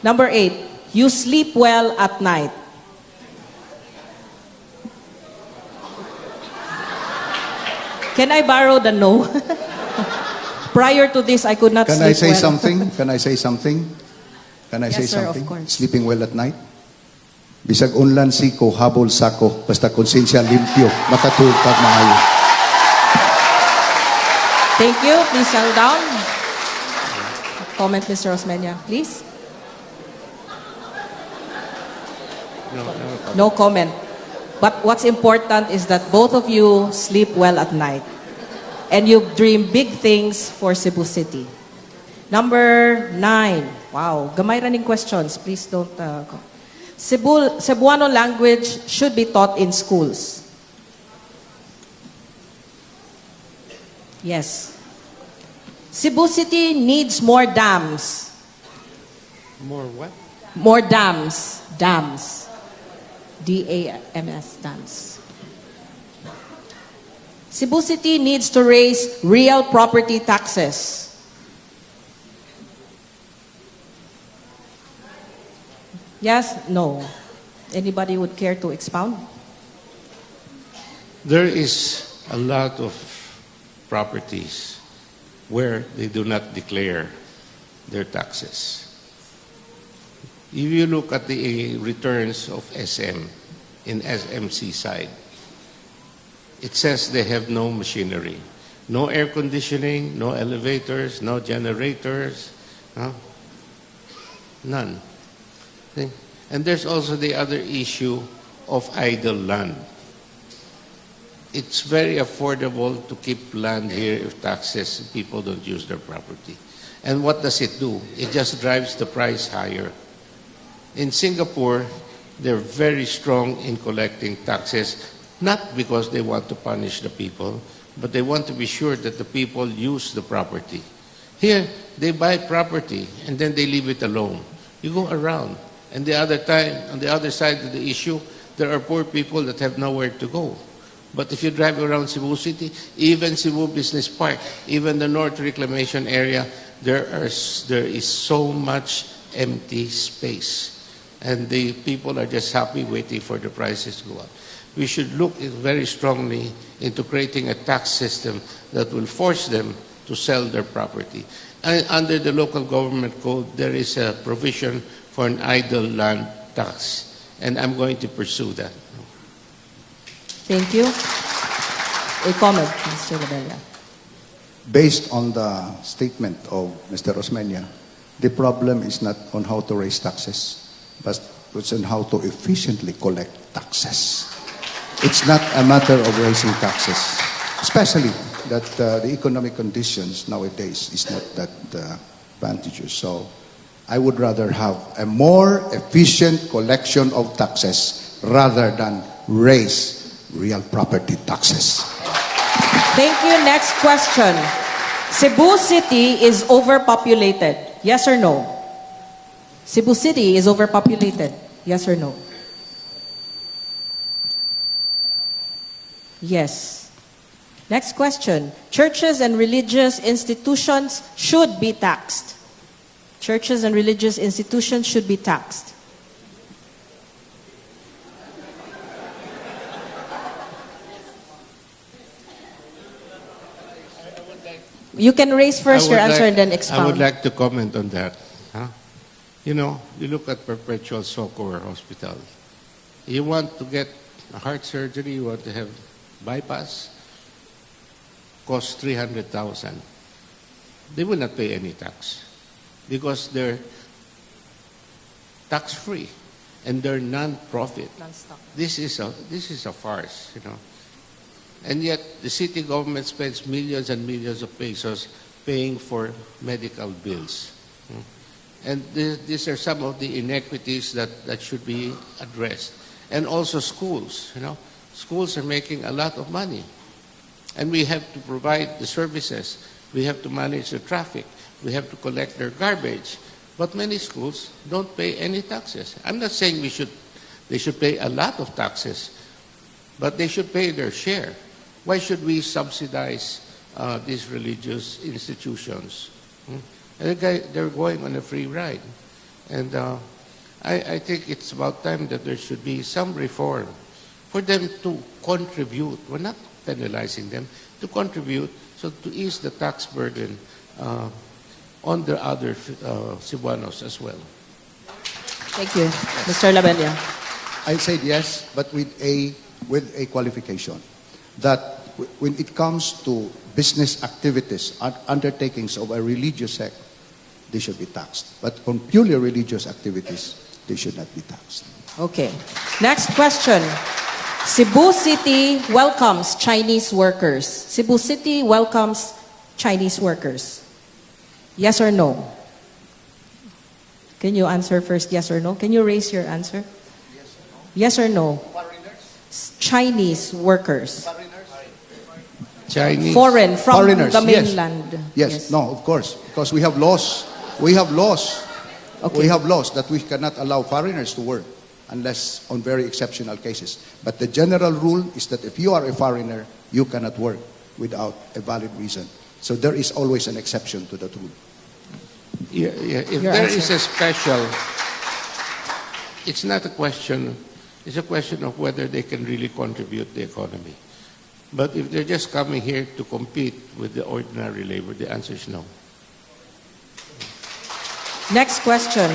Number 8. You sleep well at night. Can I borrow the no? Prior to this, I could not Can sleep I say well. something? Can I say something? Can I Yes, say sir, of something? course. Sleeping well at night? Bisag unlan siko, habol sako, basta konsensya limpyo, makatulog kag maayo. Thank you. Please settle down. Comment, Mr. Osmeña, please. No comment. But what's important is that both of you sleep well at night. And you dream big things for Cebu City. Number 9. Wow, gamay running questions. Please don't go. Cebuano language should be taught in schools. Yes. Cebu City needs more dams. More what? More dams. Dams. D-A-M-S, dams. Cebu City needs to raise real property taxes. Yes? No? Anybody would care to expound? There is a lot of properties where they do not declare their taxes. If you look at the returns of SM in SMC side, it says they have no machinery, no air conditioning, no elevators, no generators, none. And there's also the other issue of idle land. It's very affordable to keep land here if taxes, people don't use their property. And what does it do? It just drives the price higher. In Singapore, they're very strong in collecting taxes, not because they want to punish the people, but they want to be sure that the people use the property. Here, they buy property and then they leave it alone. You go around. And the other time, on the other side of the issue, there are poor people that have nowhere to go. But if you drive around Cebu City, even Cebu Business Park, even the North Reclamation area, there is so much empty space. And the people are just happy waiting for the prices to go up. We should look very strongly into creating a tax system that will force them to sell their property. And under the local government code, there is a provision for an idle land tax. And I'm going to pursue that. Thank you. A comment, Mr. Labella. Based on the statement of Mr. Osmeña, the problem is not on how to raise taxes, but it's on how to efficiently collect taxes. It's not a matter of raising taxes, especially that the economic conditions nowadays is not that advantageous. So I would rather have a more efficient collection of taxes rather than raise real property taxes. Thank you. Next question. Cebu City is overpopulated. Yes or no? Cebu City is overpopulated. Yes or no? Yes. Next question. Churches and religious institutions should be taxed. Churches and religious institutions should be taxed. You can raise first your answer and then expound. I would like to comment on that. You know, you look at Perpetual Socorro Hospital. You want to get a heart surgery, you want to have bypass, costs 300,000. They will not pay any tax because they're tax-free and they're non-profit. This is a farce, you know. And yet the city government spends millions and millions of pesos paying for medical bills. And these are some of the inequities that should be addressed. And also schools, you know. Schools are making a lot of money. And we have to provide the services. We have to manage the traffic. We have to collect their garbage. But many schools don't pay any taxes. I'm not saying they should pay a lot of taxes, but they should pay their share. Why should we subsidize these religious institutions? And they're going on a free ride. And I think it's about time that there should be some reform for them to contribute. We're not penalizing them, to contribute, so to ease the tax burden on the other Cebuanos as well. Thank you. Mr. Labella. I said yes, but with a qualification that when it comes to business activities, undertakings of a religious sect, they should be taxed. But on purely religious activities, they should not be taxed. Okay. Next question. Cebu City welcomes Chinese workers. Cebu City welcomes Chinese workers. Yes or no? Can you answer first, yes or no? Can you raise your answer? Yes or no? Chinese workers. Chinese. Foreign, from Foreigners, the yes. mainland. Yes, no, of course, because we have laws. We have laws. Okay. We have laws that we cannot allow foreigners to work unless on very exceptional cases. But the general rule is that if you are a foreigner, you cannot work without a valid reason. So there is always an exception to that rule. Yeah. If Your there answer. is a special, it's not a question, it's a question of whether they can really contribute to the economy. But if they're just coming here to compete with the ordinary labor, the answer is no. Next question.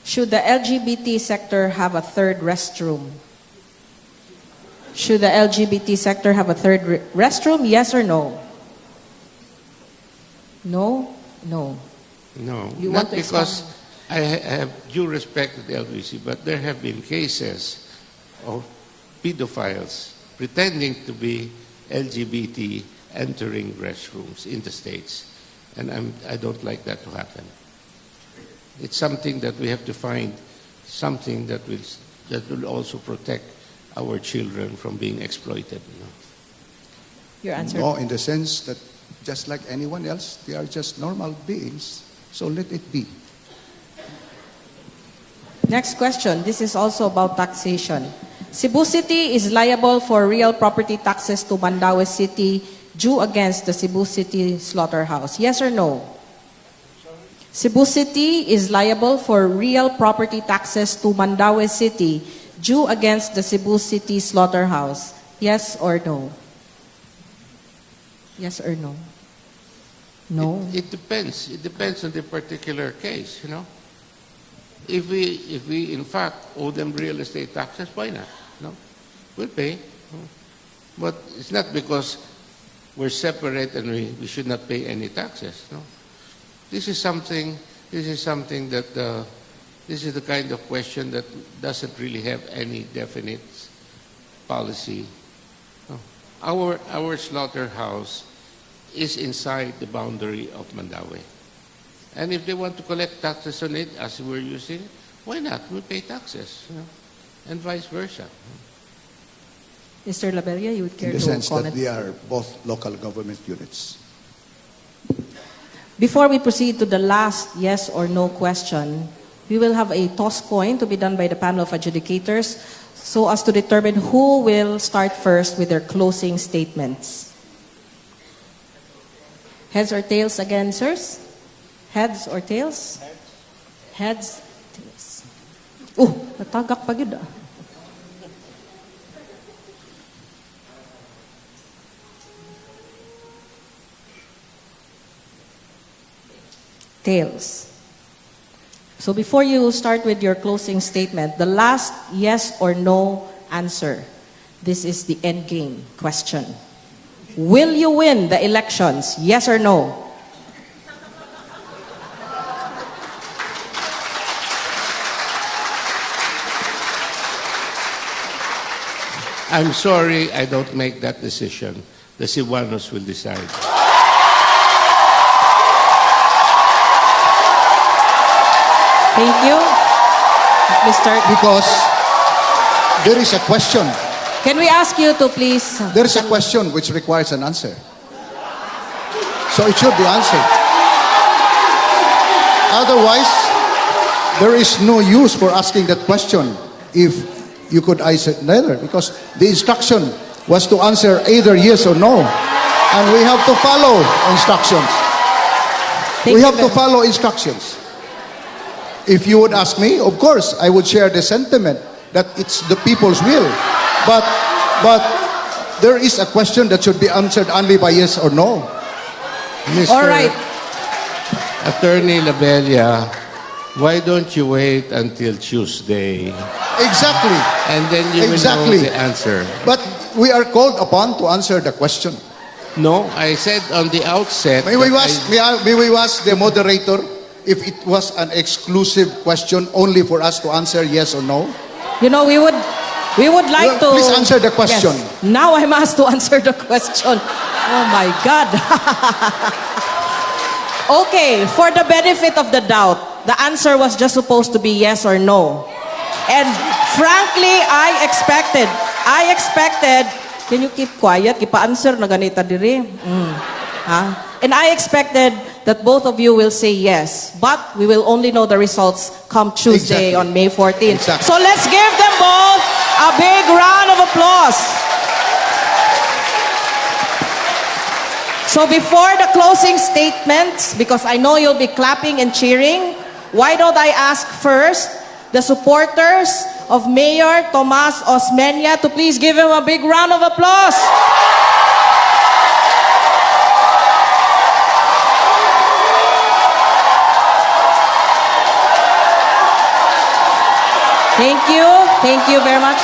Should the LGBT sector have a third restroom? Should the LGBT sector have a third restroom? Yes or no? No? No. No, You not want to because I have due respect to the LBC, but there have been cases of pedophiles pretending to be LGBT entering restrooms in the States. And I don't like that to happen. It's something that we have to find something that will also protect our children from being exploited. You know? Your answer? No, in the sense that just like anyone else, they are just normal beings. So let it be. Next question. This is also about taxation. Cebu City is liable for real property taxes to Mandaue City due against the Cebu City slaughterhouse. Yes or no? Cebu City is liable for real property taxes to Mandaue City due against the Cebu City slaughterhouse. Yes or no? Yes or no? No. It depends. It depends on the particular case, you know. If we in fact owe them real estate taxes, why not? No, we'll pay. But it's not because we're separate and we should not pay any taxes. No, this is something that this is the kind of question that doesn't really have any definite policy. No. Our slaughterhouse is inside the boundary of Mandaue. And if they want to collect taxes on it, as we're using, why not? We pay taxes, you know, and vice versa. Mr. Labella, you would care In the to sense that comment? they are both local government units. Before we proceed to the last yes or no question, we will have a toss coin to be done by the panel of adjudicators so as to determine who will start first with their closing statements. Heads or tails again, sirs? Heads or tails? Heads. Tails. Natagak pa yun ah. Tails. So before you start with your closing statement, the last yes or no answer. This is the end game question. Will you win the elections? Yes or no? I'm sorry, I don't make that decision. The Cebuanos will decide. Thank you. Mr. Because there is a question. Can we ask you to please... There is a question which requires an answer. So it should be answered. Otherwise, there is no use for asking that question if you could answer neither. Because the instruction was to answer either yes or no. And we have to follow instructions. We have to follow instructions. If you would ask me, of course, I would share the sentiment that it's the people's will. But there is a question that should be answered only by yes or no. Mr. All right. Attorney Labella, why don't you wait until Tuesday Exactly. and then you will know Exactly. the answer? But we are called upon to answer the question. No, I said on the outset. May we that ask the moderator if it was an exclusive question only for us to answer yes or no? You know, we would like to... Please answer the question. Yes. Now I'm asked to answer the question. Oh my God. Okay, for the benefit of the doubt, the answer was just supposed to be yes or no. And frankly, I expected, can you keep quiet? Kipa-answer na ganita diri. And I expected that both of you will say yes. But we will only know the results come Tuesday Exactly. on May 14th. Exactly. So let's give them both a big round of applause. So before the closing statements, because I know you'll be clapping and cheering, why don't I ask first the supporters of Mayor Tomas Osmeña to please give him a big round of applause. Thank you very much.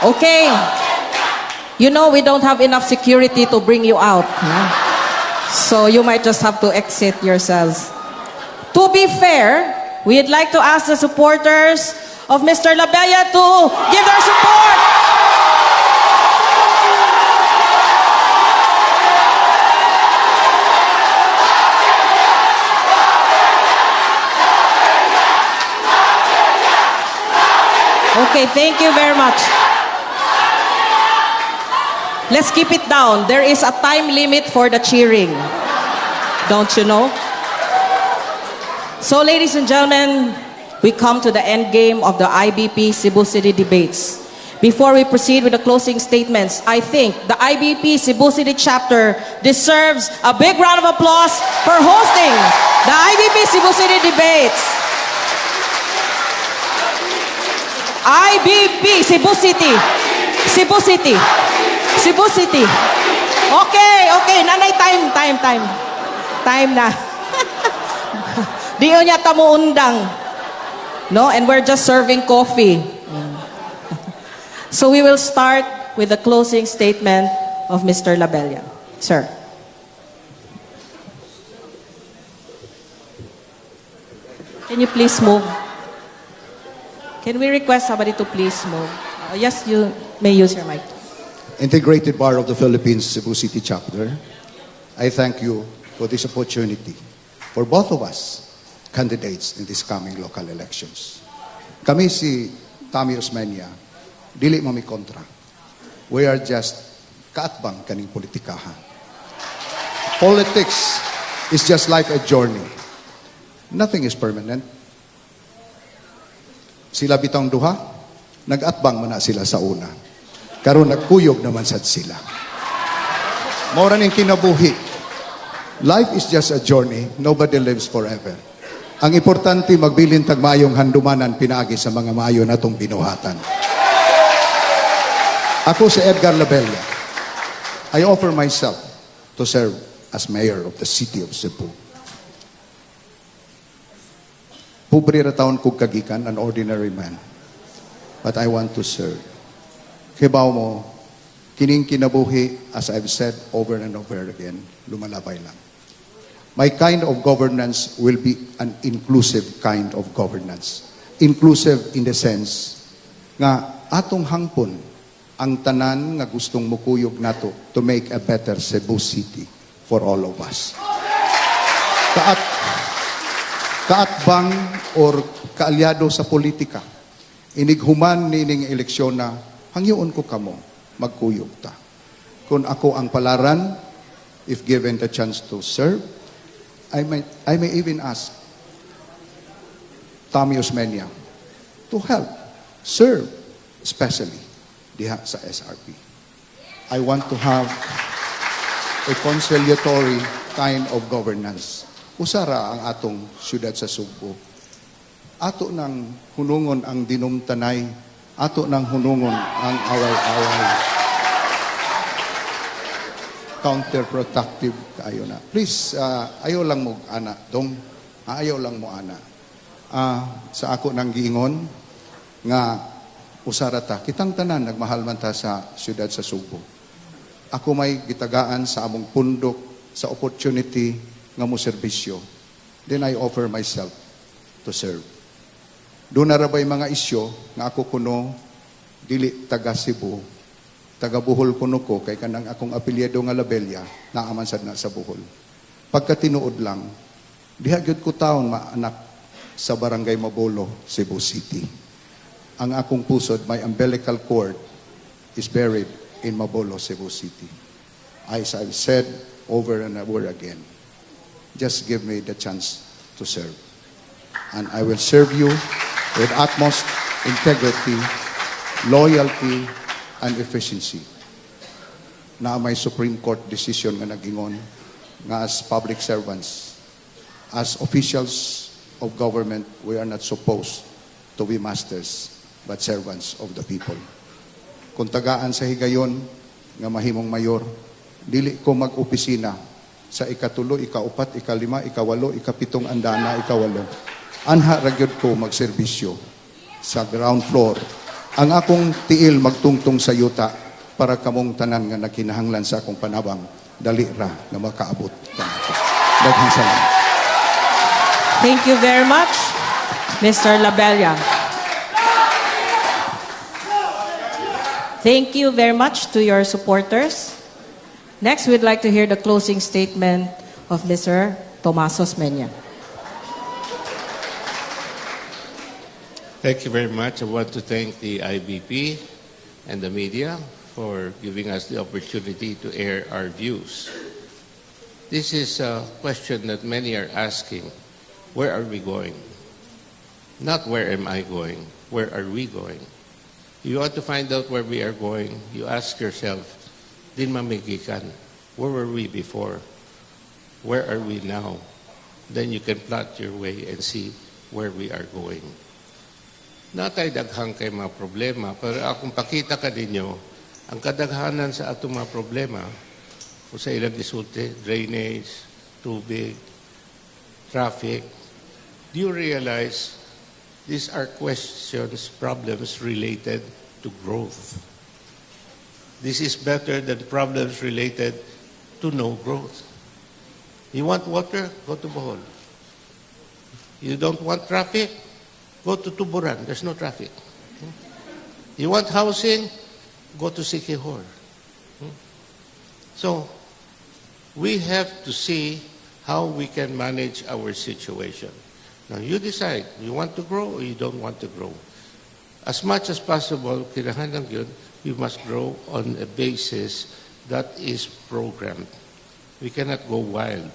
Okay, you know we don't have enough security to bring you out. So you might just have to exit yourselves. To be fair, we'd like to ask the supporters of Mr. Labella to give their support. Okay, thank you very much. Let's keep it down. There is a time limit for the cheering. Don't you know? So, ladies and gentlemen, we come to the end game of the IBP Cebu City debates. Before we proceed with the closing statements, I think the IBP Cebu City chapter deserves a big round of applause for hosting the IBP Cebu City debates. IBP Cebu City. Cebu City. Cebu City. Okay. Nanay, time. Time na. Di ko niya tamuundang. No? And we're just serving coffee. So we will start with the closing statement of Mr. Labella. Sir. Can you please move? Can we request somebody to please move? Yes, you may use your mic. Integrated Bar of the Philippines, Cebu City Chapter, I thank you for this opportunity for both of us, candidates in this coming local elections. Kami si Tommy Osmeña, dili mo mi kontra. We are just kaatbang kaning politikahan. Politics is just like a journey. Nothing is permanent. Sila bitang duha, nag-atbang man na sila sa una. Karon nagkuyog naman sad sila. Mora ning kinabuhi. Life is just a journey. Nobody lives forever. Ang importante, magbilin tag mayong handumanan pinaagi sa mga mayo natong binuhatan. Ako si Edgardo Labella. I offer myself to serve as mayor of the city of Cebu. Pobre ra taon kog kagikan, an ordinary man. But I want to serve. Kibaw mo, kining kinabuhi, as I've said over and over again, lumalabay lang. My kind of governance will be an inclusive kind of governance. Inclusive in the sense nga atong hangpon ang tanan nga gustong mukuyog nato to make a better Cebu City for all of us. Kaatbang or kaalyado sa politika, inighuman nining eleksyon na hangyoon ko kamo, magkuyog ta. Kung ako ang palaran, if given the chance to serve, I may even ask Tommy Osmeña to help, serve, especially diha sa SRP. I want to have a conciliatory kind of governance. Usara ang atong syudad sa Cebu. Ato nang hunungon ang dinumtanay, ato nang hunungon ang away-away. counterproductive kayo na. Please, ayaw lang mo ana, dong. Ayaw lang mo ana. Sa ako nang giingon, nga usarata, kitang tanan, nagmahal man ta sa siyudad sa Subo. Ako may gitagaan sa among pundok, sa opportunity nga mo serbisyo. Then I offer myself to serve. Doon na rabay mga isyo nga ako kuno dili taga Cebu, taga Bohol kuno ko kay kanang akong apelyido nga Labella naaman sad na sa Bohol. Pagka tinuod lang, diha gyud ko taon maanak sa barangay Mabolo, Cebu City. Ang akong pusod, my umbilical cord is buried in Mabolo, Cebu City. As I've said over and over again, just give me the chance to serve. And I will serve you with utmost integrity, loyalty, and efficiency. Na may Supreme Court decision nga nagingon nga as public servants, as officials of government, we are not supposed to be masters but servants of the people. Kung tagaan sa higayon nga mahimong mayor, dili ko mag-opisina sa ikatulo, ikaupat, ikalima, ikawalo, ikapitong andana, ikawalo. Anha ragyod ko magserbisyo sa ground floor. Ang akong tiil magtungtong sa yuta para kamong tanan nga nakinahanglan sa akong panabang, dali ra na makaabot kanato. Daghang salamat. Thank you very much, Mr. Labella. Thank you very much to your supporters. Next, we'd like to hear the closing statement of Mr. Tomas Osmeña. Thank you very much. I want to thank the IBP and the media for giving us the opportunity to air our views. This is a question that many are asking. Where are we going? Not where am I going? Where are we going? You want to find out where we are going, you ask yourself, din mamigikan, where were we before? Where are we now? Then you can plot your way and see where we are going. Natay daghang kay mga problema, pero akong pakita ka ninyo, ang kadaghanan sa atong mga problema, kung sa ilang gisulti, drainage, tubig, traffic, do you realize these are questions, problems related to growth. This is better than problems related to no growth. You want water? Go to Bohol. You don't want traffic? Go to Tuburan. There's no traffic. You want housing? Go to Siquijor. So, we have to see how we can manage our situation. Now, you decide, you want to grow or you don't want to grow. As much as possible, kinahanglan yun, we must grow on a basis that is programmed. We cannot go wild.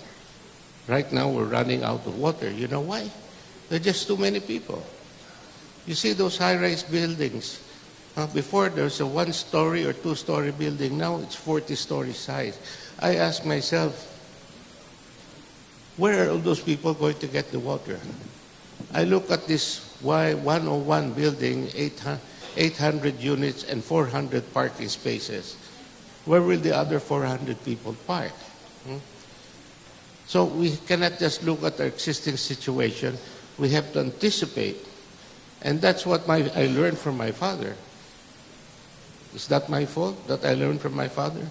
Right now, we're running out of water. You know why? There are just too many people. You see those high-rise buildings. Before, there was a one-story or two-story building. Now, it's 40-story size. I ask myself, where are all those people going to get the water? I look at this Y101 building, 800 units and 400 parking spaces. Where will the other 400 people park? So we cannot just look at our existing situation. We have to anticipate. And that's what I learned from my father. Is that my fault that I learned from my father?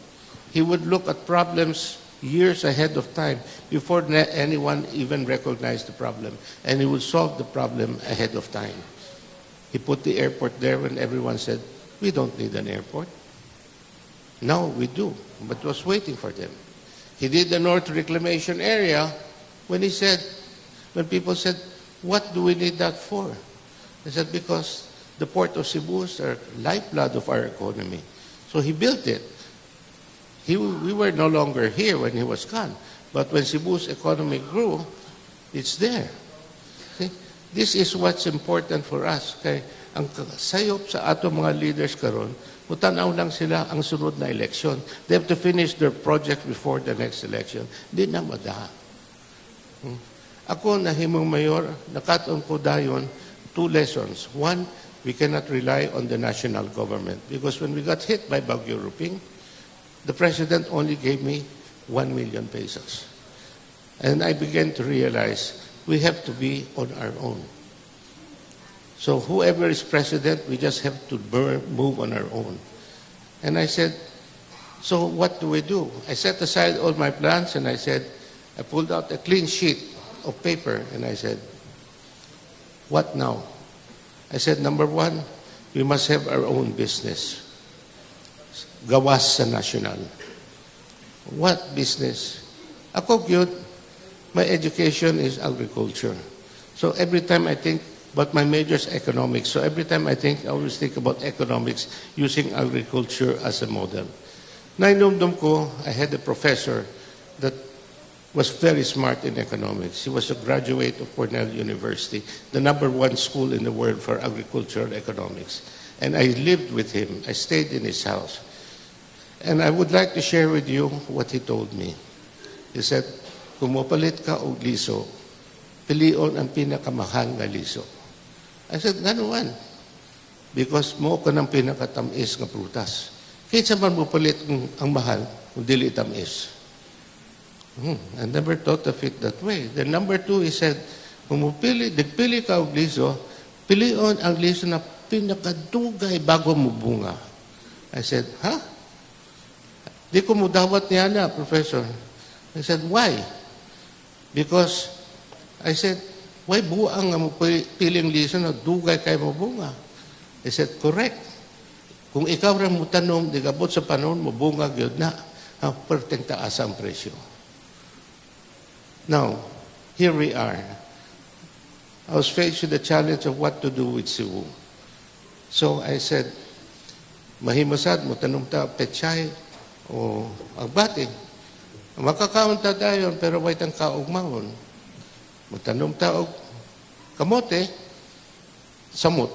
He would look at problems years ahead of time before anyone even recognized the problem. And he would solve the problem ahead of time. He put the airport there when everyone said, we don't need an airport. Now we do, but it was waiting for them. He did the North Reclamation Area when people said, what do we need that for? He said, because the port of Cebu is the lifeblood of our economy. So he built it. We were no longer here when he was gone. But when Cebu's economy grew, it's there. See? This is what's important for us. Kaya ang sayop sa ato mga leaders karon, mutanaw lang sila ang sunod na election. They have to finish their project before the next election. Di na madaha. Ako, nahimong mayor, nakataon ko dayon 2 lessons. One, we cannot rely on the national government because when we got hit by Bagyo Ruping, the president only gave me 1 million pesos. And I began to realize we have to be on our own. So whoever is president, we just have to move on our own. And I said, so what do we do? I set aside all my plans and I said, I pulled out a clean sheet of paper and I said, what now? I said, number one, we must have our own business. Gawas sa national. What business? Ako gyud, my education is agriculture. So every time I think, but my major is economics. So every time I always think about economics using agriculture as a model. Nainumdum ko, I had a professor that was very smart in economics. He was a graduate of Cornell University, the #1 school in the world for agricultural economics. And I lived with him. I stayed in his house. And I would like to share with you what he told me. He said, kung mapalit ka og liso, pilion ang pinakamahal nga liso. I said, ganuan? Because mo ka ng pinakatamis nga prutas. Kaysa man mo palit ang mahal kung dili tamis. I never thought of it that way. Then number 2, he said, kung nagpili ka og liso, pilion ang liso na pinakadugay bago mo bunga. I said, huh? Di ko mo dawat niya na, Professor. I said, why? Because, I said, why buang nga mo piling liso na dugay kay mo bunga? I said, correct. Kung ikaw rin mo tanong, di kabot sa panahon mo, bunga gyud na, perteng taas ang presyo. Now, here we are. I was faced with the challenge of what to do with Cebu. So I said, mahimasad mo tanong ta pechay o agbati. Makakaon ta dayon pero way tang kaugmahon. Magtanong ta og kamote, samot.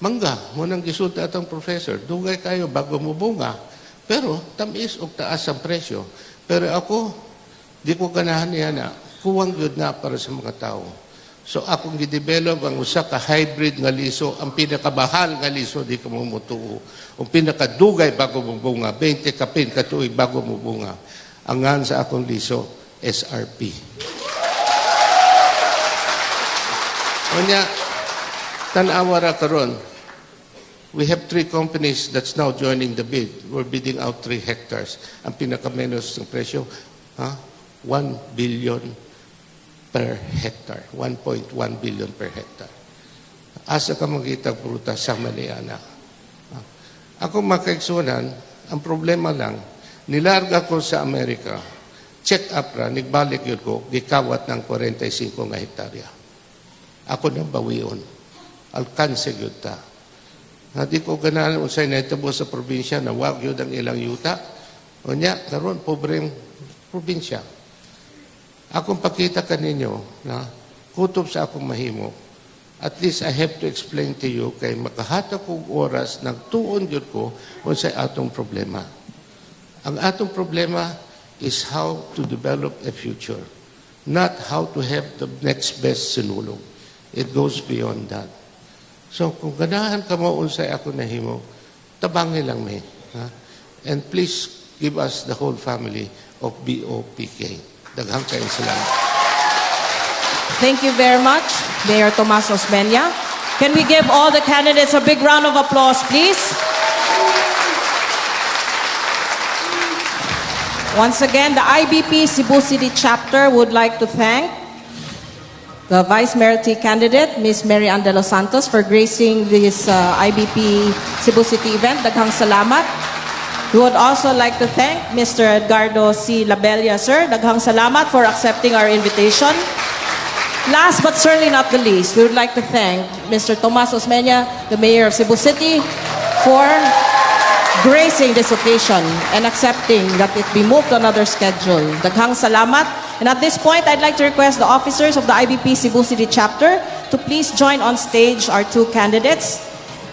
Mangga, mo nang gisulta atong professor, dugay kayo bago mo bunga. Pero tamis og taas ang presyo. Pero ako, di ko ganahan niya na, kuwang yun na para sa mga tao. So akong gidevelop ang usa ka hybrid nga liso, ang pinakabahal nga liso, di ka mo mutuo. Ang pinakadugay bago mo bunga, 20 kapin katuig bago mo bunga. Angan sa akong liso, SRP. Kanya, tanawa ra karon. We have 3 companies that's now joining the bid. We're bidding out 3 hectares. Ang pinakamenos ng presyo, 1 billion per hectare. 1.1 billion per hectare. Asa ka makita prutas sa Maliana. Ako makaigsunan, ang problema lang, nilarga ko sa Amerika, check up ra, nigbalik yun ko, gikawat ng 45 nga hektarya. Ako nang bawion. Alkanse yun ta. Di ko ganahan unsay naitabo sa probinsya na wag yun ang ilang yuta. O niya, karon pobreng probinsya. Akong pakita kaninyo na kutob sa akong mahimo. At least I have to explain to you kay makahatag kong oras ng tuon yun ko unsay atong problema. Ang atong problema is how to develop a future, not how to have the next best sinulong. It goes beyond that. So kung ganahan ka mo unsay ako nahimo, tabangi lang me. And please give us the whole family of BOPK. Daghang kayong salamat. Thank you very much, Mayor Tomas Osmeña. Can we give all the candidates a big round of applause, please? Once again, the IBP Cebu City chapter would like to thank the Vice Mayoralty candidate, Ms. Mary Ann de los Santos, for gracing this IBP Cebu City event. Daghang salamat. We would also like to thank Mr. Edgardo Labella, sir. Daghang salamat for accepting our invitation. Last but certainly not the least, we would like to thank Mr. Tomas Osmeña, the Mayor of Cebu City, for gracing this occasion and accepting that it be moved to another schedule. Daghang salamat. And at this point, I'd like to request the officers of the IBP Cebu City chapter to please join on stage our 2 candidates.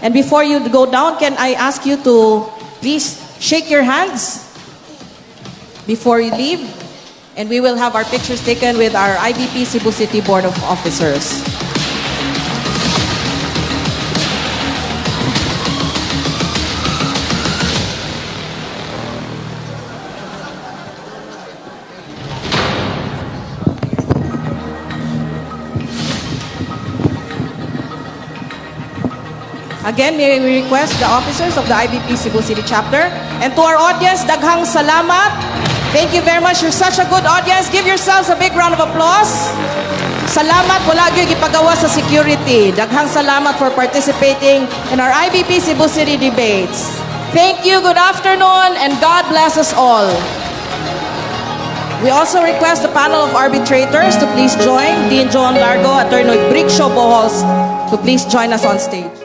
And before you go down, can I ask you to please shake your hands before you leave? And we will have our pictures taken with our IBP Cebu City Board of Officers. Again, may we request the officers of the IBP Cebu City Chapter. And to our audience, daghang salamat. Thank you very much. You're such a good audience. Give yourselves a big round of applause. Salamat wala gyud gipagawa sa security. Daghang salamat for participating in our IBP Cebu City debates. Thank you, good afternoon, and God bless us all. We also request the panel of arbitrators to please join. Dean Joan Largo, Attorney Brickshaw Bohos, to please join us on stage.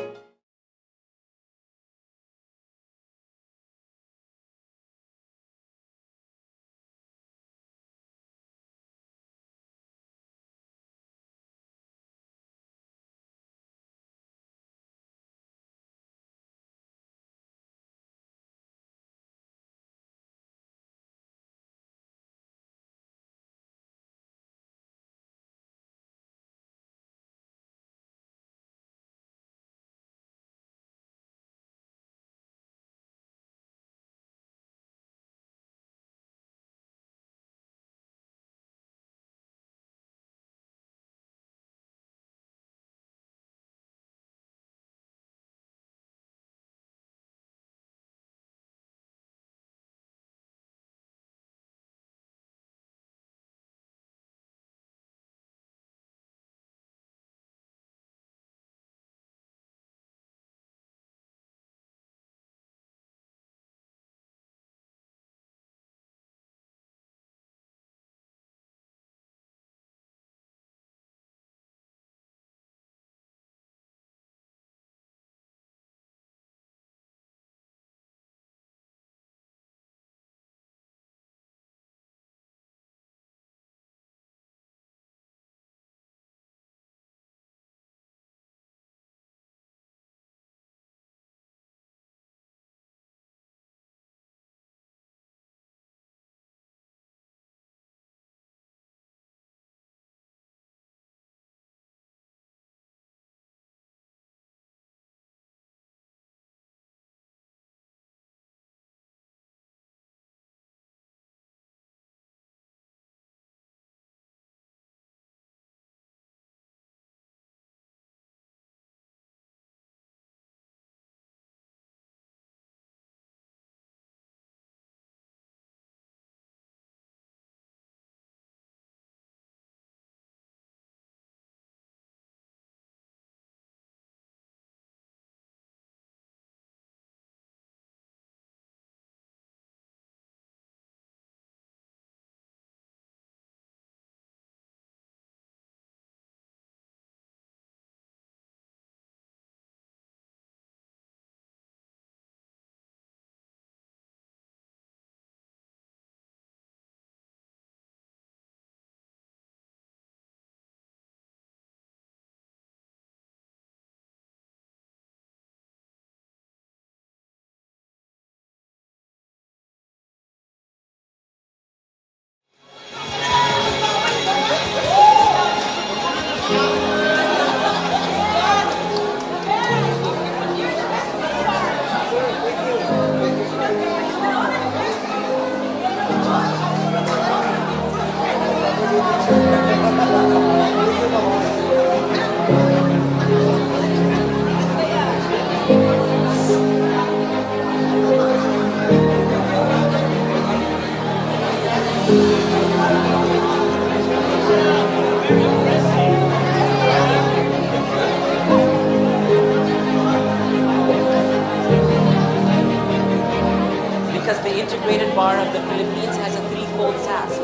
Because the Integrated Bar of the Philippines has a threefold task.